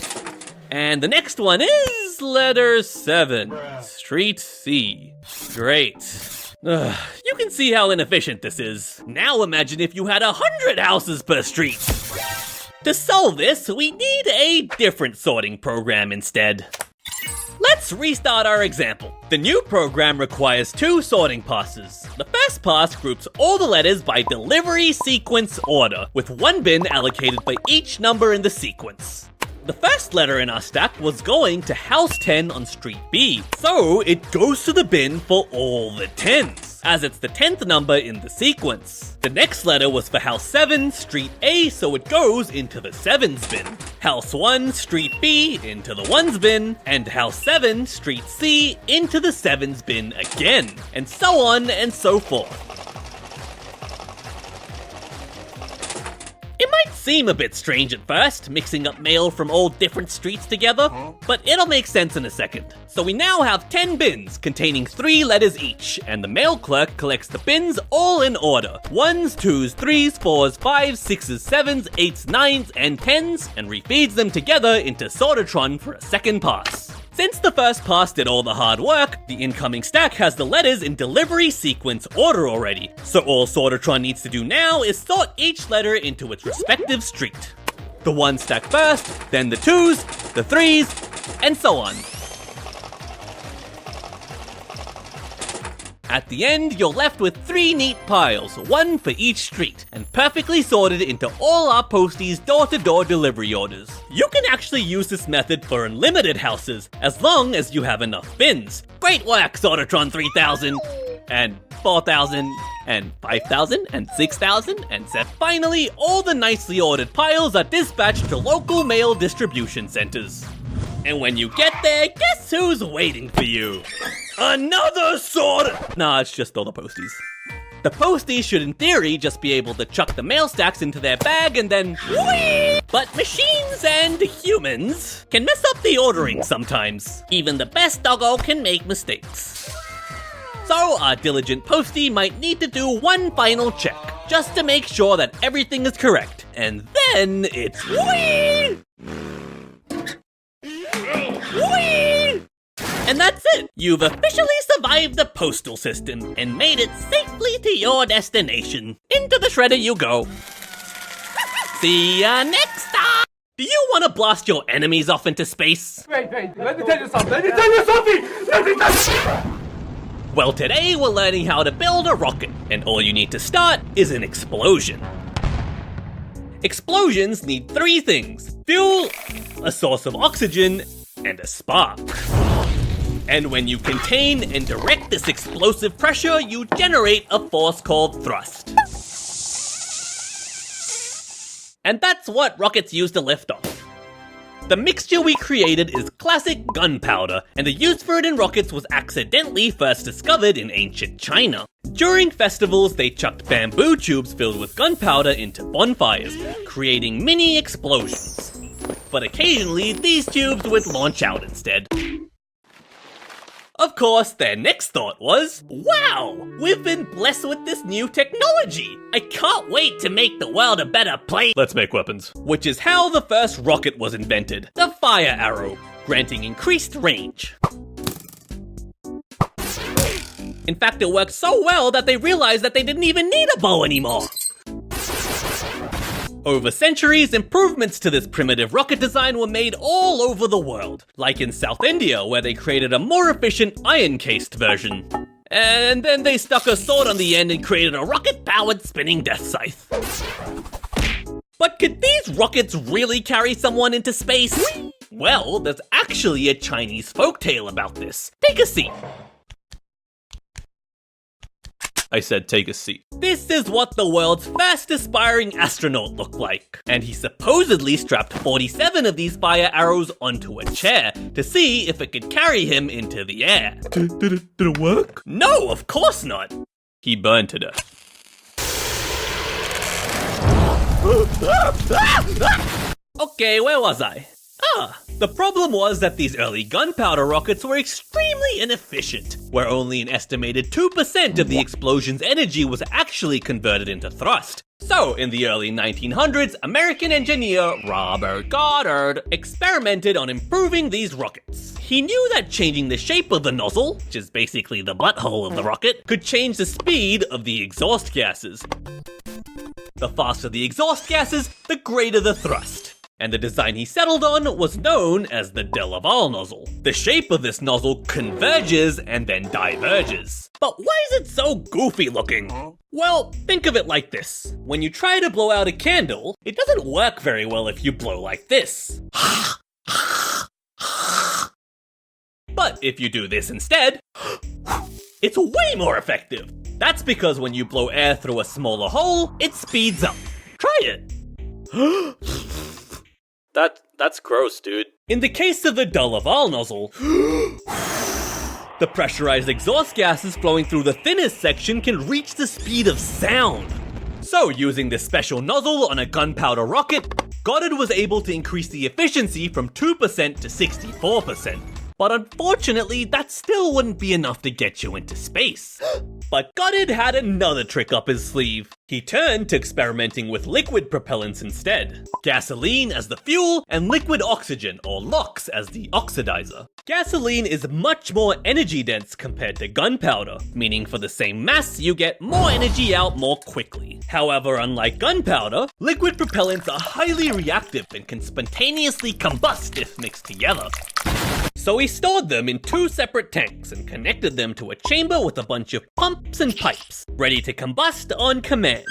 And the next one is letter 7, Street C. Great. You can see how inefficient this is. Now imagine if you had 100 houses per street. To solve this, we need a different sorting program instead. Let's restart our example. The new program requires 2 sorting passes. The first pass groups all the letters by delivery sequence order, with 1 bin allocated by each number in the sequence. The first letter in our stack was going to house 10 on Street B, so it goes to the bin for all the 10s, as it's the 10th number in the sequence. The next letter was for house 7, Street A, so it goes into the 7s bin. House 1, Street B, into the 1s bin, and house 7, Street C, into the 7s bin again, and so on and so forth. It might seem a bit strange at first, mixing up mail from all different streets together, but it'll make sense in a second. So we now have 10 bins containing 3 letters each, and the mail clerk collects the bins all in order. 1s, 2s, 3s, 4s, 5s, 6s, 7s, 8s, 9s, and 10s, and refeeds them together into Sortatron for a second pass. Since the first pass did all the hard work, the incoming stack has the letters in delivery sequence order already. So all Sortatron needs to do now is sort each letter into its respective street. The 1s stack first, then the 2s, the 3s, and so on. At the end, you're left with 3 neat piles, one for each street, and perfectly sorted into all our posties' door-to-door delivery orders. You can actually use this method for unlimited houses, as long as you have enough bins. Great work, Sortatron 3000! And 4,000, and 5,000, and 6,000, and finally, all the nicely ordered piles are dispatched to local mail distribution centers. And when you get there, guess who's waiting for you? Another sword! Nah, it's just all the posties. The posties should in theory just be able to chuck the mail stacks into their bag and then whee! But machines and humans can mess up the ordering sometimes. Even the best doggo can make mistakes. So our diligent postie might need to do one final check, just to make sure that everything is correct. And then it's whee! Whee! And that's it! You've officially survived the postal system and made it safely to your destination. Into the shredder you go. See ya next time! Do you want to blast your enemies off into space? Wait, let me tell you something! Well, today we're learning how to build a rocket, and all you need to start is an explosion. Explosions need 3 things: fuel, a source of oxygen, and a spark. And when you contain and direct this explosive pressure, you generate a force called thrust. And that's what rockets use to lift off. The mixture we created is classic gunpowder, and the use for it in rockets was accidentally first discovered in ancient China. During festivals, they chucked bamboo tubes filled with gunpowder into bonfires, creating mini explosions. But occasionally, these tubes would launch out instead. Of course, their next thought was, wow, we've been blessed with this new technology. I can't wait to make the world a better place. Let's make weapons. Which is how the first rocket was invented, the fire arrow, granting increased range. In fact, it worked so well that they realized that they didn't even need a bow anymore. Over centuries, improvements to this primitive rocket design were made all over the world, like in South India, where they created a more efficient iron-cased version. And then they stuck a sword on the end and created a rocket-powered spinning death scythe. But could these rockets really carry someone into space? Well, there's actually a Chinese folktale about this. Take a seat. I said take a seat. This is what the world's first aspiring astronaut looked like. And he supposedly strapped 47 of these fire arrows onto a chair to see if it could carry him into the air. Did it work? No, of course not. He burned to death. Okay, where was I? The problem was that these early gunpowder rockets were extremely inefficient, where only an estimated 2% of the explosion's energy was actually converted into thrust. So, in the early 1900s, American engineer Robert Goddard experimented on improving these rockets. He knew that changing the shape of the nozzle, which is basically the butthole of the rocket, could change the speed of the exhaust gases. The faster the exhaust gases, the greater the thrust. And the design he settled on was known as the de Laval nozzle. The shape of this nozzle converges and then diverges. But why is it so goofy looking? Well, think of it like this. When you try to blow out a candle, it doesn't work very well if you blow like this. But if you do this instead, it's way more effective. That's because when you blow air through a smaller hole, it speeds up. Try it. That's gross, dude. In the case of the de Laval nozzle, the pressurized exhaust gases flowing through the thinnest section can reach the speed of sound. So, using this special nozzle on a gunpowder rocket, Goddard was able to increase the efficiency from 2% to 64%. But unfortunately, that still wouldn't be enough to get you into space. But Goddard had another trick up his sleeve. He turned to experimenting with liquid propellants instead. Gasoline as the fuel, and liquid oxygen, or LOX, as the oxidizer. Gasoline is much more energy dense compared to gunpowder, meaning for the same mass, you get more energy out more quickly. However, unlike gunpowder, liquid propellants are highly reactive and can spontaneously combust if mixed together. So he stored them in 2 separate tanks and connected them to a chamber with a bunch of pumps and pipes, ready to combust on command.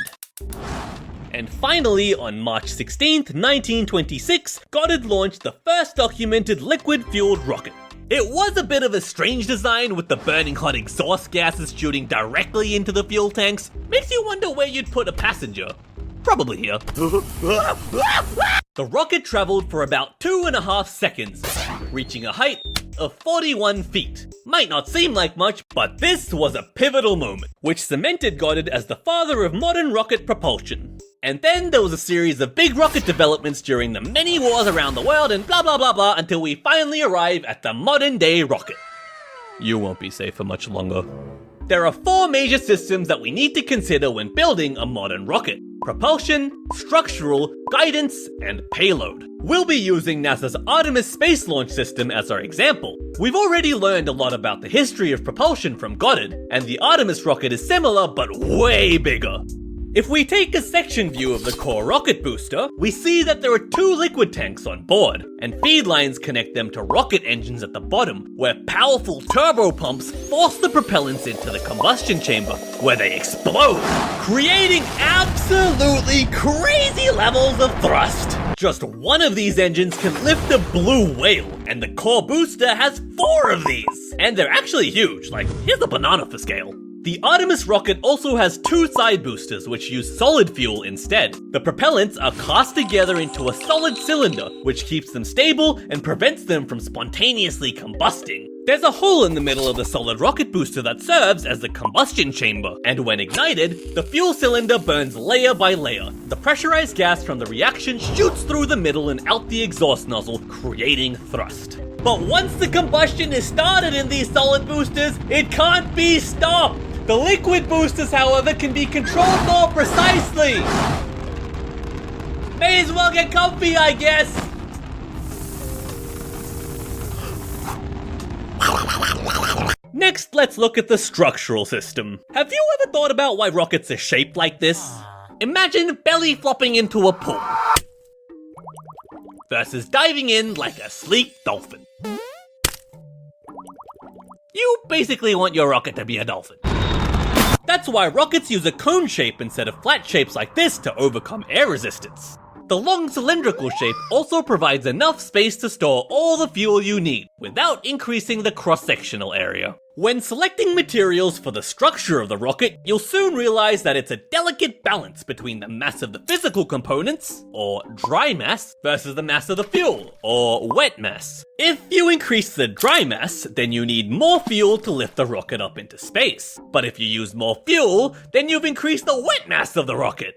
And finally, on March 16th, 1926, Goddard launched the first documented liquid-fueled rocket. It was a bit of a strange design with the burning hot exhaust gases shooting directly into the fuel tanks. Makes you wonder where you'd put a passenger. Probably here. The rocket traveled for about 2.5 seconds, reaching a height of 41 feet. Might not seem like much, but this was a pivotal moment, which cemented Goddard as the father of modern rocket propulsion. And then there was a series of big rocket developments during the many wars around the world and blah blah blah blah until we finally arrive at the modern day rocket. You won't be safe for much longer. There are 4 major systems that we need to consider when building a modern rocket: propulsion, structural, guidance, and payload. We'll be using NASA's Artemis space launch system as our example. We've already learned a lot about the history of propulsion from Goddard, and the Artemis rocket is similar but way bigger. If we take a section view of the core rocket booster, we see that there are 2 liquid tanks on board, and feed lines connect them to rocket engines at the bottom, where powerful turbo pumps force the propellants into the combustion chamber, where they explode, creating absolutely crazy levels of thrust. Just one of these engines can lift a blue whale, and the core booster has 4 of these. And they're actually huge, like here's a banana for scale. The Artemis rocket also has 2 side boosters which use solid fuel instead. The propellants are cast together into a solid cylinder, which keeps them stable and prevents them from spontaneously combusting. There's a hole in the middle of the solid rocket booster that serves as the combustion chamber, and when ignited, the fuel cylinder burns layer by layer. The pressurized gas from the reaction shoots through the middle and out the exhaust nozzle, creating thrust. But once the combustion is started in these solid boosters, it can't be stopped! The liquid boosters, however, can be controlled more precisely! May as well get comfy, I guess! Next, let's look at the structural system. Have you ever thought about why rockets are shaped like this? Imagine belly flopping into a pool versus diving in like a sleek dolphin. You basically want your rocket to be a dolphin. That's why rockets use a cone shape instead of flat shapes like this to overcome air resistance. The long cylindrical shape also provides enough space to store all the fuel you need, without increasing the cross-sectional area. When selecting materials for the structure of the rocket, you'll soon realize that it's a delicate balance between the mass of the physical components, or dry mass, versus the mass of the fuel, or wet mass. If you increase the dry mass, then you need more fuel to lift the rocket up into space. But if you use more fuel, then you've increased the wet mass of the rocket.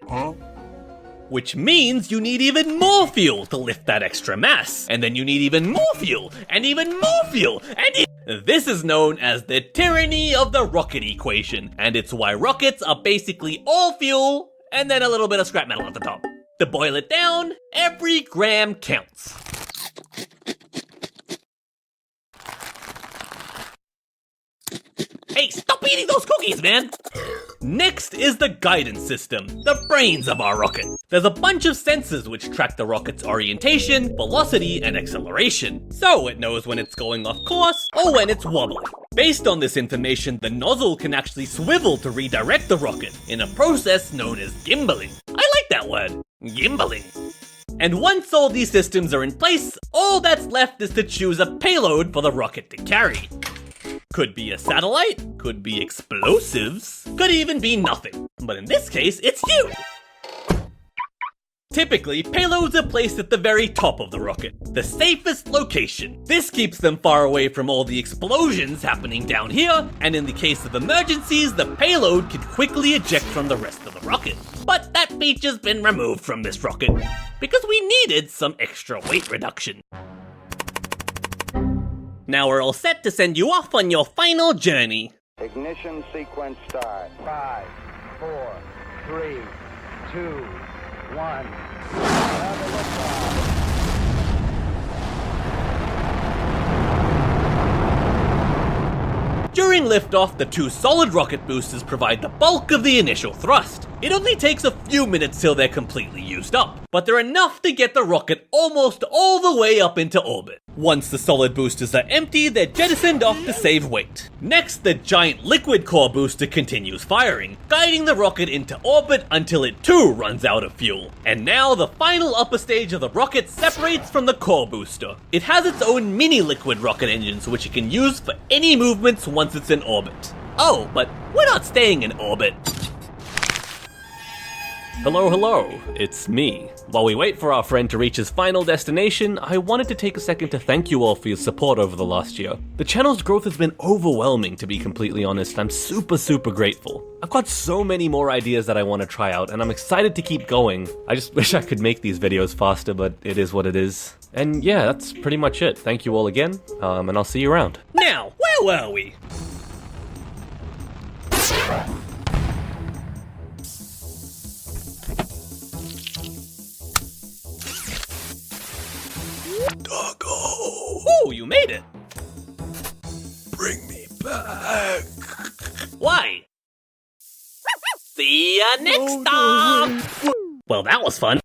Which means you need even more fuel to lift that extra mass. And then you need even more fuel, and even more fuel, and this is known as the tyranny of the rocket equation, and it's why rockets are basically all fuel, and then a little bit of scrap metal at the top. To boil it down, every gram counts. Hey, stop eating those cookies, man! Next is the guidance system, the brains of our rocket. There's a bunch of sensors which track the rocket's orientation, velocity, and acceleration, so it knows when it's going off course or when it's wobbling. Based on this information, the nozzle can actually swivel to redirect the rocket in a process known as gimbaling. I like that word, gimbaling. And once all these systems are in place, all that's left is to choose a payload for the rocket to carry. Could be a satellite, could be explosives, could even be nothing. But in this case, it's you! Typically, payloads are placed at the very top of the rocket, the safest location. This keeps them far away from all the explosions happening down here, and in the case of emergencies, the payload can quickly eject from the rest of the rocket. But that feature's been removed from this rocket, because we needed some extra weight reduction. Now we're all set to send you off on your final journey. Ignition sequence start. 5, 4, 3, 2, 1. Have a liftoff. During liftoff, the 2 solid rocket boosters provide the bulk of the initial thrust. It only takes a few minutes till they're completely used up, but they're enough to get the rocket almost all the way up into orbit. Once the solid boosters are empty, they're jettisoned off to save weight. Next, the giant liquid core booster continues firing, guiding the rocket into orbit until it too runs out of fuel. And now the final upper stage of the rocket separates from the core booster. It has its own mini liquid rocket engines which it can use for any movements once it's in orbit. Oh, but we're not staying in orbit. Hello, it's me. While we wait for our friend to reach his final destination, I wanted to take a second to thank you all for your support over the last year. The channel's growth has been overwhelming, to be completely honest. I'm super grateful. I've got so many more ideas that I want to try out, and I'm excited to keep going. I just wish I could make these videos faster, but it is what it is. And yeah, that's pretty much it. Thank you all again, and I'll see you around. Now, where were we? Doggo, Oh, you made it! bring me back. Why? See ya next time! Well, that was fun.